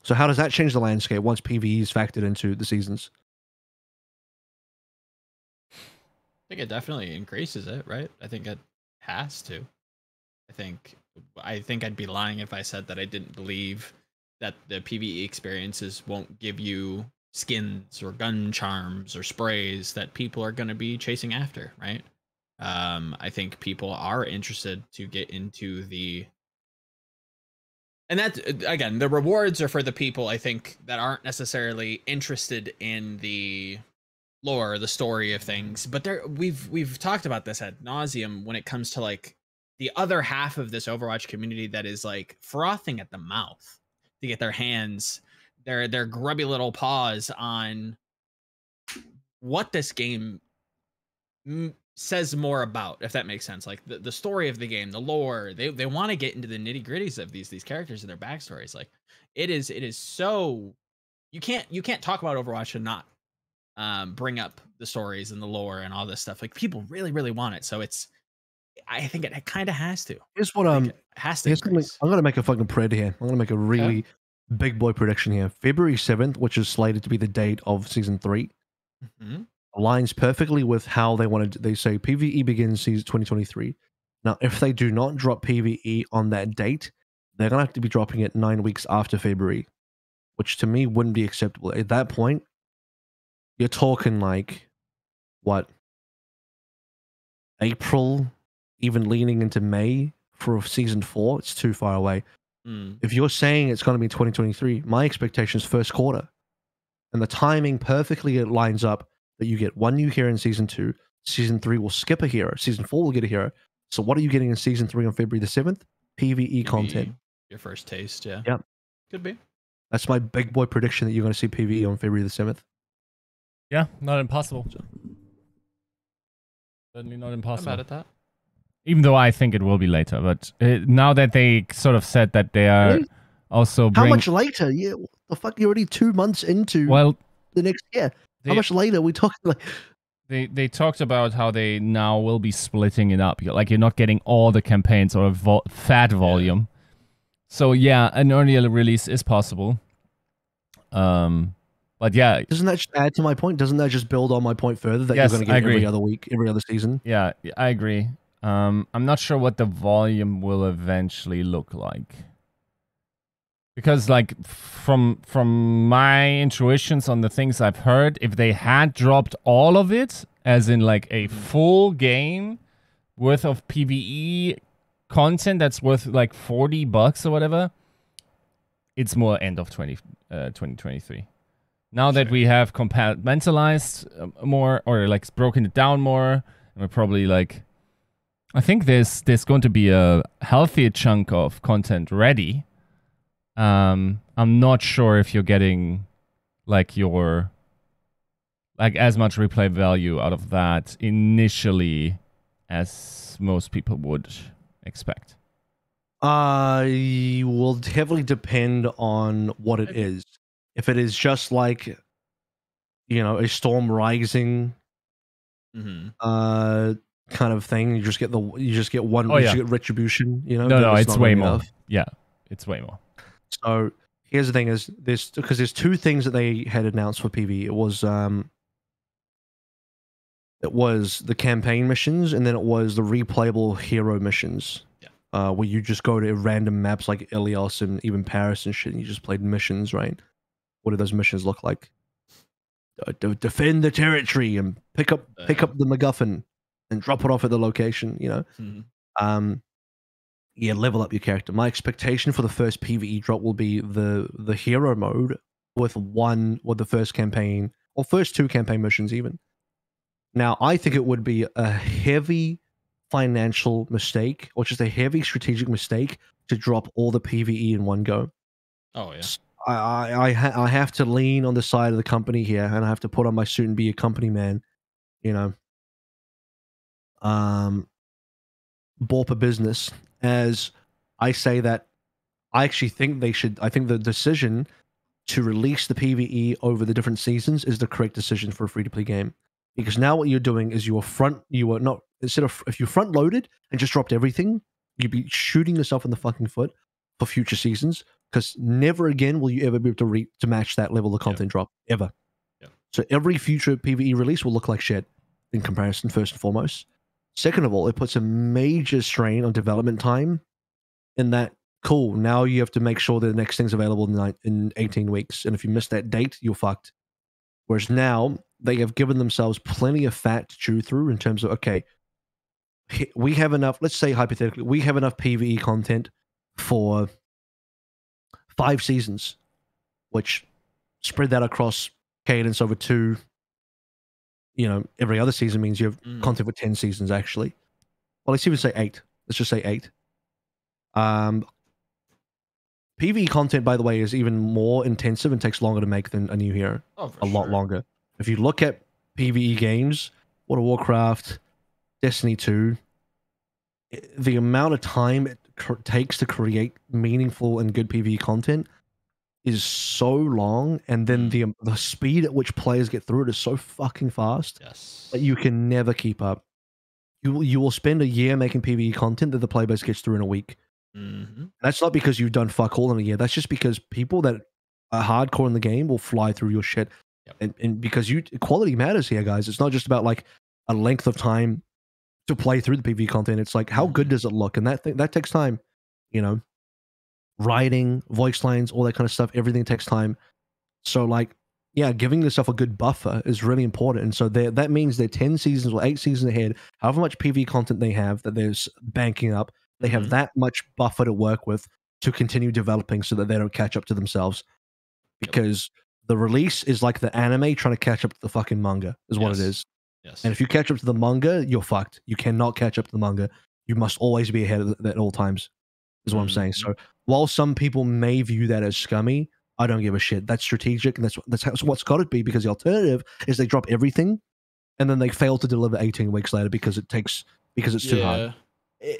So how does that change the landscape once PvE is factored into the seasons? I think it definitely increases it, right? I think it has to. I think I'd be lying if I said that I didn't believe that the PvE experiences won't give you skins or gun charms or sprays that people are going to be chasing after, right? I think people are interested to get into and that, again, the rewards are for the people, I think, that aren't necessarily interested in the lore, the story of things. But we've talked about this ad nauseum when it comes to like the other half of this Overwatch community that is like frothing at the mouth to get their hands, their grubby little paws on what this game says more about, if that makes sense. Like the story of the game, the lore, they want to get into the nitty gritties of these characters and their backstories. Like it is so, you can't talk about Overwatch and not bring up the stories and the lore and all this stuff. Like people really want it. So I think it kind of has to. Here's what Like, it has to here's something. increase. I'm gonna make a fucking pred here. I'm gonna make a really big boy prediction here. February 7th, which is slated to be the date of season 3, Mhm. aligns perfectly with how they wanted. They say PVE begins season 2023. Now, if they do not drop PVE on that date, they're gonna have to be dropping it 9 weeks after February, which to me wouldn't be acceptable. At that point, you're talking like what, April, even leaning into May for season 4. It's too far away. Mm. If you're saying it's going to be 2023, my expectation is first quarter. And the timing perfectly lines up that you get one new hero in season 2. Season 3 will skip a hero. Season 4 will get a hero. So what are you getting in season 3 on February the 7th? PvE content. Your first taste, yeah. Yep. Could be. That's my big boy prediction that you're going to see PvE on February the 7th. Yeah, not impossible. Certainly not I'm impossible. mad at that. Even though I think it will be later, but now that they sort of said that they are Really? also How much later? Yeah, what the fuck? You're already 2 months into the next year. How much later are we talking? Like, they talked about how they now will be splitting it up. Like, you're not getting all the campaigns or fat volume. Yeah. So yeah, an earlier release is possible. But yeah, doesn't that just add to my point? Doesn't that just build on my point further that yes, you're going to get every other week, every other season? Yeah, I agree. I'm not sure what the volume will eventually look like. Because, like, from my intuitions on the things I've heard, if they had dropped all of it, as in like a full game worth of PvE content that's worth like $40 or whatever, it's more end of 2023. Now that we have compartmentalized more, or like broken it down more, and we're probably like, I think there's going to be a healthier chunk of content ready. I'm not sure if you're getting like as much replay value out of that initially as most people would expect. Will heavily depend on what it is. If it is just like, you know, a Storm Rising kind of thing, you just get one, you just get Retribution, you know? No, it's way more. Yeah, it's way more. So here's the thing: is because there's 2 things that they had announced for PvE. It was the campaign missions, and then it was the replayable hero missions. Yeah. Where you just go to random maps like Ilios and even Paris and shit, and you just played missions, right? What do those missions look like? Defend the territory and pick up the MacGuffin and drop it off at the location. You know, yeah, level up your character. My expectation for the first PvE drop will be the hero mode with the first campaign or first 2 campaign missions even. Now, I think it would be a heavy financial mistake or just a heavy strategic mistake to drop all the PvE in one go. Oh yeah. I have to lean on the side of the company here, and I have to put on my suit and be a company man, you know. Bought a business, as I say that I actually think they should. I think the decision to release the PvE over the different seasons is the correct decision for a free-to-play game, because now what you're doing is you are not, instead of, if you front loaded and just dropped everything, you'd be shooting yourself in the fucking foot for future seasons, because never again will you ever be able to match that level of content drop ever. So every future PvE release will look like shit in comparison, first and foremost. Second of all, it puts a major strain on development time, in that, cool, now you have to make sure that the next thing's available in 18 weeks. And if you miss that date, you're fucked. Whereas now, they have given themselves plenty of fat to chew through in terms of, okay, we have enough, let's say hypothetically, we have enough PvE content for 5 seasons, which spread that across cadence over 2, you know, every other season means you have content for 10 seasons, actually. Well, let's even say 8. Let's just say 8. PvE content, by the way, is even more intensive and takes longer to make than a new hero. A lot longer. If you look at PvE games, World of Warcraft, Destiny 2, the amount of time it takes to create meaningful and good PvE content is so long, and then the speed at which players get through it is so fucking fast that you can never keep up. you will spend a year making PvE content that the player base gets through in a week. That's not because you've done fuck all in a year. That's just because people that are hardcore in the game will fly through your shit. And because quality matters here, guys. It's not just about like a length of time to play through the PvE content. It's like how good does it look, and that takes time. You know, writing, voice lines, all that kind of stuff. Everything takes time. So like, yeah, giving yourself a good buffer is really important. And so that means they're 10 seasons or 8 seasons ahead. However much PvE content they have that they're banking up, they have that much buffer to work with to continue developing so that they don't catch up to themselves. Because the release is like the anime trying to catch up to the fucking manga, is what it is. Yes. And if you catch up to the manga, you're fucked. You cannot catch up to the manga. You must always be ahead of it at all times, is what I'm saying. So while some people may view that as scummy, I don't give a shit. That's strategic, and that's what's got to be, because the alternative is they drop everything and then they fail to deliver 18 weeks later because it's too hard.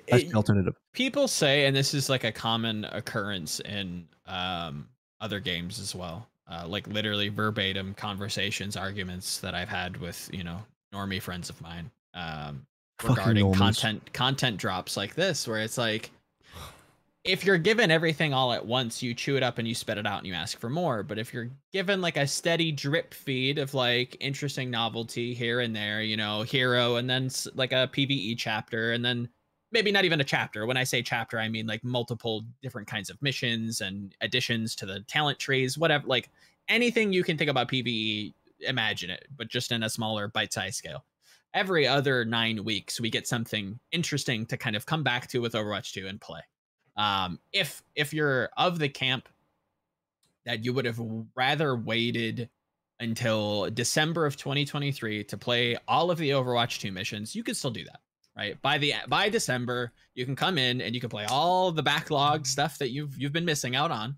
That's the alternative. People say, and this is like a common occurrence in other games as well, like literally verbatim conversations, arguments that I've had with, you know, normie friends of mine regarding content drops like this, where it's like, if you're given everything all at once, you chew it up and you spit it out and you ask for more. But if you're given like a steady drip feed of like interesting novelty here and there, you know, hero, and then like a PvE chapter, and then maybe not even a chapter. When I say chapter, I mean like multiple different kinds of missions and additions to the talent trees, whatever, like anything you can think about PvE, imagine it, but just in a smaller bite-sized scale. Every other 9 weeks, we get something interesting to kind of come back to with Overwatch 2 and play. If you're of the camp that you would have rather waited until December of 2023 to play all of the Overwatch 2 missions, you could still do that, right? By December, you can come in and you can play all the backlog stuff that you've been missing out on,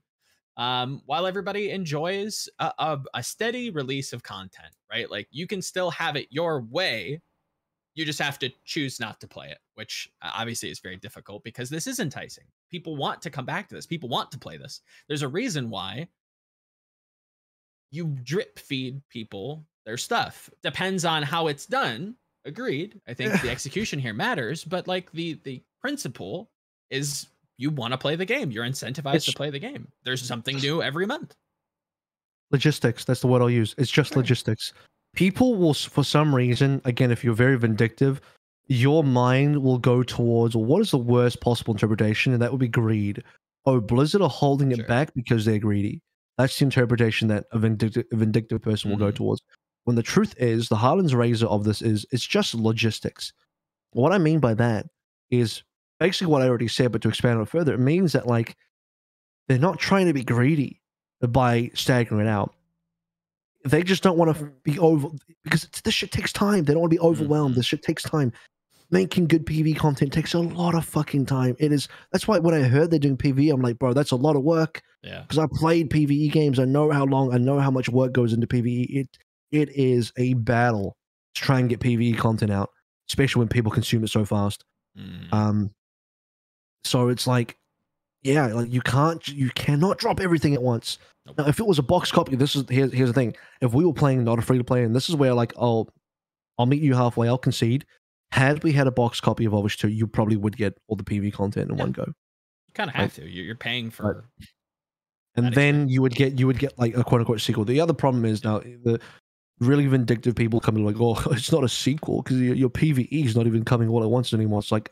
while everybody enjoys a steady release of content, right? Like you can still have it your way. You just have to choose not to play it, which obviously is very difficult because this is enticing. People want to come back to this. People want to play this. There's a reason why you drip feed people their stuff. Depends on how it's done. Agreed. I think the execution here matters, but like the principle is you want to play the game. You're incentivized to play the game. There's something new every month. Logistics. That's the word I'll use. It's just logistics. People will, for some reason, again, if you're very vindictive, your mind will go towards, well, what is the worst possible interpretation? And that would be greed. Oh, Blizzard are holding it back because they're greedy. That's the interpretation that a vindictive person will go towards. When the truth is, the Harlan's razor of this is, it's just logistics. What I mean by that is basically what I already said, but to expand on it further, it means that, like, they're not trying to be greedy by staggering it out. They just don't want to be over, because this shit takes time. They don't want to be overwhelmed. This shit takes time. Making good PvE content takes a lot of fucking time. It is. That's why when I heard they're doing PvE, I'm like, bro, that's a lot of work. Yeah. Because I played PvE games. I know how long. I know how much work goes into PvE. It is a battle to try and get PvE content out, especially when people consume it so fast. So it's like, yeah, like you cannot drop everything at once. Nope. Now, if it was a box copy, here's the thing. If we were playing not a free to play, and this is where like I'll meet you halfway. I'll concede. Had we had a box copy of Overwatch 2, you probably would get all the PvE content in one go. You kind of have to. You're paying for. And then you would get like a quote unquote sequel. The other problem is now the really vindictive people coming like, oh, it's not a sequel because your PvE is not even coming all at once anymore. It's like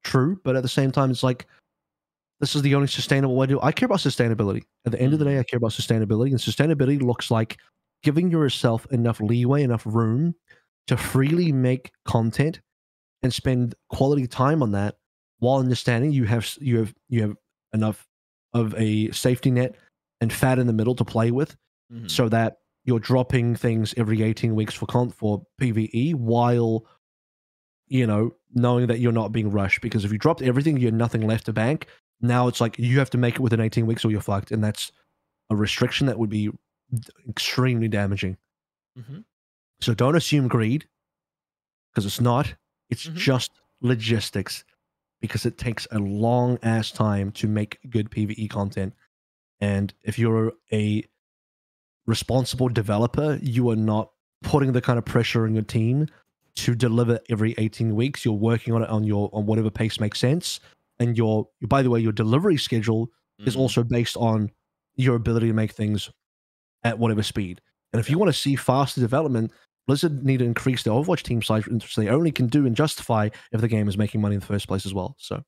true, but at the same time, it's like, this is the only sustainable way to do it. I care about sustainability. At the end of the day, I care about sustainability. And sustainability looks like giving yourself enough leeway, enough room to freely make content and spend quality time on that, while understanding you have enough of a safety net and fat in the middle to play with, so that you're dropping things every 18 weeks for PvE, while, you know, knowing that you're not being rushed. Because if you dropped everything, you have nothing left to bank. Now it's like you have to make it within 18 weeks or you're fucked. And that's a restriction that would be extremely damaging. So don't assume greed, because it's not. It's just logistics, because it takes a long ass time to make good PvE content. And if you're a responsible developer, you are not putting the kind of pressure on your team to deliver every 18 weeks. You're working on it on whatever pace makes sense. And by the way, your delivery schedule is also based on your ability to make things at whatever speed. And if you want to see faster development, Blizzard need to increase their Overwatch team size, which they only can do and justify if the game is making money in the first place as well. So.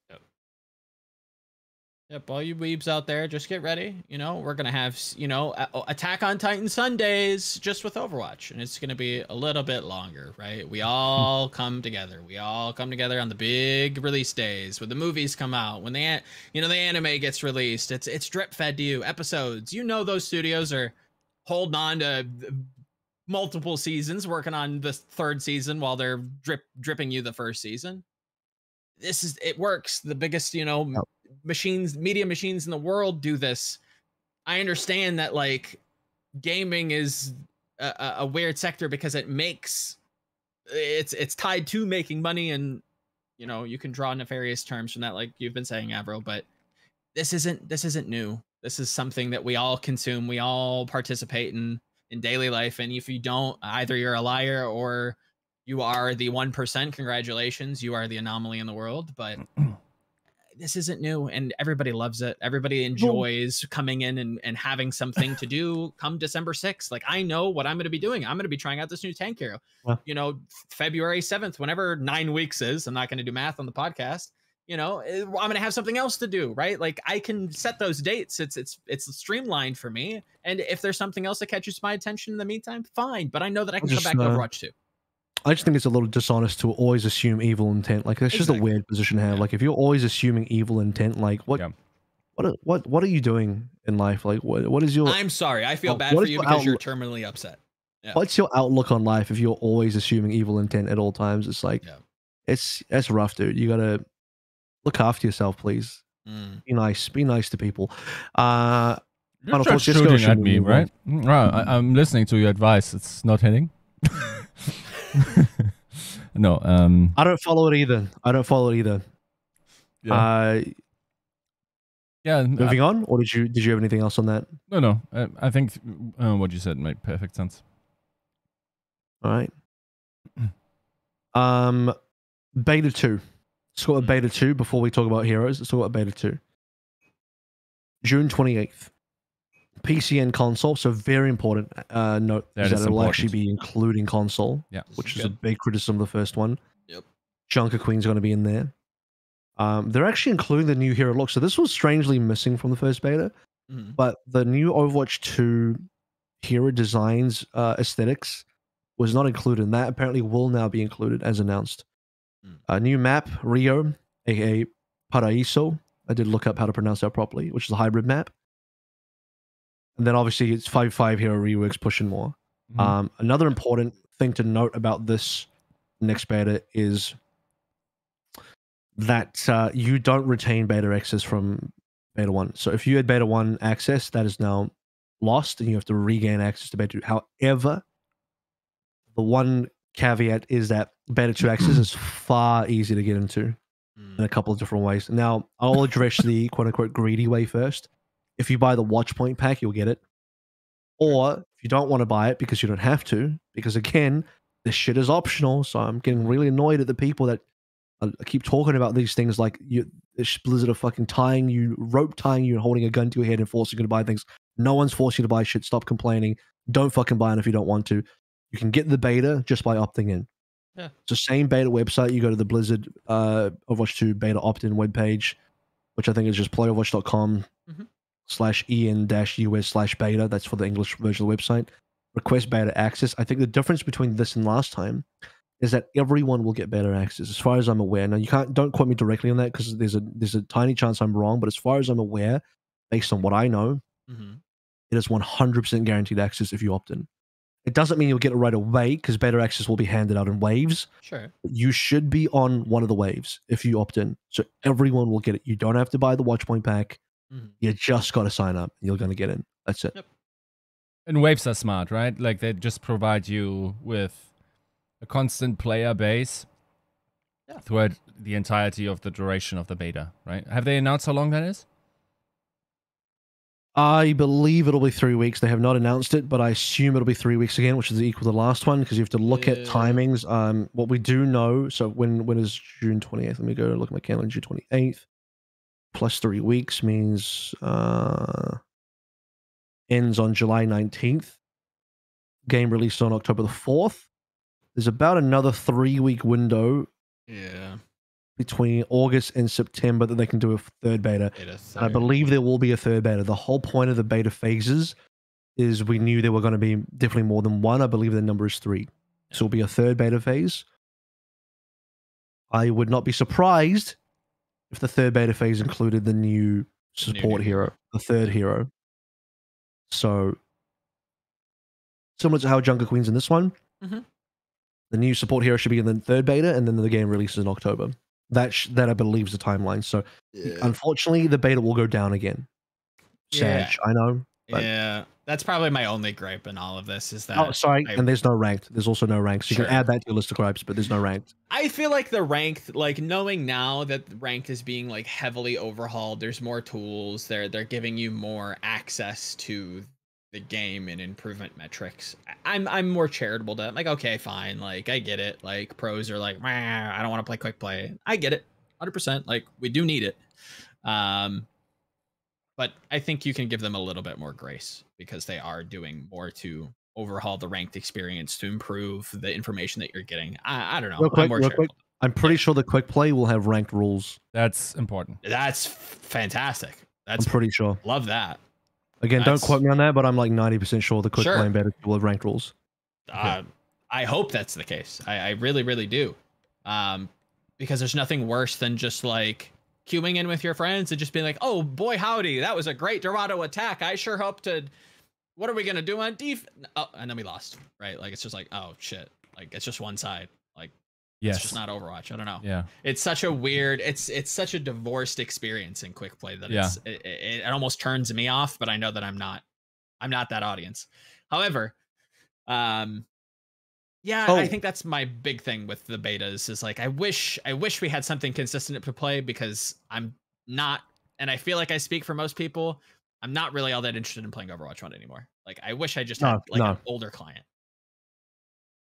Yep, all you weebs out there, just get ready. You know, we're going to have, you know, Attack on Titan Sundays just with Overwatch. And it's going to be a little bit longer, right? We all come together. We all come together on the big release days when the movies come out, when the anime gets released. It's drip fed to you, episodes. You know, those studios are holding on to multiple seasons, working on the third season while they're dripping you the first season. It works. The biggest, you know, media machines in the world do this. I understand that, like, gaming is a weird sector because it's tied to making money, and you know, you can draw nefarious terms from that, like you've been saying, Avril. But this isn't new. This is something that we all consume, we all participate in daily life. And if you don't, either you're a liar or you are the 1%. Congratulations, you are the anomaly in the world. But this isn't new, and everybody loves it. Everybody enjoys coming in and having something to do come December 6th. Like, I know what I'm going to be doing. I'm going to be trying out this new tank hero. You know, February 7th, whenever 9 weeks is. I'm not going to do math on the podcast. You know, I'm going to have something else to do, right? Like, I can set those dates. It's streamlined for me. And if there's something else that catches my attention in the meantime, fine. But I know that I can come back to Overwatch too. I just think it's a little dishonest to always assume evil intent. Like, that's just a weird position to have. Like, if you're always assuming evil intent, like, what are you doing in life? Like, what is your? I'm sorry, I feel bad for you because you're terminally upset. Yeah. What's your outlook on life if you're always assuming evil intent at all times? It's like, it's rough, dude. You gotta look after yourself, please. Be nice to people. You're just shooting at me, right? I'm listening to your advice. It's not hitting. No, I don't follow it either. Yeah. Moving on, or did you have anything else on that? No. I think what you said made perfect sense. All right. Beta 2. Let's talk about Beta 2 before we talk about heroes. Let's talk about Beta 2. June 28th. PC and console, so very important note that it will actually be including console, which is a big criticism of the first one. Junker Queen's going to be in there. They're actually including the new hero look, so this was strangely missing from the first beta, but the new Overwatch 2 hero designs aesthetics was not included, and that apparently will now be included as announced. A new map, Rio, aka Paraíso. I did look up how to pronounce that properly, which is a hybrid map. And then obviously it's 5.5 hero reworks pushing more. Another important thing to note about this next beta is that you don't retain beta access from beta 1. So if you had beta 1 access, that is now lost and you have to regain access to beta 2. However, the one caveat is that beta 2 access is far easier to get into in a couple of different ways. Now, I'll address the quote-unquote greedy way first. If you buy the watch point pack, you'll get it. Or if you don't want to buy it because you don't have to, because again, this shit is optional. So I'm getting really annoyed at the people that keep talking about these things like Blizzard are fucking rope tying you and holding a gun to your head and forcing you to buy things. No one's forcing you to buy shit. Stop complaining. Don't fucking buy it if you don't want to. You can get the beta just by opting in. Yeah. It's the same beta website. You go to the Blizzard Overwatch 2 beta opt-in webpage, which I think is just playoverwatch.com/en-us/beta. That's for the English version of the website. Request beta access. I think the difference between this and last time is that everyone will get beta access, as far as I'm aware. Now, don't quote me directly on that because there's a tiny chance I'm wrong, but as far as I'm aware, based on what I know, it is 100% guaranteed access if you opt in. It doesn't mean you'll get it right away because beta access will be handed out in waves. Sure. You should be on one of the waves if you opt in. So everyone will get it. You don't have to buy the watch point pack. You just got to sign up. You're going to get in. That's it. Yep. And waves are smart, right? Like they just provide you with a constant player base throughout the entirety of the duration of the beta, right? Have they announced how long that is? I believe it'll be 3 weeks. They have not announced it, but I assume it'll be 3 weeks again, which is equal to the last one because you have to look at timings. What we do know, so when is June 28th? Let me go look at my calendar. June 28th plus 3 weeks means ends on July 19th. Game released on October the 4th. There's about another 3-week window. Yeah. Between August and September that they can do a third beta. And I believe there will be a third beta. The whole point of the beta phases is we knew there were going to be definitely more than one. I believe the number is 3. So it'll be a third beta phase. I would not be surprised if the third beta phase included the new support hero, the third hero. So similar to how Junker Queen's in this one, the new support hero should be in the third beta, and then the game releases in October. That I believe is the timeline. So unfortunately, the beta will go down again. Sad, I know. Yeah, that's probably my only gripe in all of this is that. Oh, sorry, and there's no ranked. There's also no ranked. So you can add that to your list of gripes, but there's no ranked. I feel like the ranked, like knowing now that ranked is being like heavily overhauled, there's more tools. They're giving you more access to the game and improvement metrics. I'm more charitable to it. Like, okay, fine. Like, I get it. Like, pros are like, I don't want to play quick play. I get it. 100%. Like, we do need it. But I think you can give them a little bit more grace because they are doing more to overhaul the ranked experience to improve the information that you're getting. I don't know. Real quick. I'm pretty sure the quick play will have ranked rules. That's important. That's fantastic. I'm pretty sure. Love that. Again, don't quote me on that, but I'm like 90% sure the quick play and beta will have ranked rules. I hope that's the case. I really, really do. Because there's nothing worse than just like queuing in with your friends and just being like, oh boy, howdy, that was a great Dorado attack. I sure hope to. What are we gonna do on def? Oh, and then we lost. Right? Like it's just like, oh shit. Like it's just one side. Like it's just not Overwatch. I don't know. Yeah. It's such a weird. It's such a divorced experience in quick play that it almost turns me off. But I know that I'm not that audience. However, I think that's my big thing with the betas is like I wish we had something consistent to play because I'm not, and I feel like I speak for most people. I'm not really all that interested in playing Overwatch 1 anymore. Like I wish I just had an older client.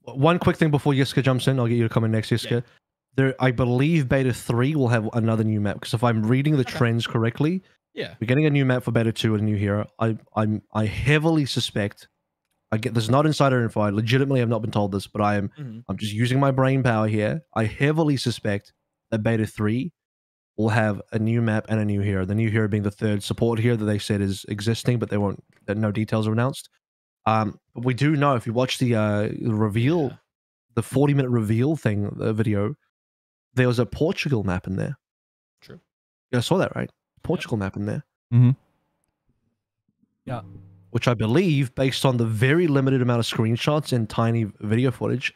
One quick thing before Yiska jumps in, I'll get you to come in next, Yiska. I believe beta 3 will have another new map because if I'm reading the trends correctly, we're getting a new map for beta 2 and a new hero. I heavily suspect. There's not insider info. I legitimately have not been told this, but I'm just using my brain power here. I heavily suspect that beta 3 will have a new map and a new hero. The new hero being the third support hero that they said is existing, but no details are announced. But we do know if you watch the reveal, the 40-minute reveal thing, the video, there was a Portugal map in there. True. You guys saw that, right? Portugal map in there. Yeah. Which I believe, based on the very limited amount of screenshots and tiny video footage,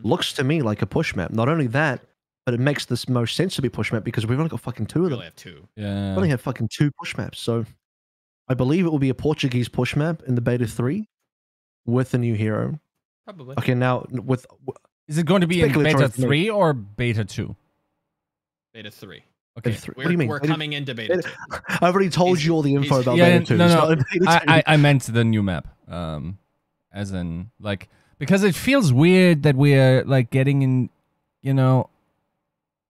looks to me like a push map. Not only that, but it makes the most sense to be push map because we've only got fucking 2 of them. We only have 2. Yeah. We only have fucking 2 push maps. So I believe it will be a Portuguese push map in the beta 3 with a new hero. Probably. Okay, now is it going to be in beta 3 or beta 2? Beta 3. Okay. What do you mean? We're coming into beta 2. I've already told you all the info about beta 2. No. I meant the new map. As in, like, because it feels weird that we're like getting in,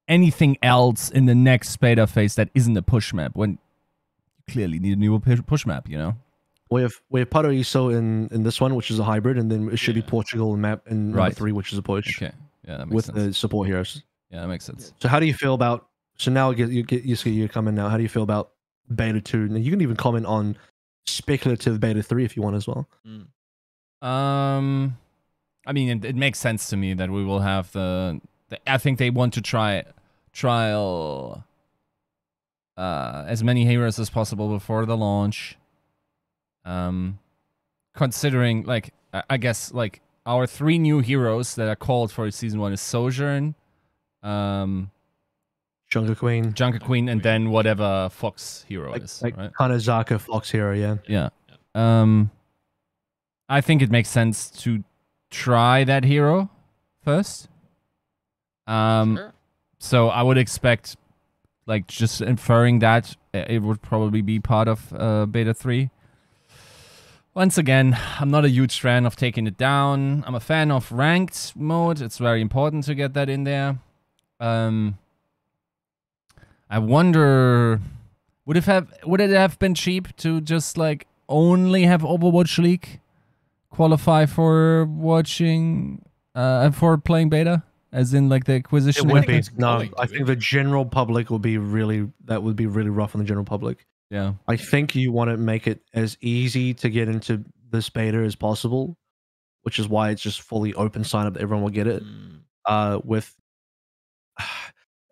anything else in the next beta phase that isn't a push map when you clearly need a new push map, We have Paraíso in this one, which is a hybrid, and then it should be Portugal map in number 3, which is a push. Okay. Yeah, that makes with sense. the support heroes. Yeah, that makes sense. So how do you feel about? So now you come in now. How do you feel about beta 2? Now you can even comment on speculative beta 3 if you want as well. I mean, it makes sense to me that we will have I think they want to trial as many heroes as possible before the launch. Considering, like, I guess, like, our 3 new heroes that are called for season 1 is Sojourn, Junker Queen, and then whatever Fox hero is, like right? Kanazaka Fox hero, Yeah. I think it makes sense to try that hero first. Sure. So I would expect like just inferring that it would probably be part of beta 3. Once again, I'm not a huge fan of taking it down. I'm a fan of ranked mode. It's very important to get that in there. I wonder, would it have been cheap to just like only have Overwatch League qualify for watching for playing beta, as in like the acquisition? It would be. it's No, going I to. think the general public would be really rough on the general public. Yeah. I think you want to make it as easy to get into this beta as possible, which is why it's just fully open sign up. Everyone will get it. With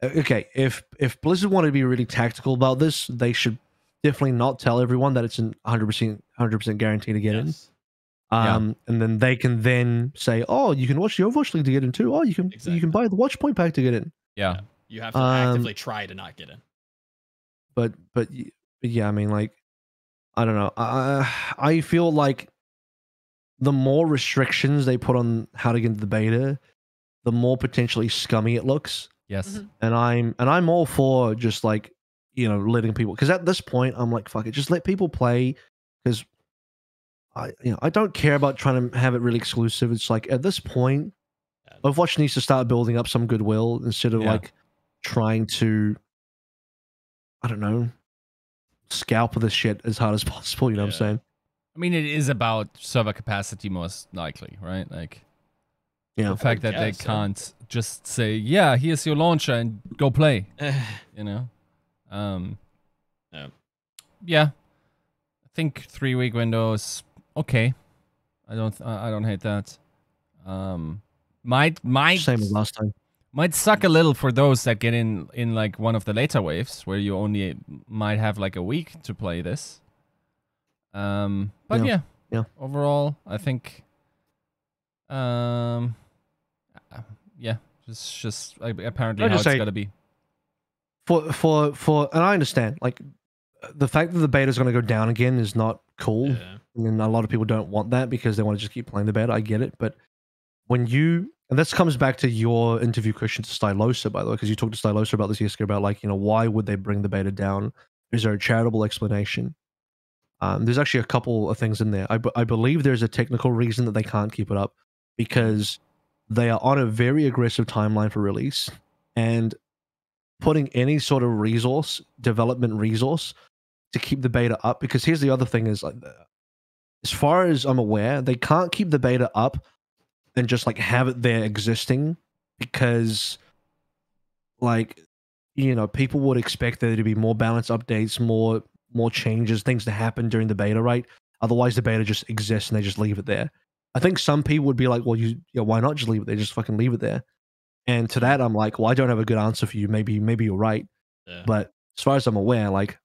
okay, if Blizzard wanted to be really tactical about this, they should definitely not tell everyone that it's an 100% guarantee to get in. And then they can then say, oh, you can watch the Overwatch League to get in too. Oh, you can buy the Watch Point pack to get in. Yeah. You have to actively try to not get in. But yeah, I mean, like, I don't know. I feel like the more restrictions they put on how to get into the beta, the more potentially scummy it looks. Yes. And I'm all for just like, letting people, because at this point I'm like, fuck it, just let people play, because I don't care about trying to have it really exclusive. It's like at this point, Overwatch needs to start building up some goodwill instead of like trying to, I don't know, scalp this shit as hard as possible. You know what I'm saying? I mean, it is about server capacity most likely, right? Like, the fact that they can't just say, yeah, here's your launcher and go play, you know? Yeah. I think 3-week windows, okay. I don't hate that. Might same as last time. Might suck a little for those that get in like one of the later waves where you only might have like a week to play this. But yeah. Overall, I think, just apparently how it's gotta be. For and I understand, like, the fact that the beta is going to go down again is not cool. And a lot of people don't want that because they want to just keep playing the beta. I get it, but when and this comes back to your interview question to Stylosa, by the way, because you talked to Stylosa about this yesterday, about like, why would they bring the beta down? Is there a charitable explanation? There's actually a couple of things in there. I believe there's a technical reason that they can't keep it up because they are on a very aggressive timeline for release, and putting any sort of development resource to keep the beta up, because here's the other thing is, like, as far as I'm aware, they can't keep the beta up and just like have it there existing, because like, people would expect there to be more balance updates, more changes, things to happen during the beta, right? Otherwise the beta just exists and they just leave it there. I think some people would be like, well, why not just leave it there? Just fucking leave it there. And to that, I'm like, well, I don't have a good answer for you. Maybe you're right. But as far as I'm aware, like,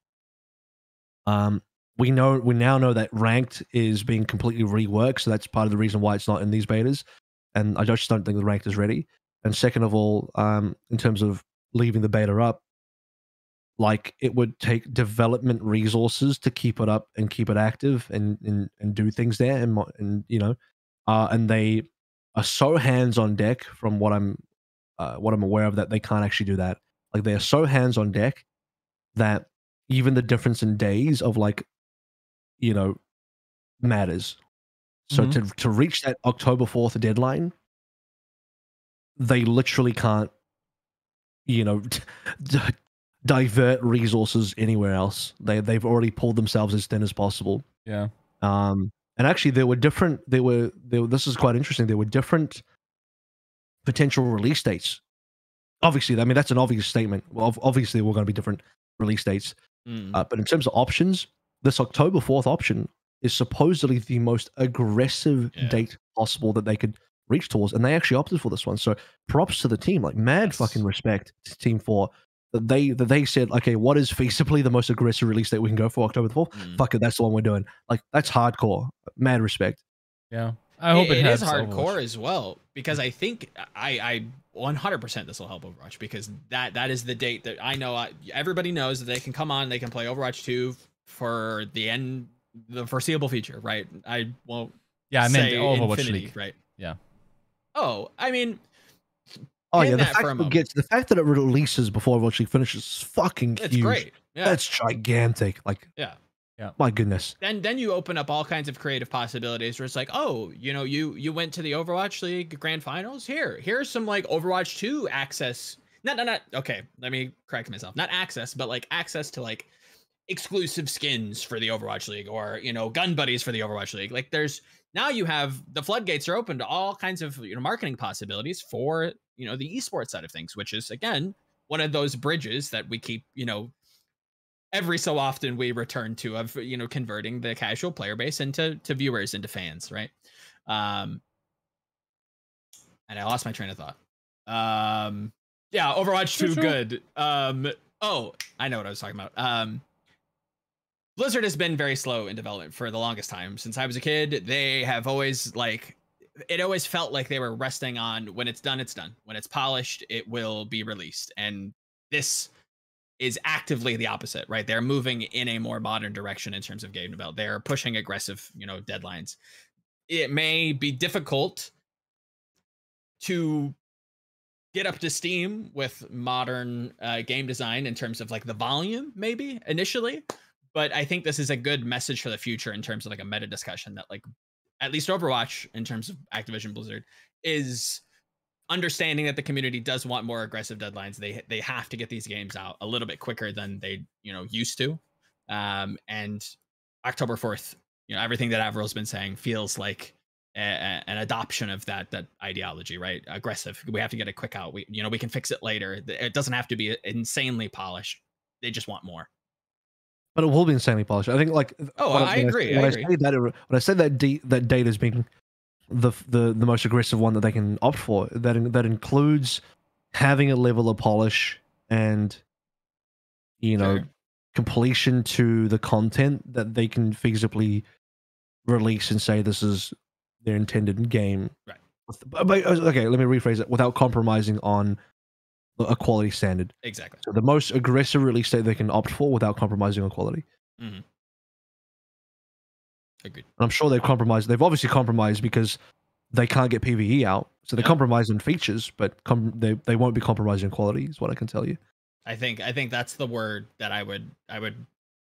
we now know that ranked is being completely reworked, so that's part of the reason why it's not in these betas. And I just don't think the ranked is ready. And second of all, in terms of leaving the beta up, like, it would take development resources to keep it up and keep it active and do things there, and they are so hands on deck from what I'm aware of, that they can't actually do that. Like, they are so hands on deck that even the difference in days of, like, matters. So to reach that October 4th deadline, they literally can't, divert resources anywhere else. They've already pulled themselves as thin as possible. Yeah. And actually this is quite interesting. There were different potential release dates. Obviously, I mean, that's an obvious statement. Well, obviously, we're going to be different release dates. But in terms of options, this October 4th option is supposedly the most aggressive date possible that they could reach towards, and they actually opted for this one. So props to the team, like, mad fucking respect to Team 4 that they said, okay, what is feasibly the most aggressive release date we can go for, October the 4th? Fuck it, that's the one we're doing. Like, that's hardcore. Mad respect. Yeah. I hope it is helps hardcore Overwatch as well, because I think I 100% this will help Overwatch, because that is the date that I know everybody knows that they can come on, they can play Overwatch 2 for the foreseeable future, right? I won't. Yeah, I meant say Overwatch Infinity, League, right? Yeah. Oh, I mean, Oh in yeah, that for a moment. the fact that it releases before Overwatch League finishes is fucking It's huge. great. Yeah. That's gigantic. Like, yeah. My goodness. Then you open up all kinds of creative possibilities where it's like, oh, you went to the Overwatch League Grand Finals. Here's some like Overwatch 2 access. Not okay, let me correct myself. Not access, but like access to like exclusive skins for the Overwatch League, or gun buddies for the Overwatch League. Like now you have the floodgates are open to all kinds of marketing possibilities for the esports side of things, which is again one of those bridges that we keep every so often we return to of converting the casual player base into viewers, into fans, right? And I lost my train of thought. Yeah, Overwatch 2 good. Oh, I know what I was talking about. Blizzard has been very slow in development for the longest time. Since I was a kid, they have always it always felt like they were resting on when it's done, it's done. When it's polished, it will be released. And this is actively the opposite, right? They're moving in a more modern direction in terms of game development. They're pushing aggressive, deadlines. It may be difficult to get up to steam with modern game design in terms of like the volume, maybe initially, but I think this is a good message for the future in terms of like a meta discussion that like at least Overwatch in terms of Activision Blizzard is understanding that the community does want more aggressive deadlines. They have to get these games out a little bit quicker than they used to. And October 4th, everything that AVRL's been saying feels like an adoption of that ideology, right? Aggressive. We have to get it quick out. We can fix it later. It doesn't have to be insanely polished. They just want more. But it will be insanely polished. I think I agree. When I say that data is being the most aggressive one that they can opt for, that includes having a level of polish and Sure. completion to the content that they can feasibly release and say this is their intended game. Right. Okay, let me rephrase it. Without compromising on a quality standard. Exactly. So the most aggressive release date they can opt for without compromising on quality. Mm-hmm. Agreed. I'm sure they've compromised. They've obviously compromised because they can't get PvE out. So they compromise on features, but they won't be compromising on quality, is what I can tell you. I think that's the word that I would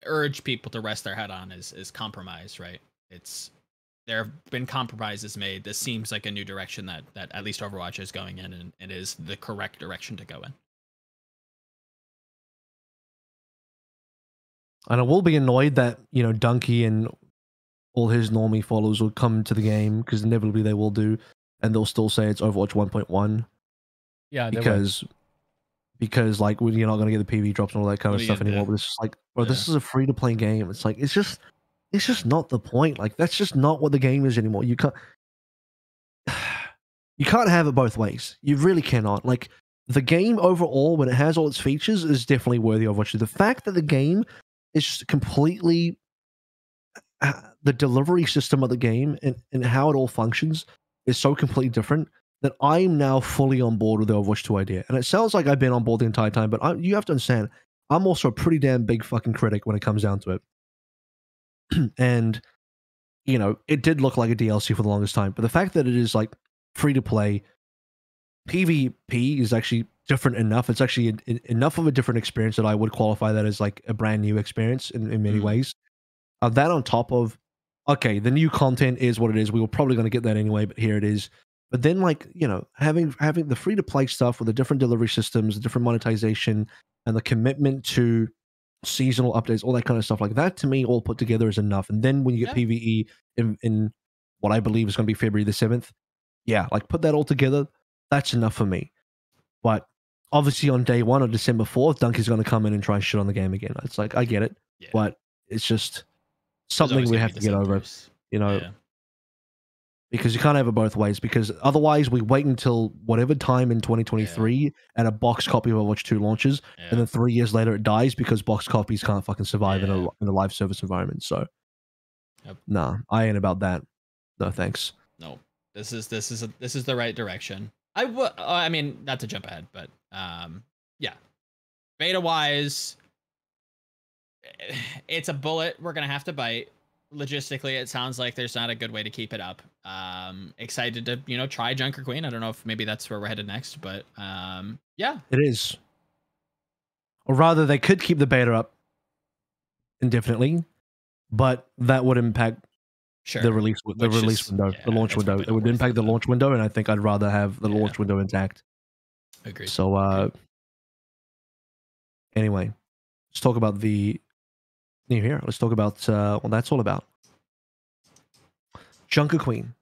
urge people to rest their head on is compromise, right? There have been compromises made. This seems like a new direction that at least Overwatch is going in, and it is the correct direction to go in. And I will be annoyed that, Donkey and all his normie followers will come to the game, because inevitably they will do, and they'll still say it's Overwatch 1.1. Yeah, because like you're not going to get the PV drops and all that kind of stuff anymore. But it's just like, bro, this is a free to play game. It's like it's just not the point. Like that's just not what the game is anymore. You can't have it both ways. You really cannot. Like the game overall, when it has all its features, is definitely worthy of watching. The fact that the game is just completely the delivery system of the game and how it all functions is so completely different that I'm now fully on board with the Overwatch 2 idea. And it sounds like I've been on board the entire time, but you have to understand, I'm also a pretty damn big fucking critic when it comes down to it. And, it did look like a DLC for the longest time, but the fact that it is like free to play, PvP is actually different enough. It's actually enough of a different experience that I would qualify that as like a brand new experience in many ways. That on top of, okay, the new content is what it is. We were probably going to get that anyway, but here it is. But then, like, having the free to play stuff with the different delivery systems, the different monetization, and the commitment to seasonal updates, all that kind of stuff, like that to me, all put together is enough. And then when you get PvE in what I believe is going to be February the 7th, like put that all together, that's enough for me. But obviously, on day one of December 4th, Dunky's going to come in and try and shit on the game again. It's like, I get it, but it's just something we have to get over, because you can't have it both ways, because otherwise we wait until whatever time in 2023 and a box copy of Overwatch 2 launches, and then 3 years later it dies because box copies can't fucking survive in a live service environment. So nah, I ain't about that. No thanks. No, this is the right direction. I mean, not to jump ahead, but beta wise, it's a bullet we're gonna have to bite. logistically, it sounds like there's not a good way to keep it up. Excited to try Junker Queen. I don't know if maybe that's where we're headed next, but yeah, It is. Or rather, they could keep the beta up indefinitely, but that would impact sure. the release window, Yeah, the launch it's window. probably It not would worth impact the though. launch window, and I think I'd rather have the Yeah. launch window intact. Agreed. So, anyway, let's talk about the new hero. Let's talk about what that's all about. Junker Queen.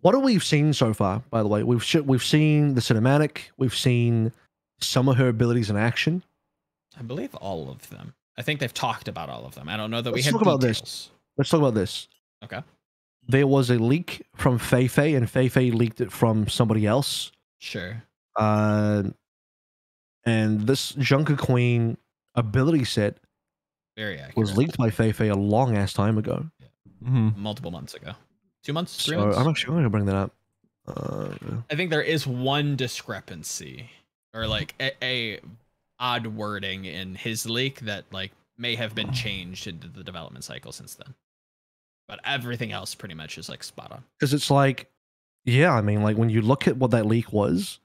What have we seen so far? By the way, we've seen the cinematic. We've seen some of her abilities in action. I believe all of them. I think they've talked about all of them. I don't know that we Let's have talk about details. this. Let's talk about this. Okay. There was a leak from Feifei, and Feifei leaked it from somebody else. Sure. And this Junker Queen ability set Very accurate. was leaked by Feifei a long ass time ago. Multiple months ago. 2 months? 3 So months? I'm actually going to bring that up. I think there is one discrepancy, or like a odd wording in his leak that like may have been changed into the development cycle since then. But everything else pretty much is like spot on. Because it's like, yeah, I mean, like when you look at what that leak was,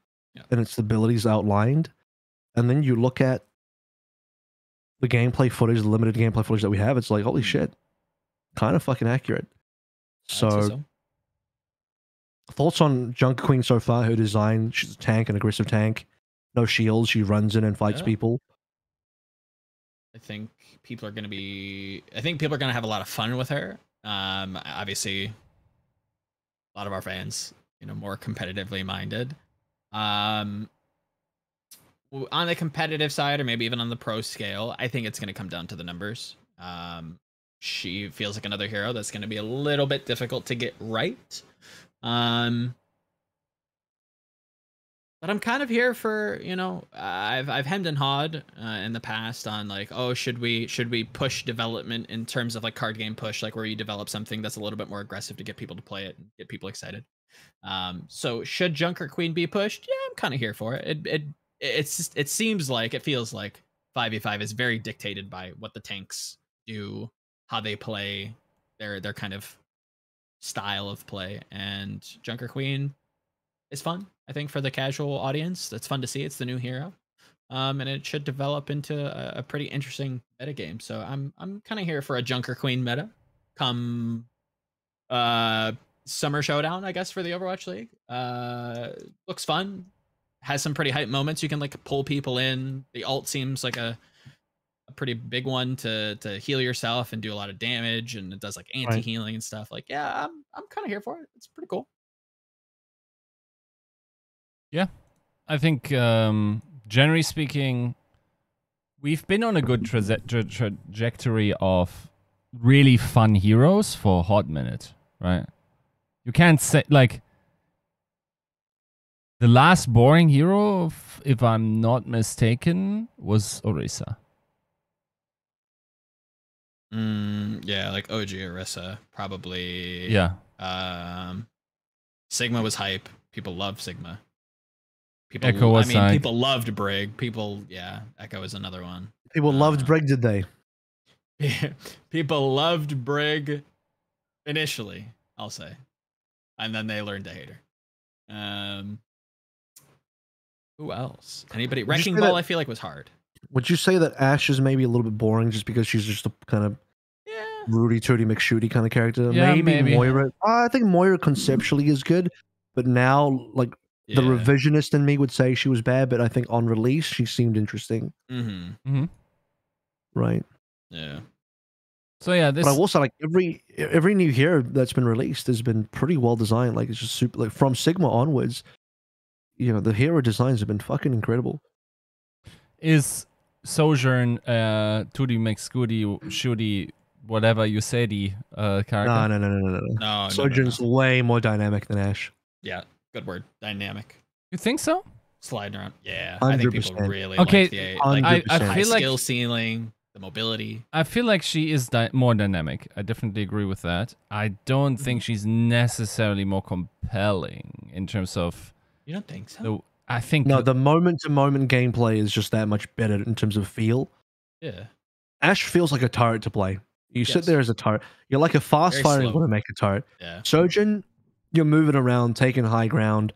and its abilities outlined, and then you look at the gameplay footage, the limited gameplay footage that we have, it's like, holy shit, kind of fucking accurate. So, thoughts on Junker Queen so far? Her design, she's a tank, an aggressive tank, no shields, she runs in and fights people. I think people are going to have a lot of fun with her. Obviously, a lot of our fans, more competitively minded. On the competitive side, or maybe even on the pro scale, I think it's going to come down to the numbers. She feels like another hero that's going to be a little bit difficult to get right. But I'm kind of here for, I've hemmed and hawed in the past on like, oh, should we push development in terms of like card game push, like where you develop something that's a little bit more aggressive to get people to play it and get people excited. So should Junker Queen be pushed? Yeah, I'm kind of here for it. It seems like, it feels like 5v5 is very dictated by what the tanks do, how they play, their kind of style of play, and Junker Queen is fun. I think for the casual audience, it's fun to see. It's the new hero, and it should develop into a pretty interesting meta game. So I'm kind of here for a Junker Queen meta come summer showdown, I guess, for the Overwatch League. Looks fun, has some pretty hype moments. You can like pull people in. The ult seems like a pretty big one to heal yourself and do a lot of damage, and it does like anti-healing and stuff. Like, yeah, I'm kind of here for it. It's pretty cool. Yeah, I think generally speaking, we've been on a good trajectory of really fun heroes for a hot minute, right? You can't say, like, the last boring hero, if I'm not mistaken, was Orisa. Yeah, like OG Orisa, probably. Yeah. Sigma was hype. People loved Sigma. Echo was people loved Brig. Echo is another one. People loved Brig, did they? People loved Brig initially, I'll say. And then they learned to hate her. Who else? Anybody? Wrecking Ball, I feel like was hard. Would you say that Ashe is maybe a little bit boring just because she's just a kind of Rudy Tooty McShooty kind of character? Yeah, maybe Moira. I think Moira conceptually is good, but now, like, the revisionist in me would say she was bad, but I think on release she seemed interesting. Right. Yeah. So yeah, but I will say, like, every new hero that's been released has been pretty well designed. Like, it's just super. Like, from Sigma onwards, the hero designs have been fucking incredible. Is Sojourn, Tooty McScooty, Shooty, whatever you say, the character? No. Sojourn's way more dynamic than Ashe. Yeah. Good word. Dynamic. You think so? Sliding around. Yeah. 100%. I think people really like the I feel like skill ceiling, the mobility. I feel like she is more dynamic. I definitely agree with that. I don't think she's necessarily more compelling in terms of... You don't think so? I think... No, the moment-to-moment gameplay is just that much better in terms of feel. Yeah. Ashe feels like a turret to play. You sit Yes. there as a turret. You're like a fast Very fighting slow. Widowmaker turret. Yeah. Sojin, you're moving around, taking high ground.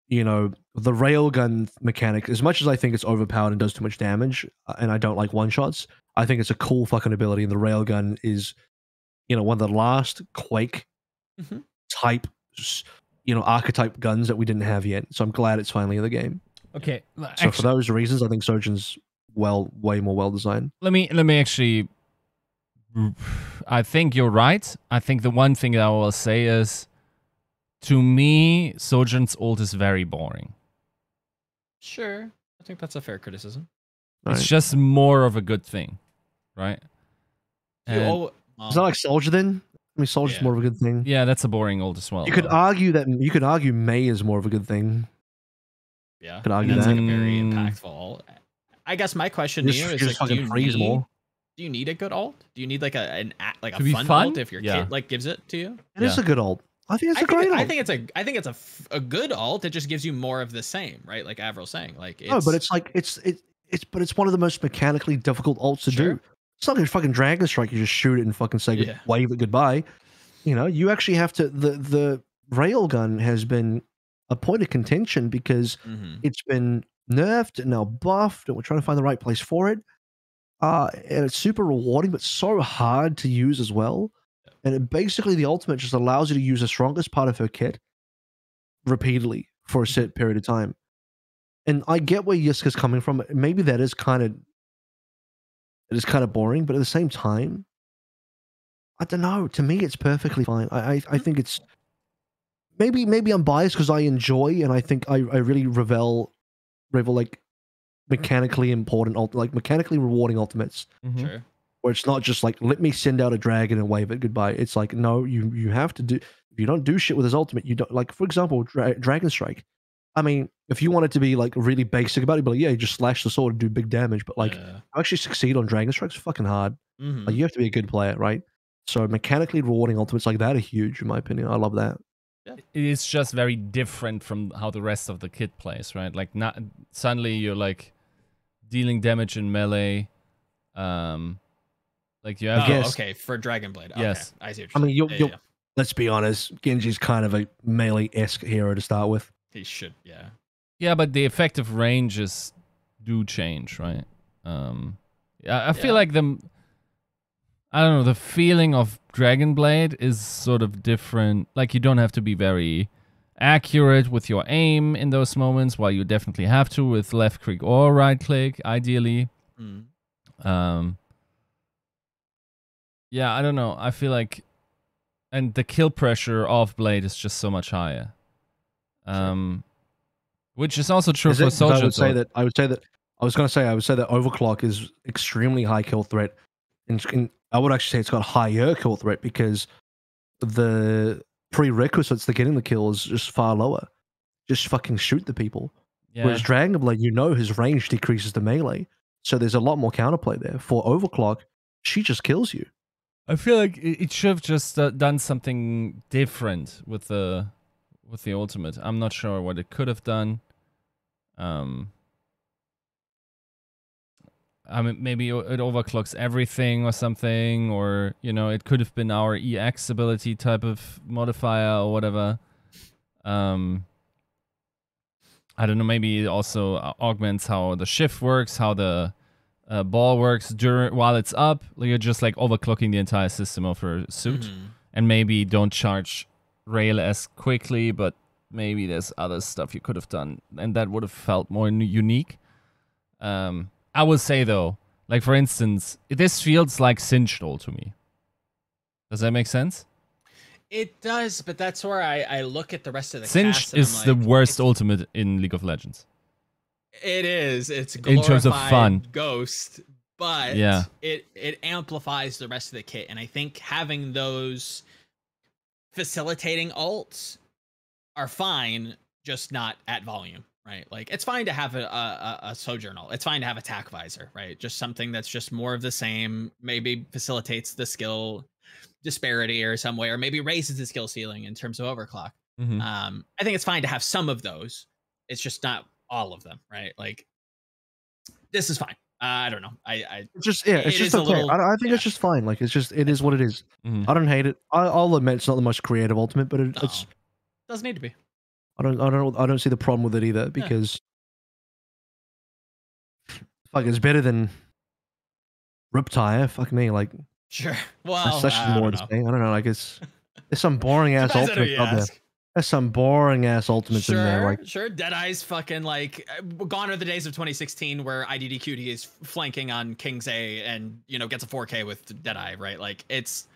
You know, the railgun mechanic, as much as I think it's overpowered and does too much damage, and I don't like one-shots, I think it's a cool fucking ability, and the railgun is, you know, one of the last Quake type, you know, archetype guns that we didn't have yet. So I'm glad it's finally in the game. Okay. So for those reasons, I think Sojin's way more well designed. Let me actually. I think you're right. I think the one thing that I will say is, to me, Sojin's ult is very boring. Sure. I think that's a fair criticism. Right? It's just more of a good thing, right? And- Is that like Soldier then? I mean, Soldier's Yeah. more of a good thing. yeah, that's a boring ult as well. You could though. argue May is more of a good thing. Yeah. Could argue that's that. like a very Mm. impactful ult. I guess my question to you is, like, fucking freeze more. do you need a good ult? Do you need like a To be fun fun? ult if your Yeah. kid like gives it to you? It is a good ult. I think it's a great ult. I think it's a good ult. It just gives you more of the same, right? Like AVRL saying, like No, but it's like it's one of the most mechanically difficult ults to do. It's not like a fucking Dragon Strike. You just shoot it and fucking say Yeah. wave it goodbye. You know, you actually have to. The railgun has been a point of contention because it's been nerfed and now buffed, and we're trying to find the right place for it. And it's super rewarding, but so hard to use as well. And it basically, the ultimate just allows you to use the strongest part of her kit repeatedly for a set period of time. And I get where Yiska's coming from. Maybe that is kind of boring, but at the same time, I don't know. To me, it's perfectly fine. I think it's maybe I'm biased because I enjoy and I think I really revel like mechanically important, like mechanically rewarding ultimates. Sure. Where it's not just like, let me send out a dragon and wave it goodbye. It's like, no, you have to do. If you don't do shit with his ultimate, you don't. Like, for example, Dragon Strike. I mean, if you want it to be like really basic about it, but like, yeah, you just slash the sword and do big damage. But like, to actually succeed on Dragon Strike's fucking hard. Like, you have to be a good player, right? So mechanically rewarding ultimates like that are huge, in my opinion. I love that. It's just very different from how the rest of the kit plays, right? Like, not suddenly you're like dealing damage in melee. Like you have. Yes. Okay, for Dragonblade. Okay, Yes. I see. What I mean, you're saying. let's be honest. Genji's kind of a melee-esque hero to start with. He should, yeah. Yeah, but the effective ranges do change, right? I feel like I don't know, the feeling of Dragonblade is sort of different. Like, you don't have to be very accurate with your aim in those moments, while you definitely have to with left click or right click, ideally. Yeah, I don't know. I feel like, and the kill pressure of Blade is just so much higher. Which is also true for Soldier. I would say that Overclock is extremely high kill threat, and I would actually say it's got higher kill threat because the prerequisites to getting the kill is just far lower. Just fucking shoot the people. Yeah. Whereas Dragonblade, you know, his range decreases to melee, so there's a lot more counterplay there. For Overclock, she just kills you. I feel like it should have just done something different with the ultimate. I'm not sure what it could have done. I mean, maybe it overclocks everything or something, or, you know, it could have been our EX ability type of modifier or whatever. I don't know, maybe it also augments how the shift works, how the ball works while it's up. Like, you're just like overclocking the entire system of her suit. And maybe don't charge rail as quickly, but maybe there's other stuff you could have done, and that would have felt more unique. I would say, though, like, for instance, this feels like Singed ult to me. Does that make sense? It does, but that's where I look at the rest of the Singed cast and is I'm the like, worst ultimate in League of Legends. It is. It's In terms of fun. Ghost, but Yeah. it amplifies the rest of the kit, and I think having those facilitating ults are fine, just not at volume, right? Like, it's fine to have a Sojourn ult. It's fine to have Attack Visor, right? Just something that's just more of the same, maybe facilitates the skill disparity or some way, or maybe raises the skill ceiling in terms of overclock. I think it's fine to have some of those. It's just not all of them, right? Like, this is fine. I don't know. I It's just it's it just is a okay. little- I think yeah. it's just fine. Like it is what it is. Mhm. I don't hate it. I'll admit it's not the most creative ultimate, but No, it's doesn't need to be. I don't see the problem with it either because fuck, it's better than Riptire. Fuck me, like Sure. Well, that's I more don't know. interesting. I don't know. Like it's there's some boring ass Depends on who ultimates you out there. ask. There's some boring ass ultimates in there. Like Sure. Deadeye's fucking like gone are the days of 2016 where IDDQD is flanking on King's A and gets a 4K with Deadeye, right? Like it's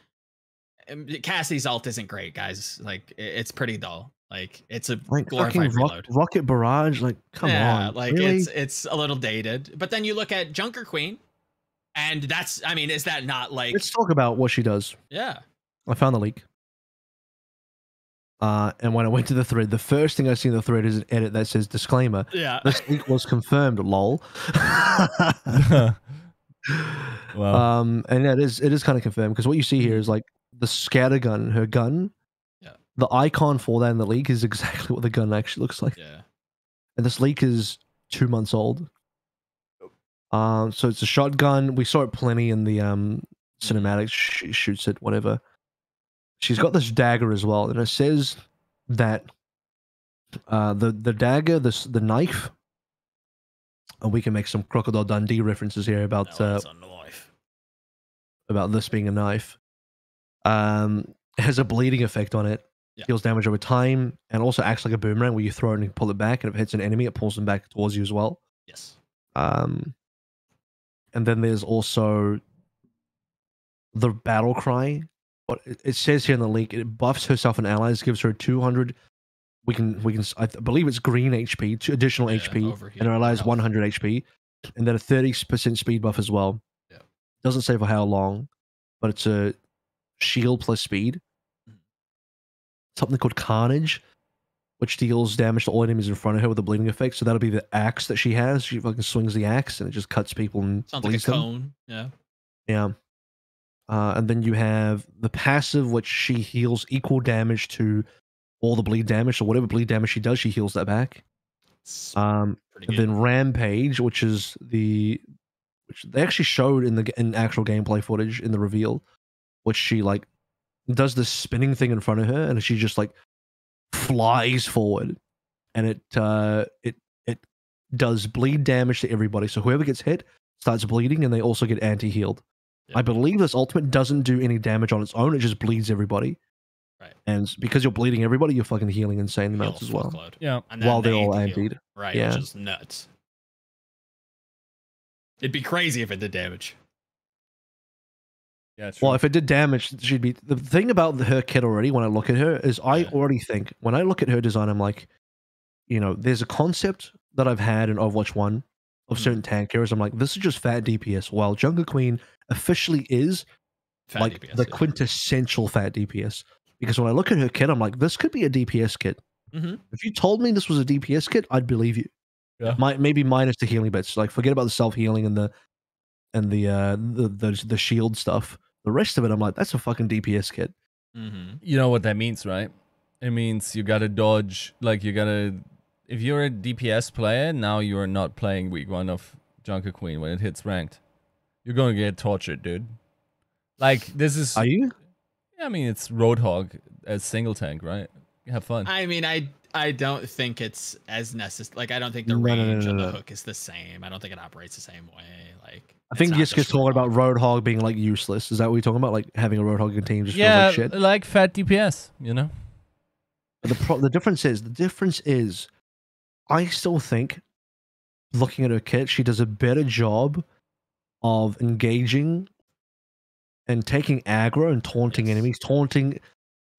Cassie's ult isn't great, guys. Like it's pretty dull. Like it's a glorified fucking reload. Rocket Barrage. Like come on, like really? it's a little dated. But then you look at Junker Queen, and that's is that not like Let's talk about what she does. yeah. I found the leak. And when I went to the thread, the first thing I see in the thread is an edit that says disclaimer. Yeah. This leak was confirmed, lol. Wow. And yeah, it is kind of confirmed because what you see here is like the scatter gun, her gun. Yeah. The icon for that in the leak is exactly what the gun actually looks like. Yeah. And this leak is 2 months old. So it's a shotgun. We saw it plenty in the cinematics. She shoots it, whatever. She's got this dagger as well, and it says that the dagger, the knife, and we can make some Crocodile Dundee references here about about this being a knife. Has a bleeding effect on it. Yeah. Deals damage over time, and also acts like a boomerang where you throw it and pull it back, and if it hits an enemy, it pulls them back towards you as well. Yes. And then there's also the battle cry. What it says here in the leak, it buffs herself and allies, gives her 200. We can. I believe it's green HP, 2 additional HP, overheat, and her allies health. 100 HP, and then a 30% speed buff as well. Yeah. Doesn't say for how long, but it's a shield plus speed. Something called Carnage, which deals damage to all enemies in front of her with a bleeding effect. So that'll be the axe that she has. She fucking swings the axe and it just cuts people and Sounds like a bleeds them. cone. Yeah. Yeah. And then you have the passive, which she heals equal damage to all the bleed damage. So whatever bleed damage she does, she heals that back. It's And pretty good. then Rampage, which they actually showed in actual gameplay footage in the reveal, which she like does this spinning thing in front of her, and she just like flies forward, and it does bleed damage to everybody. So whoever gets hit starts bleeding, and they also get anti-healed. Yeah. I believe this ultimate doesn't do any damage on its own; it just bleeds everybody. Right. And because you're bleeding everybody, you're fucking healing insane amounts as well. Fuckload. Yeah. And then While the they're all anti-heal, antied. right? Yeah. Which is nuts. It'd be crazy if it did damage. Yeah, true. Well, if it did damage, she'd be. The thing about her kit already, when I look at her, is I Yeah. already think, when I look at her design, I'm like, there's a concept that I've had in Overwatch 1 of Mhm. certain tank heroes. I'm like, this is just fat DPS, while Junker Queen officially is Fat like DPS, the yeah. quintessential fat DPS. Because when I look at her kit, I'm like, this could be a DPS kit. Mhm. If you told me this was a DPS kit, I'd believe you. Yeah. Maybe minus the healing bits. Like, forget about the self-healing and the shield stuff. The rest of it, I'm like, that's a fucking DPS kit. Mhm. You know what that means, right? It means you gotta dodge, like you gotta. If you're a DPS player, now you're not playing week 1 of Junker Queen when it hits ranked. You're gonna get tortured, dude. Like this is. Are you? I mean, it's Roadhog as single tank, right? Have fun. I mean, I don't think it's as necessary. Like, I don't think the No, no, no, range no, of no. the hook is the same. I don't think it operates the same way. Like, I think it's not Yiska's just talking about Roadhog. Roadhog being like useless. Is that what you're talking about? Like having a Roadhog team just Yeah, feels like shit. like fat DPS, you know. But the difference is, I still think, looking at her kit, she does a better job of engaging and taking aggro and taunting Yes. enemies. Taunting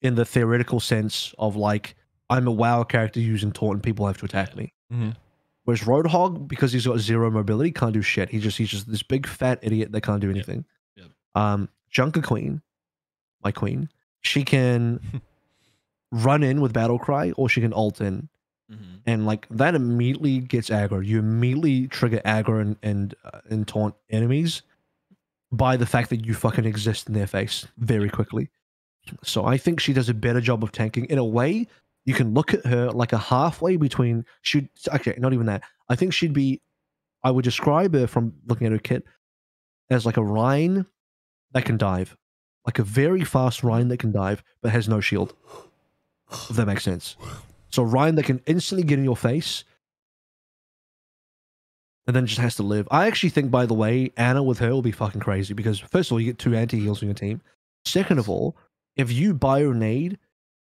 in the theoretical sense of like, I'm a WoW character using taunt and people have to attack me. Mhm. Whereas Roadhog, because he's got 0 mobility, can't do shit. He's just this big fat idiot that can't do anything. Yep. Junker Queen, my queen, she can run in with battle cry or she can ult in, Mhm. and like that immediately gets aggro. You immediately trigger aggro and taunt enemies by the fact that you fucking exist in their face very quickly. So I think she does a better job of tanking. In a way, you can look at her like a halfway between. Okay, not even that. I think she'd be I would describe her from looking at her kit as like a Rhine that can dive, like a very fast Rhine that can dive but has no shield. If that makes sense. So Rhine that can instantly get in your face and then just has to live. I actually think, by the way, Anna with her will be fucking crazy because first of all, you get 2 anti-heals on your team. Second of all, if you bio nade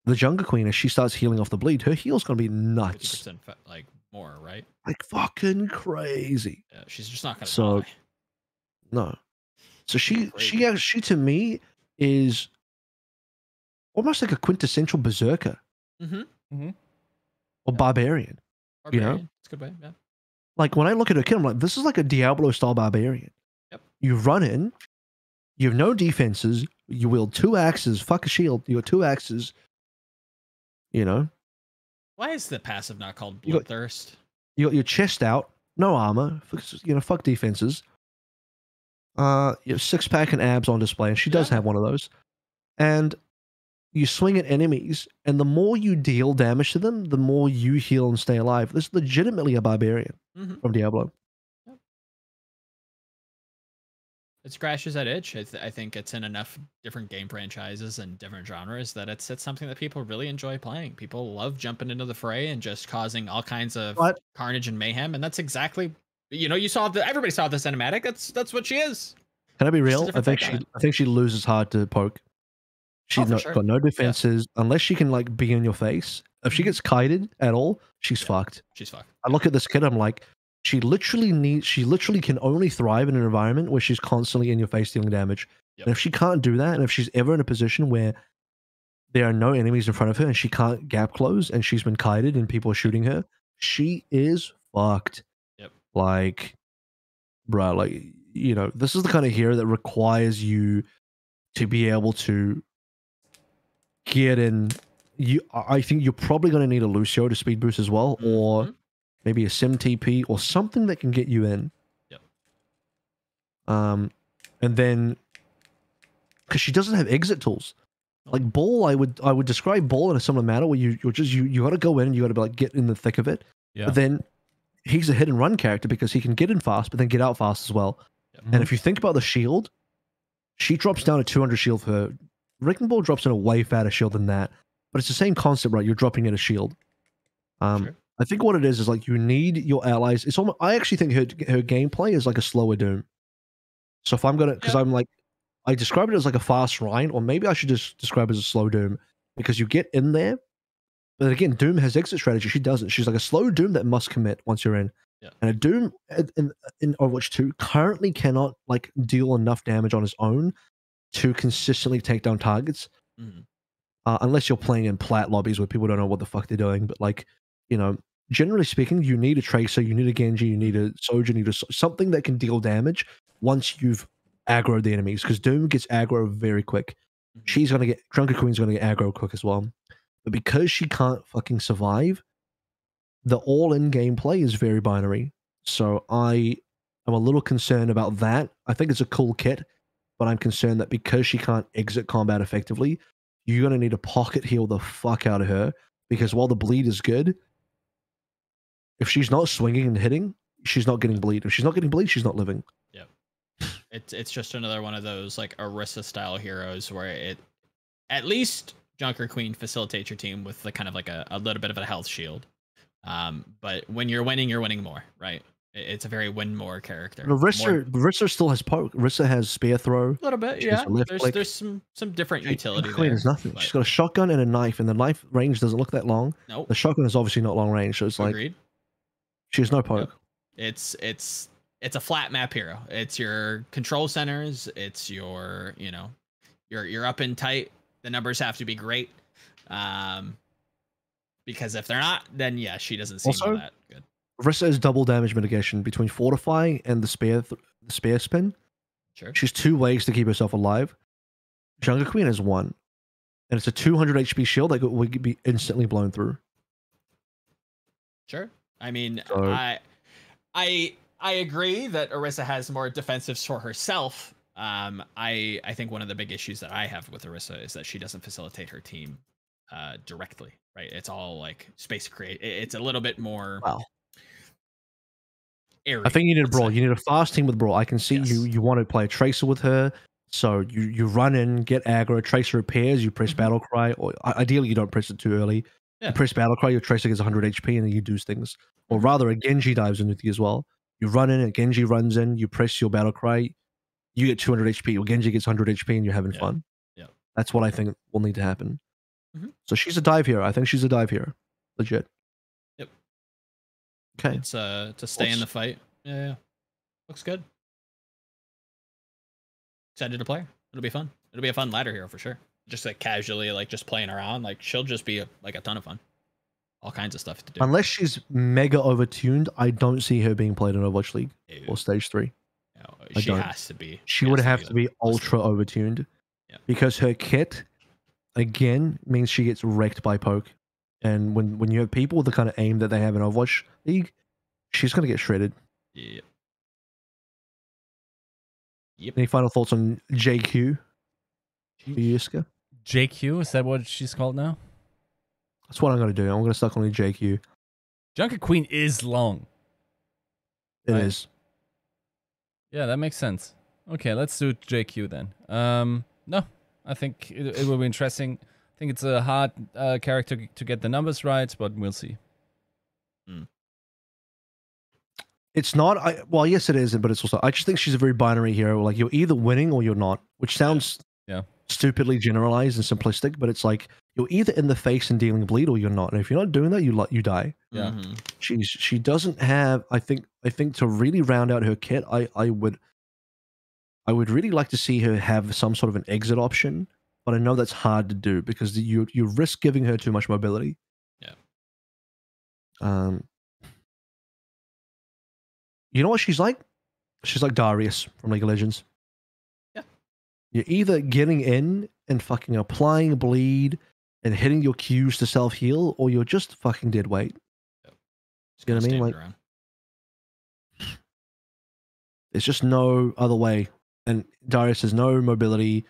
the Jungle Queen as she starts healing off the bleed, her heal's gonna be nuts. 50% like more, right? Like fucking crazy. Yeah, she's just not gonna So die. no. So she to me is almost like a quintessential berserker. Or barbarian. You know? It's a good way, yeah. Like when I look at her kit, I'm like, this is like a Diablo style barbarian. Yep. You run in, you have no defenses, you wield 2 axes, fuck a shield, you got 2 axes, you know? Why is the passive not called You got- Bloodthirst? You got your chest out, no armor, you know, fuck defenses. You have 6-pack and abs on display, and she does Yeah. have one of those. And you swing at enemies, and the more you deal damage to them, the more you heal and stay alive. This is legitimately a barbarian from Diablo. It scratches that itch. I think it's in enough different game franchises and different genres that it's something that people really enjoy playing. People love jumping into the fray and just causing all kinds of carnage and mayhem, and that's exactly, you know, everybody saw the cinematic. That's what she is. Can I be real? I think she loses hard to poke. She's got no defenses unless she can like be in your face. If she gets kited at all, she's fucked. She's fucked. I look at this kid, I'm like, she literally can only thrive in an environment where she's constantly in your face dealing damage. And if she can't do that, and if she's ever in a position where there are no enemies in front of her and she can't gap close and she's been kited and people are shooting her, she is fucked. Like, bro, like, you know, this is the kind of hero that requires you to be able to get in. I think you're probably going to need a Lucio to speed boost as well, or maybe a Sim TP or something that can get you in. And then because she doesn't have exit tools, like Ball, I would describe Ball in a similar manner where you got to go in and you got to be like get in the thick of it. But then he's a hit and run character because he can get in fast, but then get out fast as well. And if you think about the shield, she drops down a 200 shield for her. Wrecking Ball drops in a way fatter shield than that, but it's the same concept, right? You're dropping in a shield. I think what it is like you need your allies. It's almost, I actually think her gameplay is like a slower Doom. So if I'm gonna, because I'm like, I describe it as like a fast Rhine, or maybe I should just describe it as a slow Doom because you get in there. But again, Doom has exit strategy. She doesn't. She's like a slow Doom that must commit once you're in. And a Doom in Overwatch 2 currently cannot like deal enough damage on his own to consistently take down targets. Unless you're playing in plat lobbies where people don't know what the fuck they're doing. But like, you know, generally speaking, you need a Tracer, you need a Genji, you need a Soldier, you need something that can deal damage once you've aggroed the enemies. Because Doom gets aggro very quick. She's going to get, Drunker Queen's going to get aggro quick as well. But because she can't fucking survive, the all-in gameplay is very binary. So I am a little concerned about that. I think it's a cool kit, but I'm concerned that because she can't exit combat effectively, you're going to need to pocket heal the fuck out of her. Because while the bleed is good, if she's not swinging and hitting, she's not getting bleed. If she's not getting bleed, she's not living. It's just another one of those like Orisa style heroes where it, at least Junker Queen facilitates your team with the kind of like a little bit of a health shield. But when you're winning more, right? It's a very win more character. Orisa still has poke. Orisa has spear throw. A little bit, yeah. There's some different utility there. There's nothing. She's got a shotgun and a knife, and the knife range doesn't look that long. Nope. The shotgun is obviously not long range, so it's like she has no poke. Yep. It's a flat map hero. It's your control centers. It's your, you know, you're up in tight. The numbers have to be great. Because if they're not, then yeah, she doesn't seem all that good. Orisa has double damage mitigation between Fortify and the spear spin. Sure. She's 2 ways to keep herself alive. Jungle Queen has 1. And it's a 200 HP shield that would be instantly blown through. Sure. I mean, I agree that Orisa has more defensives for herself. I think one of the big issues that I have with Orisa is that she doesn't facilitate her team directly, right? It's all like space create. It's a little bit more. Wow. airy. I think you need a let's brawl. say. You need a fast team with brawl. I can see Yes. you want to play a tracer with her. So you run in, get aggro, tracer repairs, you press battle cry, or ideally you don't press it too early. Yeah. You press battle cry, your tracer gets 100 HP, and then you do things. Or Mhm. rather, a Genji dives in with you as well. You run in, a Genji runs in, you press your battle cry, you get 200 HP, or Genji gets 100 HP, and you're having Yeah. fun. Yeah. That's what I think will need to happen. Mhm. So she's a dive hero. I think she's a dive hero. Legit. Yep. Okay. It's to stay in the fight. Yeah. Looks good. Excited to play her. It'll be fun. It'll be a fun ladder hero for sure. Just like casually, like just playing around. Like she'll just be like a ton of fun. All kinds of stuff to do. Unless she's mega overtuned, I don't see her being played in Overwatch League or Stage 3. No, she has to be. She would have to be listed. ultra overtuned. Yeah. Because her kit, again, means she gets wrecked by poke. And when you have people with the kind of aim that they have in Overwatch League, she's going to get shredded. Yep. Any final thoughts on JQ? Yiska? JQ, is that what she's called now? That's what I'm going to do. I'm going to stuck on JQ. Junker Queen is long. It is. Yeah, that makes sense. Okay, let's do JQ then. No, I think it will be interesting. I think it's a hard character to get the numbers right, but we'll see. It's not. Well, yes, it is, but it's also. I just think she's a very binary hero. Like you're either winning or you're not, which sounds stupidly generalized and simplistic, but it's like you're either in the face and dealing bleed or you're not. And if you're not doing that, you die. Yeah. She doesn't have. I think to really round out her kit, I would really like to see her have some sort of an exit option, but I know that's hard to do because you risk giving her too much mobility. Yeah. You know what she's like? She's like Darius from League of Legends. Yeah. You're either getting in and fucking applying bleed and hitting your Qs to self-heal, or you're just fucking dead weight. Yep. You know what I mean? Like, there's just no other way. And Darius has no mobility.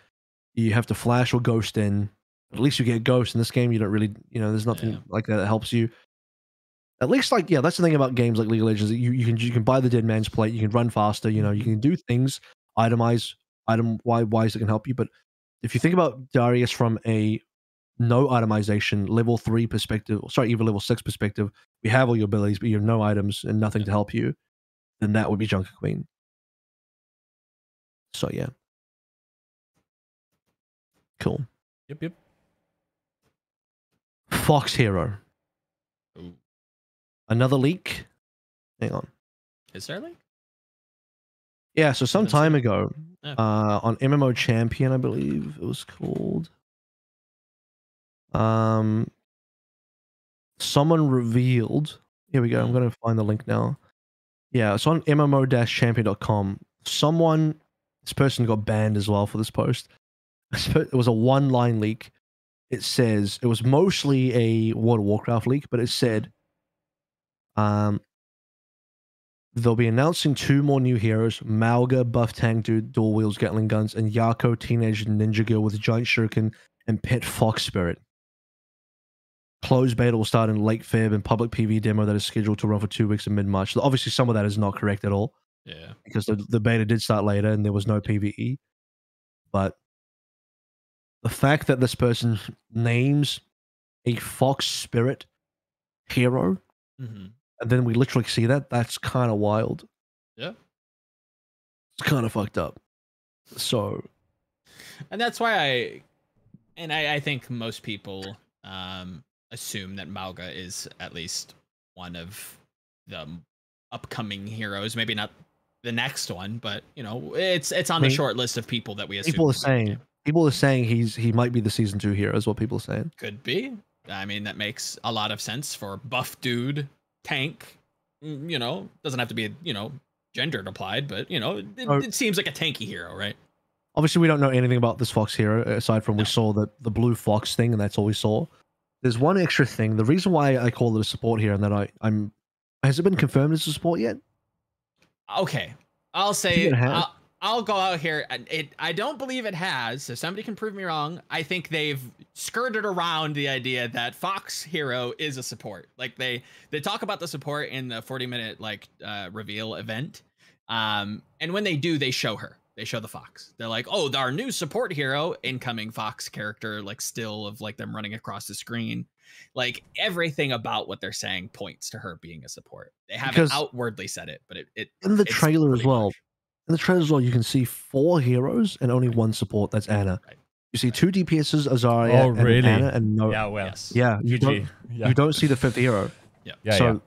You have to flash or ghost in. At least you get ghost in this game. You don't really, there's nothing like that helps you. At least, like, that's the thing about games like League of Legends. You can buy the dead man's plate. You can run faster. You can do things, itemize, wise that can help you. But if you think about Darius from a no itemization level 3 perspective, even level 6 perspective, we have all your abilities, but you have no items and nothing to help you. Then that would be Junker Queen. So yeah, cool. Yep. Fox Hero. Ooh. Another leak. Hang on. Is there a leak? Yeah, so some time ago, Okay. on MMO Champion, I believe it was called. Someone revealed. Here we go. I'm going to find the link now. Yeah, it's on MMO-champion.com. This person got banned as well for this post. It was a one-line leak. It says it was mostly a World of Warcraft leak, but it said, they'll be announcing 2 more new heroes: Malga, buff tank dude, dual wields Gatling guns, and Yako, teenage ninja girl with giant shuriken, and pet fox spirit. Closed beta will start in late Feb, and public PvE demo that is scheduled to run for 2 weeks in mid-March. So obviously, some of that is not correct at all. Yeah. Because the beta did start later and there was no PvE. But the fact that this person names a fox spirit hero, and then we literally see that's kind of wild. Yeah. It's kind of fucked up. So. And that's why I think most people assume that Malga is at least one of the upcoming heroes. Maybe not the next one, but it's on the short list of people that we assume. People are saying he might be the season 2 hero, is what people are saying. Could be. I mean, that makes a lot of sense for buff dude tank. Doesn't have to be gendered applied, but it seems like a tanky hero, right? Obviously, we don't know anything about this fox hero aside from we saw the blue fox thing, and that's all we saw. There's one extra thing. The reason why I call it a support hero, and that has it been confirmed as a support yet? Okay, I'll say I'll go out here. I don't believe it has. So somebody can prove me wrong. I think they've skirted around the idea that Fox Hero is a support. Like they talk about the support in the 40-minute like reveal event. And when they do, they show her. They show the Fox. They're like, oh, our new support hero, incoming Fox character, like still of like them running across the screen. Like everything about what they're saying points to her being a support. They haven't outwardly said it, but it in the trailer as well. In the trailer as well, you can see 4 heroes and only 1 support. That's Anna. Right. You see 2 DPSs, Azaria, and Anna, and no. Yeah, well, yeah, you don't see the 5th hero. Yeah. So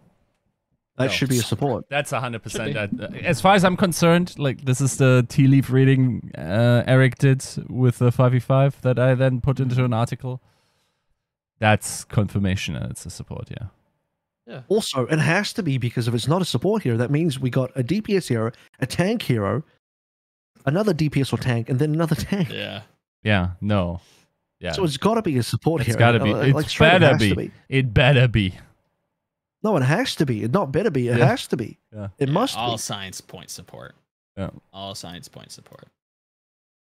that should be a support. That's 100%. As far as I'm concerned, like this is the tea leaf reading Eric did with the 5v5 that I then put into an article. That's confirmation that it's a support, yeah. Also, it has to be, because if it's not a support hero, that means we got a DPS hero, a tank hero, another DPS or tank, and then another tank. Yeah, no. Yeah. So it's got to be a support hero. It's got to be. It better be. It better be. No, it has to be. It not better be. It has to be. Yeah. It must all be. Science point support. Yeah. All Science point support.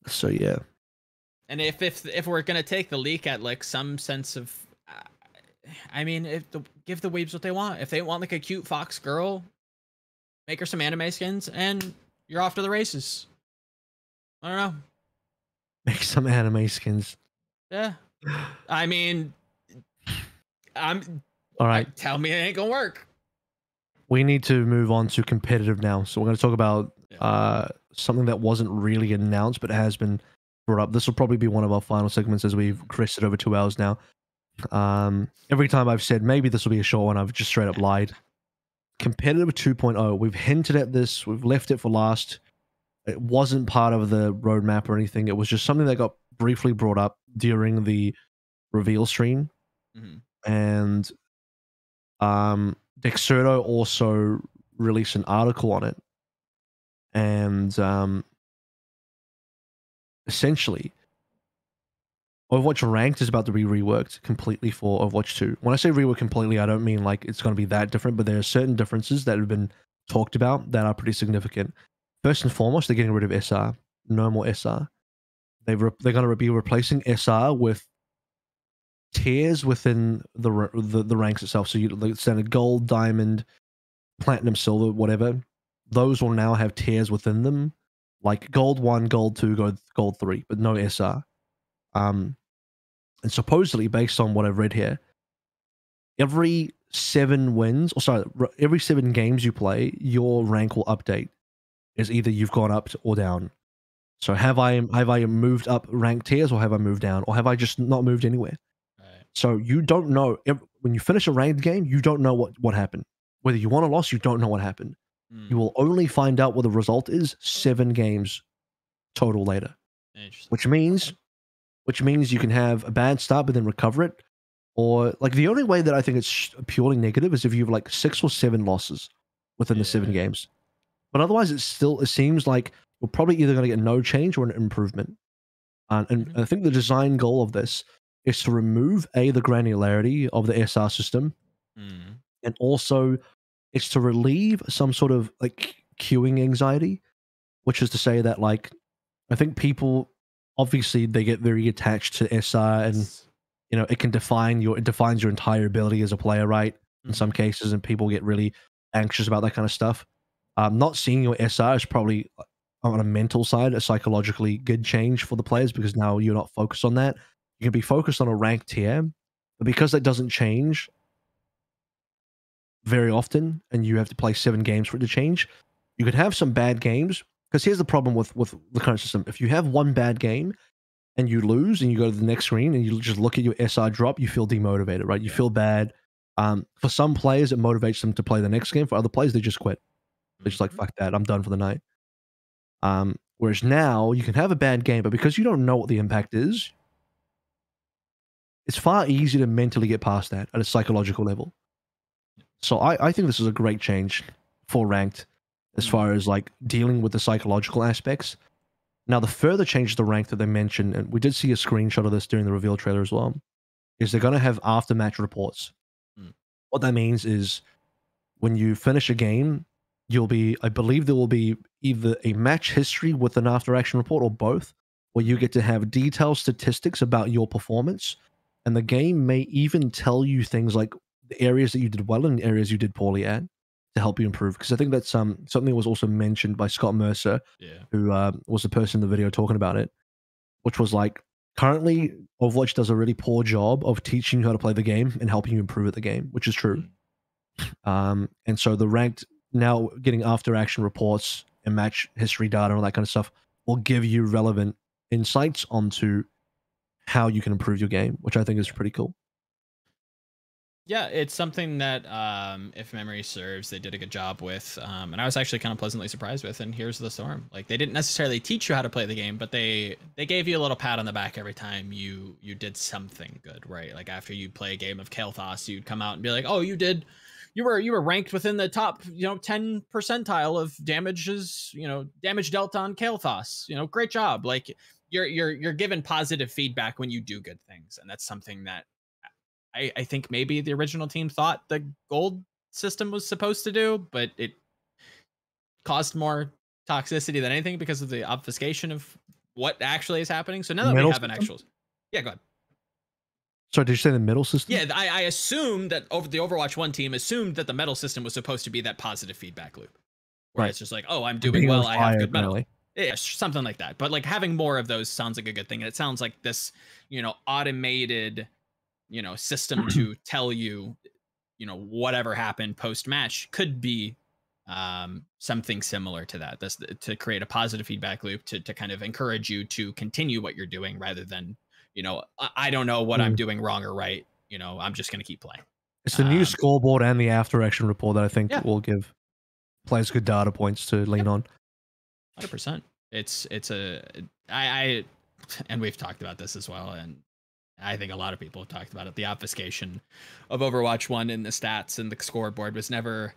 So, yeah. And if we're going to take the leak at like some sense of... I mean, give the weebs what they want. If they want like a cute fox girl, make her some anime skins, and you're off to the races. I don't know. Make some anime skins. Yeah. I mean, all right. Tell me it ain't gonna work. We need to move on to competitive now. So we're going to talk about something that wasn't really announced, but has been brought up. This will probably be one of our final segments, as we've crested over 2 hours now. Every time I've said maybe this will be a short one, I've just straight up lied. Competitive 2.0, we've hinted at this, we've left it for last. It wasn't part of the roadmap or anything. It was just something that got briefly brought up during the reveal stream. And Dexerto also released an article on it. And essentially, Overwatch Ranked is about to be reworked completely for Overwatch 2. When I say rework completely, I don't mean like it's going to be that different, but there are certain differences that have been talked about that are pretty significant. First and foremost, they're getting rid of SR. No more SR. They're going to be replacing SR with tiers within the ranks itself. So you like standard gold, diamond, platinum, silver, whatever. Those will now have tiers within them, like gold 1, gold 2, gold 3, but no SR. And supposedly, based on what I've read here, every 7 games you play, your rank will update. Is either you've gone up or down. So have I moved up rank tiers, or have I moved down, or have I just not moved anywhere? Right. So you don't know when you finish a ranked game. You don't know what happened. Whether you won or lost, you don't know what happened. You will only find out what the result is 7 games total later. Which means you can have a bad start but then recover it, or like the only way that I think it's purely negative is if you have like 6 or 7 losses within the 7 games. But otherwise, it seems like we're probably either going to get no change or an improvement. And I think the design goal of this is to remove the granularity of the SR system, and also it's to relieve some sort of like queuing anxiety, which is to say that like I think people obviously they get very attached to SR, and you know it defines your entire ability as a player, right? In some cases, and people get really anxious about that kind of stuff. Not seeing your SR is probably on a mental side a psychologically good change for the players, because now you're not focused on that. You can be focused on a ranked tier, but because that doesn't change very often, and you have to play 7 games for it to change, you could have some bad games. Because here's the problem with the current system: if you have one bad game and you lose, and you go to the next screen and you just look at your SR drop, you feel demotivated, right? You feel bad. For some players, it motivates them to play the next game. For other players, they just quit. They're just like, fuck that, I'm done for the night. Whereas now, you can have a bad game, but because you don't know what the impact is, it's far easier to mentally get past that at a psychological level. So I think this is a great change for Ranked, as far as like dealing with the psychological aspects. Now, the further change to the rank that they mentioned, and we did see a screenshot of this during the reveal trailer as well, is they're going to have after-match reports. What that means is when you finish a game, I believe there will be either a match history with an after action report or both, where you get to have detailed statistics about your performance. And the game may even tell you things like the areas that you did well and the areas you did poorly at to help you improve. Because I think that's something that was also mentioned by Scott Mercer, who was the person in the video talking about it, which was like, currently Overwatch does a really poor job of teaching you how to play the game and helping you improve at the game, which is true. And so the ranked, now getting after action reports and match history data and all that kind of stuff will give you relevant insights onto how you can improve your game, which I think is pretty cool. Yeah, it's something that, if memory serves, they did a good job with, and I was actually kind of pleasantly surprised with. And here's the storm: like, they didn't necessarily teach you how to play the game, but they gave you a little pat on the back every time you did something good, right? Like after you play a game of Kael'thas, you'd come out and be like, "Oh, you were ranked within the top 10 percentile of damages, damage dealt on Kael'thas. Great job." Like you're given positive feedback when you do good things, and that's something that I think maybe the original team thought the gold system was supposed to do, but it caused more toxicity than anything because of the obfuscation of what actually is happening. So now that we have an actual... Yeah, go ahead. Sorry, did you say the middle system? Yeah, I assumed that the Overwatch 1 team assumed that the medal system was supposed to be that positive feedback loop. Where it's just like, oh, I'm doing well, I have good medal. Yeah, something like that. But like having more of those sounds like a good thing. And it sounds like this, automated... system to tell you, whatever happened post-match could be something similar to that. This to create a positive feedback loop to kind of encourage you to continue what you're doing rather than, I don't know what I'm doing wrong or right. I'm just going to keep playing. It's the new scoreboard and the after action report that I think will give players good data points to lean on. 100%. And we've talked about this as well. And I think a lot of people have talked about it. The obfuscation of Overwatch 1 in the stats and the scoreboard was never...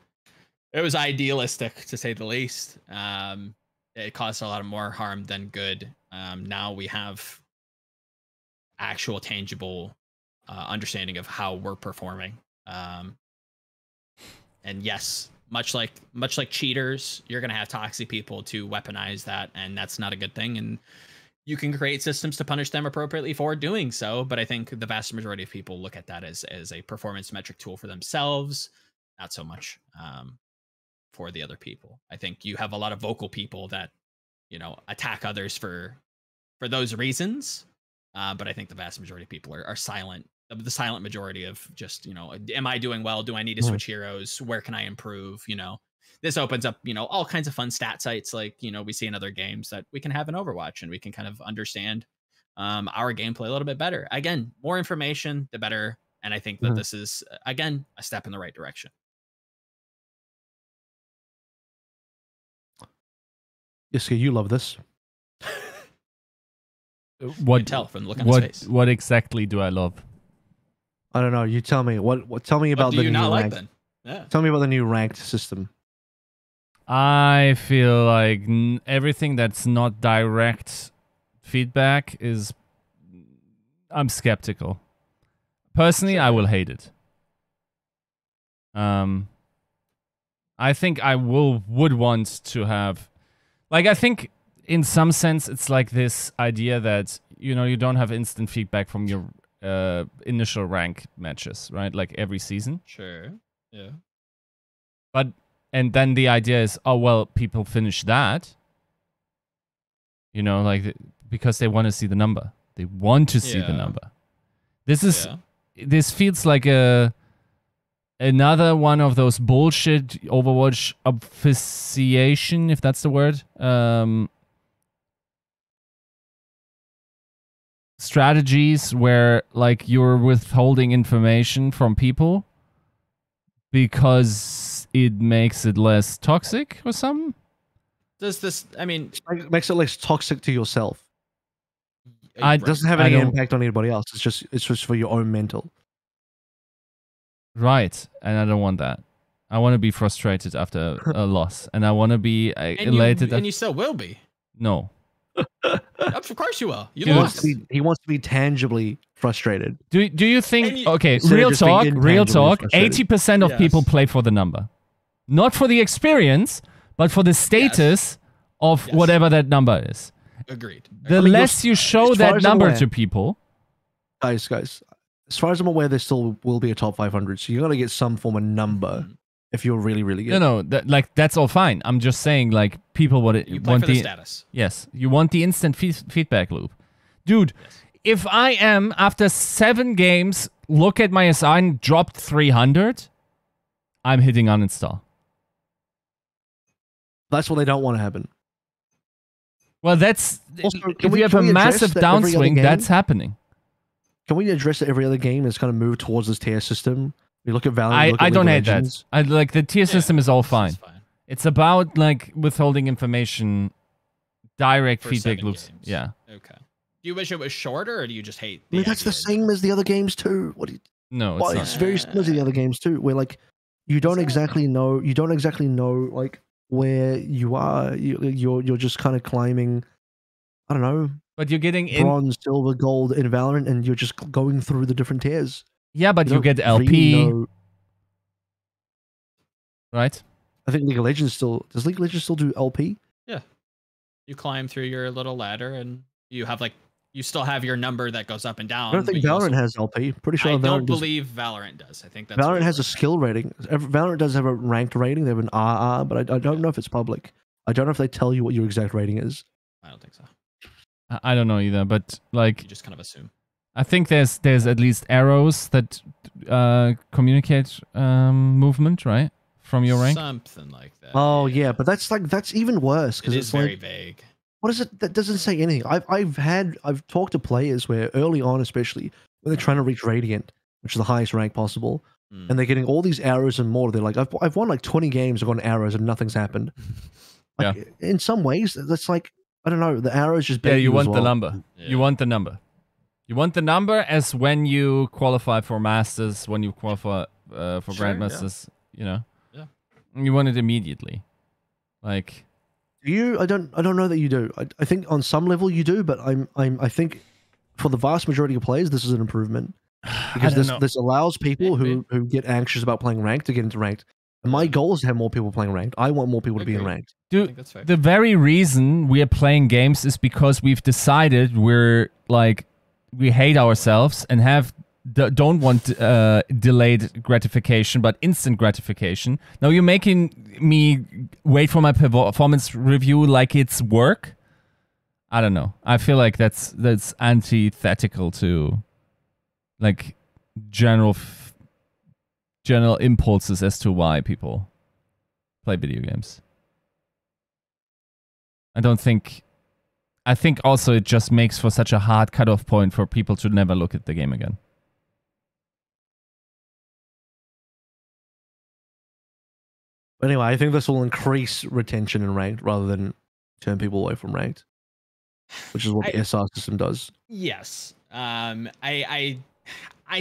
It was idealistic, to say the least. It caused a lot of more harm than good. Now we have actual, tangible understanding of how we're performing. And yes, much like cheaters, you're going to have toxic people to weaponize that, and that's not a good thing. And you can create systems to punish them appropriately for doing so, but I think the vast majority of people look at that as a performance metric tool for themselves, not so much for the other people. I think you have a lot of vocal people that, attack others for those reasons, but I think the vast majority of people are silent. The silent majority of just, am I doing well? Do I need to switch heroes? Where can I improve? This opens up, all kinds of fun stat sites like, we see in other games that we can have in Overwatch, and we can kind of understand our gameplay a little bit better. Again, more information, the better. And I think that this is, again, a step in the right direction. Yiska, you love this. What you can tell from the look on his face. What exactly do I love? I don't know. You tell me. What tell me about the new ranked. Then? Yeah. Tell me about the new ranked system. I feel like everything that's not direct feedback is... I'm skeptical. Personally, I will hate it. I think I would want to have... Like, I think in some sense it's like this idea that, you don't have instant feedback from your initial rank matches, right? Like every season. Sure. Yeah. And then the idea is, oh, well, people finish that, like, because they want to see the number. They want to see the number. This feels like another one of those bullshit Overwatch obfuscation, if that's the word, strategies where, like, you're withholding information from people because it makes it less toxic or something? Does this, it makes it less toxic to yourself. It doesn't have any impact on anybody else. It's just for your own mental. Right, and I don't want that. I want to be frustrated after a loss, and I want to be elated. And you still will be. No. Of course you will. You lost. He wants to be tangibly frustrated. Do you think... Okay, real talk. 80% of people play for the number. Not for the experience, but for the status of Yes. whatever that number is. Agreed. The I mean, less you show as far that as I'm number aware- to people, Guys, as far as I'm aware, there still will be a top 500, so you're gonna get some form of number Mhm. if you're really, really good. no, that's all fine. I'm just saying, like, people You play want for the status. yes, you want the instant feedback loop, dude. Yes. If I am after 7 games, look at my SI and dropped 300, I'm hitting uninstall. That's what they don't want to happen. Well, that's Also, if you have a massive that every other downswing, game- that's happening. Can we address that every other game is kind of move towards this tier system? We look at Valorant. I don't hate that. I like the tier system is all It's fine. It's about like withholding information, direct For feedback 7 loops. games. Yeah. Okay. Do you wish it was shorter, or do you just hate? I mean, that's the idea? same as the other games too. What do you, No, well, it's it's not. very similar to the other games too, where like you don't exactly know. You don't exactly know like where you are. You're just kind of climbing. I don't know, But you're getting in. bronze, silver, gold in Valorant, and you're just going through the different tiers. Yeah, but you don't get really LP, know- right? I think League of Legends still does. League of Legends still do LP? You climb through your little ladder, and you have like you still have your number that goes up and down. I don't think but you Valorant also- has LP. Pretty sure I Valorant don't does. believe Valorant does. I think that's Valorant has a rework. skill rating. Valorant does have a ranked rating. They have an RR, but I don't know if it's public. I don't know if they tell you what your exact rating is. I don't think so. I don't know either, but like You just kind of assume. I think there's at least arrows that communicate movement, right, from your rank. Something like that. Oh yeah, but that's even worse it because is it's very like, vague. what is it that doesn't say anything? I've talked to players where early on, especially when they're trying to reach Radiant, which is the highest rank possible, Mm. and they're getting all these arrows and more. They're like, I've won like 20 games, I've gotten arrows and nothing's happened. Like, in some ways, that's like, I don't know, the arrows just Yeah, bait you as want the well. number. Yeah. You want the number. You want the number as when you qualify for masters, when you qualify for Sure, yeah. grandmasters. You know. Yeah. You want it immediately, like. Do you? I don't know that you do. I think on some level you do, but I think for the vast majority of players, this is an improvement because don't know. this allows people Maybe. who get anxious about playing ranked to get into ranked. And my goal is to have more people playing ranked. I want more people to be in Agreed. ranked. I Dude, think that's fair. the very reason we are playing games is because we've decided we're like we hate ourselves and don't want delayed gratification but instant gratification. Now you're making me wait for my performance review like it's work. I don't know. I feel like that's antithetical to like general impulses as to why people play video games. I think also it just makes for such a hard cutoff point for people to never look at the game again. But anyway, I think this will increase retention in ranked rather than turn people away from ranked, which is what the SR system does. Yes. I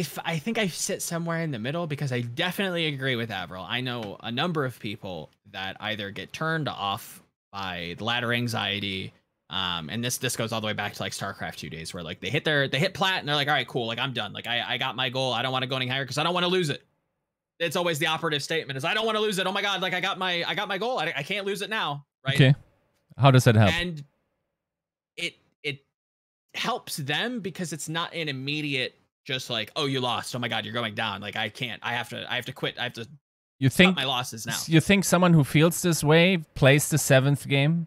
think I sit somewhere in the middle because I definitely agree with AVRL. I know a number of people that either get turned off by the ladder anxiety, and this goes all the way back to like StarCraft 2 days where like they hit plat and they're like, all right, cool, like I'm done, like I got my goal, I don't want to go any higher because I don't want to lose it. It's always the operative statement is I don't want to lose it. Oh my god, like I got my goal, I can't lose it now, right? Okay, how does that help? And it helps them because it's not an immediate just like, oh, you lost, oh my god, you're going down, like I have to quit, I have to You cut think my losses now. You think someone who feels this way plays the 7th game?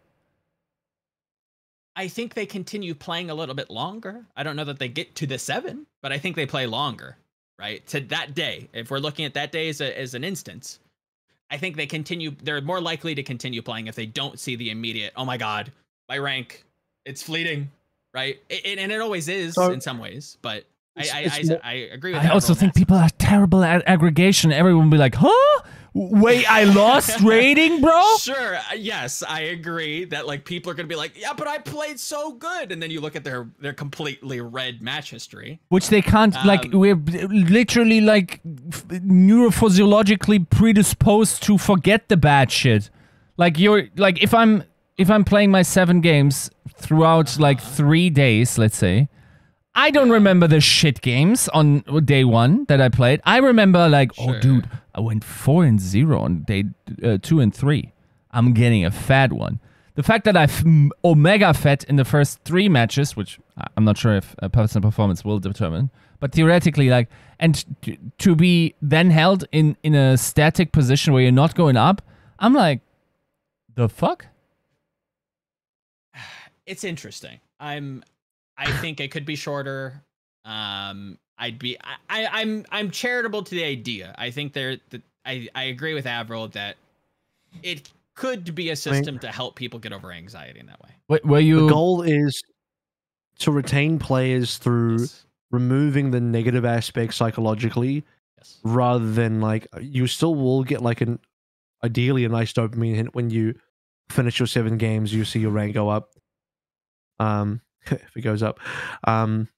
I think they continue playing a little bit longer. I don't know that they get to the 7, but I think they play longer, right? To that day. If we're looking at that day as an instance, I think they're more likely to continue playing if they don't see the immediate, oh my god, my rank, it's fleeting, right? And it always is So, in some ways, but it's more- I agree with I that. also think people are terrible at aggregation. Everyone will be like, huh? Wait, I lost rating, bro? Sure, yes, I agree that like people are gonna be like, yeah, but I played so good, and then you look at their completely red match history. Which they can't, like, we're literally, like, neurophysiologically predisposed to forget the bad shit. Like, if I'm playing my 7 games throughout, like, 3 days, let's say, I don't remember the shit games on day 1 that I played. I remember, like, Sure. oh, dude, I went 4-0 on day 2 and 3. I'm getting a fat one. the fact that I've Omega fed in the first 3 matches, which I'm not sure if personal performance will determine, but theoretically, like, and to be then held in a static position where you're not going up, I'm like, the fuck? It's interesting. I think it could be shorter. I'm charitable to the idea. I think I agree with AVRL that it could be a system to help people get over anxiety in that way. The goal is to retain players through removing the negative aspects psychologically, rather than like you still will get like ideally a nice dopamine hit when you finish your 7 games. You see your rank go up. If it goes up. And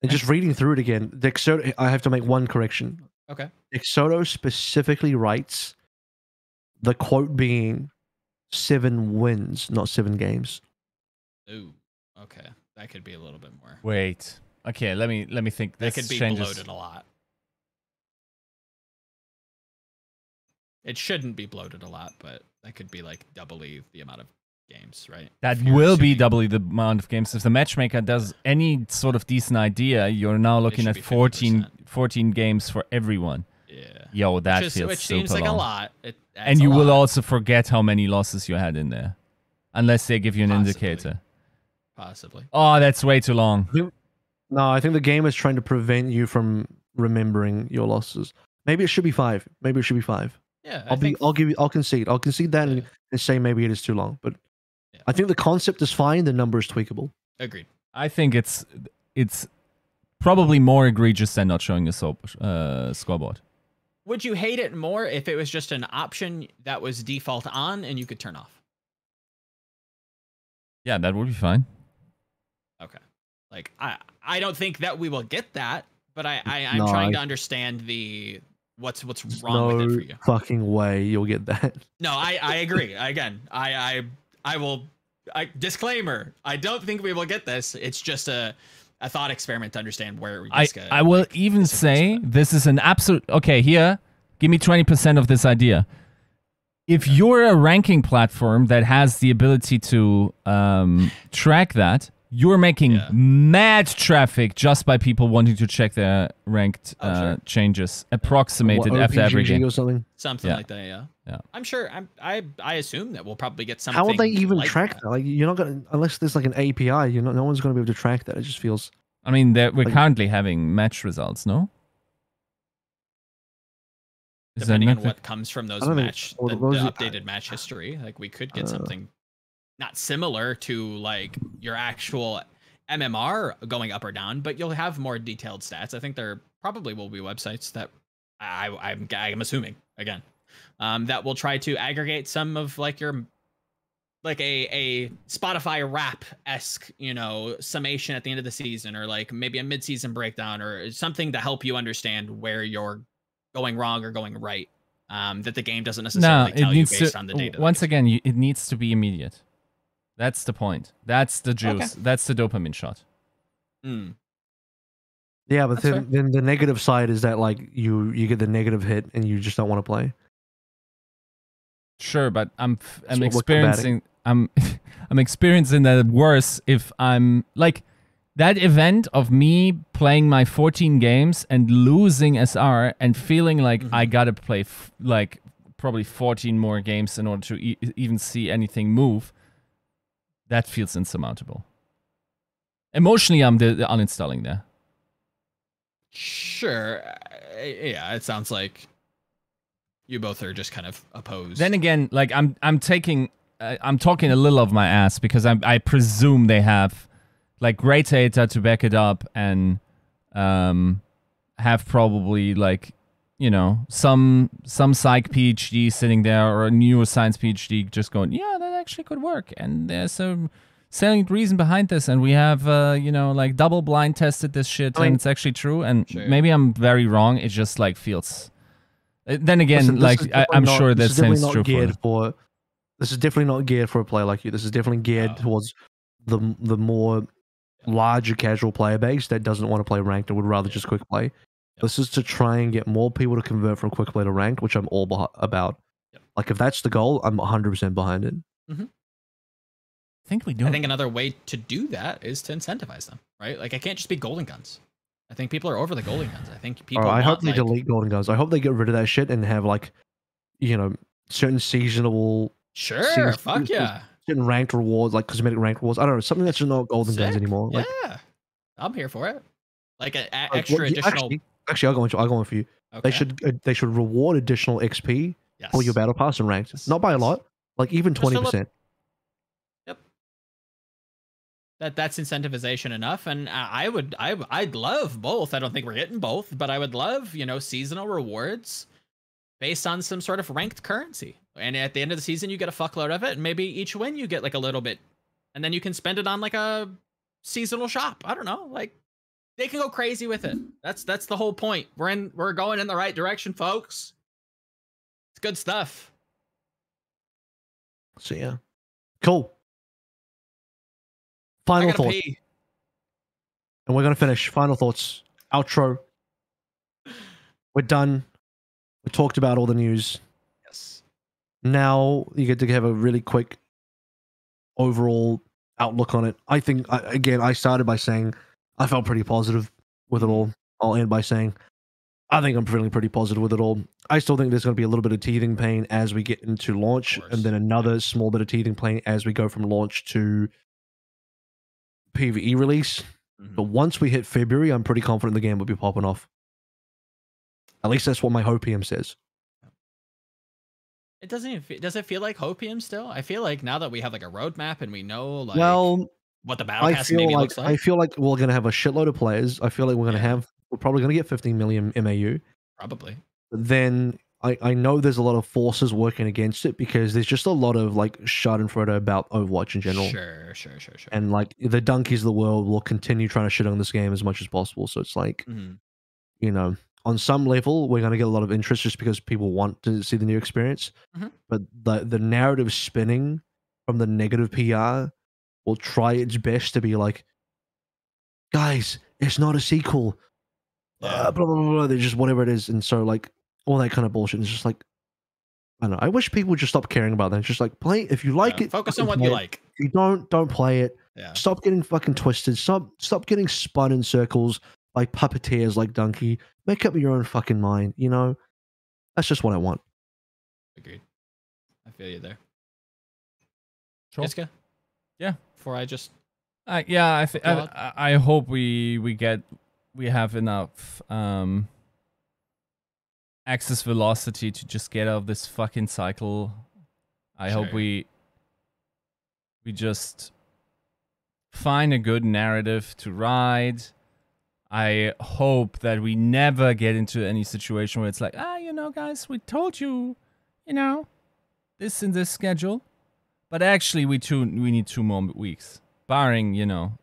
just reading through it again, Dexoto, I have to make one correction. Okay. Dexoto specifically writes the quote being 7 wins, not 7 games. Ooh, okay. That could be a little bit more. Wait. Okay, let me think. That This could be changes. bloated a lot. It shouldn't be bloated a lot, but that could be like doubly the amount of games, right? That will be doubly the amount of games. If the matchmaker does any sort of decent idea, you're now looking at 14 games for everyone. Yeah. Yo, that feels which super seems like long. a lot. And you will also forget how many losses you had in there. Unless they give you an indicator. Possibly. Oh, that's way too long. No, I think the game is trying to prevent you from remembering your losses. Maybe it should be 5. Maybe it should be 5. Yeah, I'll concede that and say maybe it is too long. But I think the concept is fine. The number is tweakable. Agreed. I think it's probably more egregious than not showing a scoreboard. Would you hate it more if it was just an option that was default on and you could turn off? Yeah, that would be fine. Okay. Like I don't think that we will get that, but I'm trying to understand what's wrong with it for you. Fucking way you'll get that. No, I agree. Again, I will. Disclaimer: I don't think we will get this. It's just a thought experiment to understand where Yiska, I will even say this is an absolute... Okay, here, give me 20% of this idea. If you're a ranking platform that has the ability to track that, you're making mad traffic just by people wanting to check their ranked changes approximated after every game. Or something like that, yeah. I'm sure. I assume that we'll probably get something. How would they even like track that? Like, you're not gonna, unless there's like an API. No one's gonna be able to track that. It just feels. I mean, we're currently having match results, no? Depending on what comes from those the updated match history, like we could get something not similar to like your actual MMR going up or down, but you'll have more detailed stats. I think there probably will be websites that I'm assuming again that will try to aggregate some of like your like a Spotify rap-esque, summation at the end of the season, or like maybe a mid-season breakdown or something to help you understand where you're going wrong or going right. That the game doesn't necessarily tell you based on the data. Once again, it needs to be immediate. That's the point. That's the juice. Okay. That's the dopamine shot. Yeah, but then the negative side is that like you get the negative hit and you just don't want to play. Sure, but I'm experiencing I'm experiencing that worse if I'm like that event of me playing my 14 games and losing SR and feeling like I gotta play like probably 14 more games in order to even see anything move. That feels insurmountable. Emotionally, I'm uninstalling there. Sure. Yeah, it sounds like you both are just kind of opposed. Then again, like I'm talking a little of my ass because I presume they have like great data to back it up and have probably like some psych PhD sitting there or a neuroscience PhD just going, yeah, that actually could work, and there's a salient reason behind this, and we have like double blind tested this shit, and it's actually true. And maybe I'm very wrong. It just like feels. Then again, I'm sure that same true for. This is definitely not geared for a player like you. This is definitely geared towards the more larger casual player base that doesn't want to play ranked and would rather just quick play. This is to try and get more people to convert from quick play to ranked, which I'm all about. Like if that's the goal, I'm 100% behind it. I think we do. I think another way to do that is to incentivize them, right? Like, I can't just be golden guns. I think people are over the golden guns. I think people. I hope they like, delete golden guns. I hope they get rid of that shit and have like, you know, certain seasonal. Sure, fuck yeah. Certain ranked rewards, like cosmetic ranked rewards. I don't know, something that's just not golden guns Sick. anymore. Like, Yeah, I'm here for it. Like an like, extra additional. Actually, I'll go on for you. Okay. They should reward additional XP for your battle pass and ranked. Yes. Not by a lot, like even 20%. Yep. That's incentivization enough, and I'd love both. I don't think we're getting both, but I would love, you know, seasonal rewards based on some sort of ranked currency. And at the end of the season, you get a fuckload of it, and maybe each win you get like a little bit, and then you can spend it on like a seasonal shop. I don't know, like they can go crazy with it. That's the whole point. We're going in the right direction, folks. It's good stuff. So yeah, cool. Final thoughts, pee. and we're gonna finish. Final thoughts, outro. We're done. We talked about all the news. Yes. Now you get to have a really quick overall outlook on it. I think again, I started by saying I felt pretty positive with it all. I'll end by saying I think I'm feeling pretty positive with it all. I still think there's going to be a little bit of teething pain as we get into launch, and then another small bit of teething pain as we go from launch to PvE release. But once we hit February, I'm pretty confident the game will be popping off. At least that's what my Hopium says. It doesn't even does it feel like Hopium still? I feel like now that we have like a roadmap and we know like what the battle pass maybe looks like. I feel like we're going to have a shitload of players. I feel like we're probably going to get 15 million MAU. Probably. But then I know there's a lot of forces working against it because there's just a lot of like schadenfreude about Overwatch in general. Sure. And like the donkeys of the world will continue trying to shit on this game as much as possible. So it's like, you know, on some level, we're going to get a lot of interest just because people want to see the new experience. But the narrative spinning from the negative PR will try its best to be like, guys, it's not a sequel. Blah, blah, blah, blah. They're just whatever it is. And so like all that kind of bullshit is just like, I don't know. I wish people would just stop caring about that. It's just like, play if you like it. Focus on what you like. If you don't play it. Yeah. Stop getting fucking twisted. Stop getting spun in circles by puppeteers like Donkey. Make up your own fucking mind, you know? That's just what I want. Agreed. I feel you there. Sure. Yiska? Yeah. Before I just yeah, I hope we have enough access velocity to just get out of this fucking cycle. I hope we just find a good narrative to ride. I hope that we never get into any situation where it's like, you know, guys, we told you, you know, this in this schedule, but actually we need 2 more weeks, barring, you know,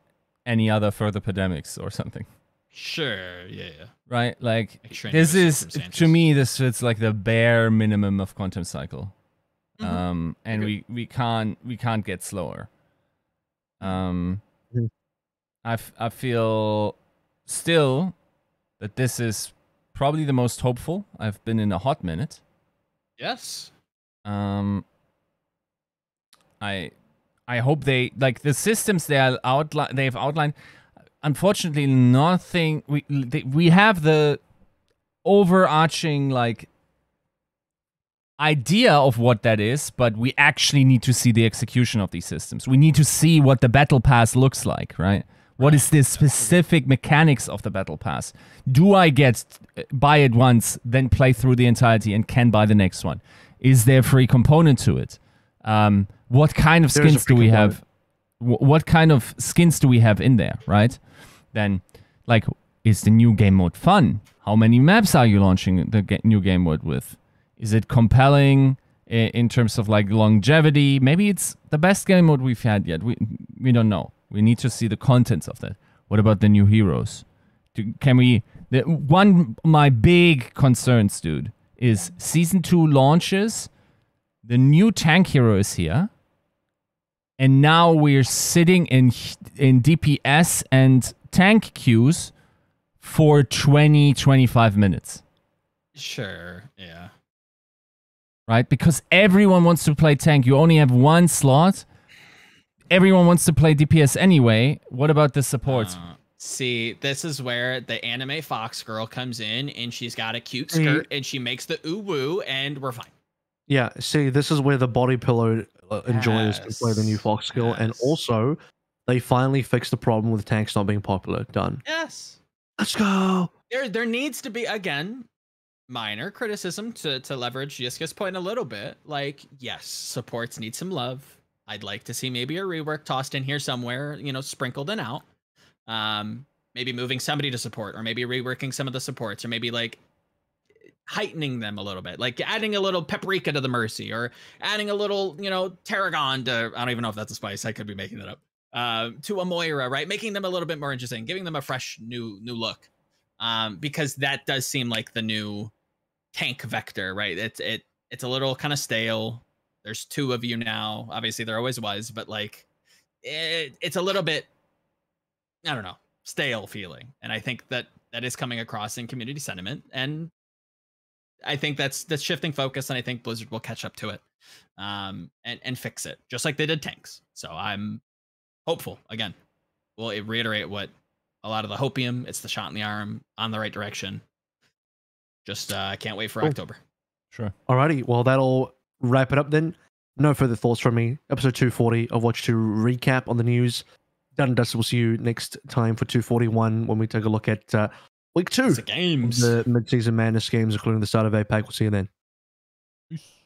any other further pandemics or something. Sure, yeah. Right, like this is to me this fits like the bare minimum of content cycle, and we can't get slower. I feel still that this is probably the most hopeful I've been in a hot minute. Yes. I hope they like the systems they've outlined. Unfortunately, nothing. We have the overarching like idea of what that is, but we actually need to see the execution of these systems. We need to see what the battle pass looks like, right? What is the specific mechanics of the battle pass? Do I buy it once, then play through the entirety and can buy the next one? Is there a free component to it? What kind of skins do we have? What kind of skins do we have in there, right? Then, like, is the new game mode fun? How many maps are you launching the new game mode with? Is it compelling in terms of, like, longevity? Maybe it's the best game mode we've had yet. We don't know. We need to see the contents of that. What about the new heroes? One of my big concerns, dude, is Season 2 launches, the new tank hero is here, and now we're sitting in DPS and tank queues for 20-25 minutes. Sure, yeah. right? Because everyone wants to play tank. You only have one slot. Everyone wants to play DPS anyway. What about the supports? See, this is where the anime fox girl comes in, and she's got a cute skirt, and she makes the ooh woo, and we're fine. Yeah, see, this is where the body pillow enjoyers can play the new Fox skill, and also they finally fixed the problem with tanks not being popular. Done. Yes. Let's go. There needs to be, again, minor criticism to leverage Yiska's point a little bit. Like, yes, supports need some love. I'd like to see maybe a rework tossed in here somewhere, you know, sprinkled in out. Maybe moving somebody to support, or maybe reworking some of the supports, or maybe like heightening them a little bit, like adding a little paprika to the Mercy, or adding a little, you know, tarragon to, I don't even know if that's a spice, I could be making that up, to a Moira, right? Making them a little bit more interesting, giving them a fresh new look. Because that does seem like the new tank vector, right? It's a little kind of stale. There's two of you now. Obviously there always was, but like it's a little bit, I don't know, stale feeling. And I think that is coming across in community sentiment. And I think that's shifting focus, and I think Blizzard will catch up to it, and fix it, just like they did tanks. So I'm hopeful. Again, we'll reiterate what a lot of the hopium. It's the shot in the arm, on the right direction. Just I can't wait for October. Sure. Alrighty, well that'll wrap it up then. No further thoughts from me. Episode 240 of Watch 2 recap on the news. Done and dusted. We'll see you next time for 241 when we take a look at week 2 games, the mid-season madness games, including the start of APAC. We'll see you then. Peace.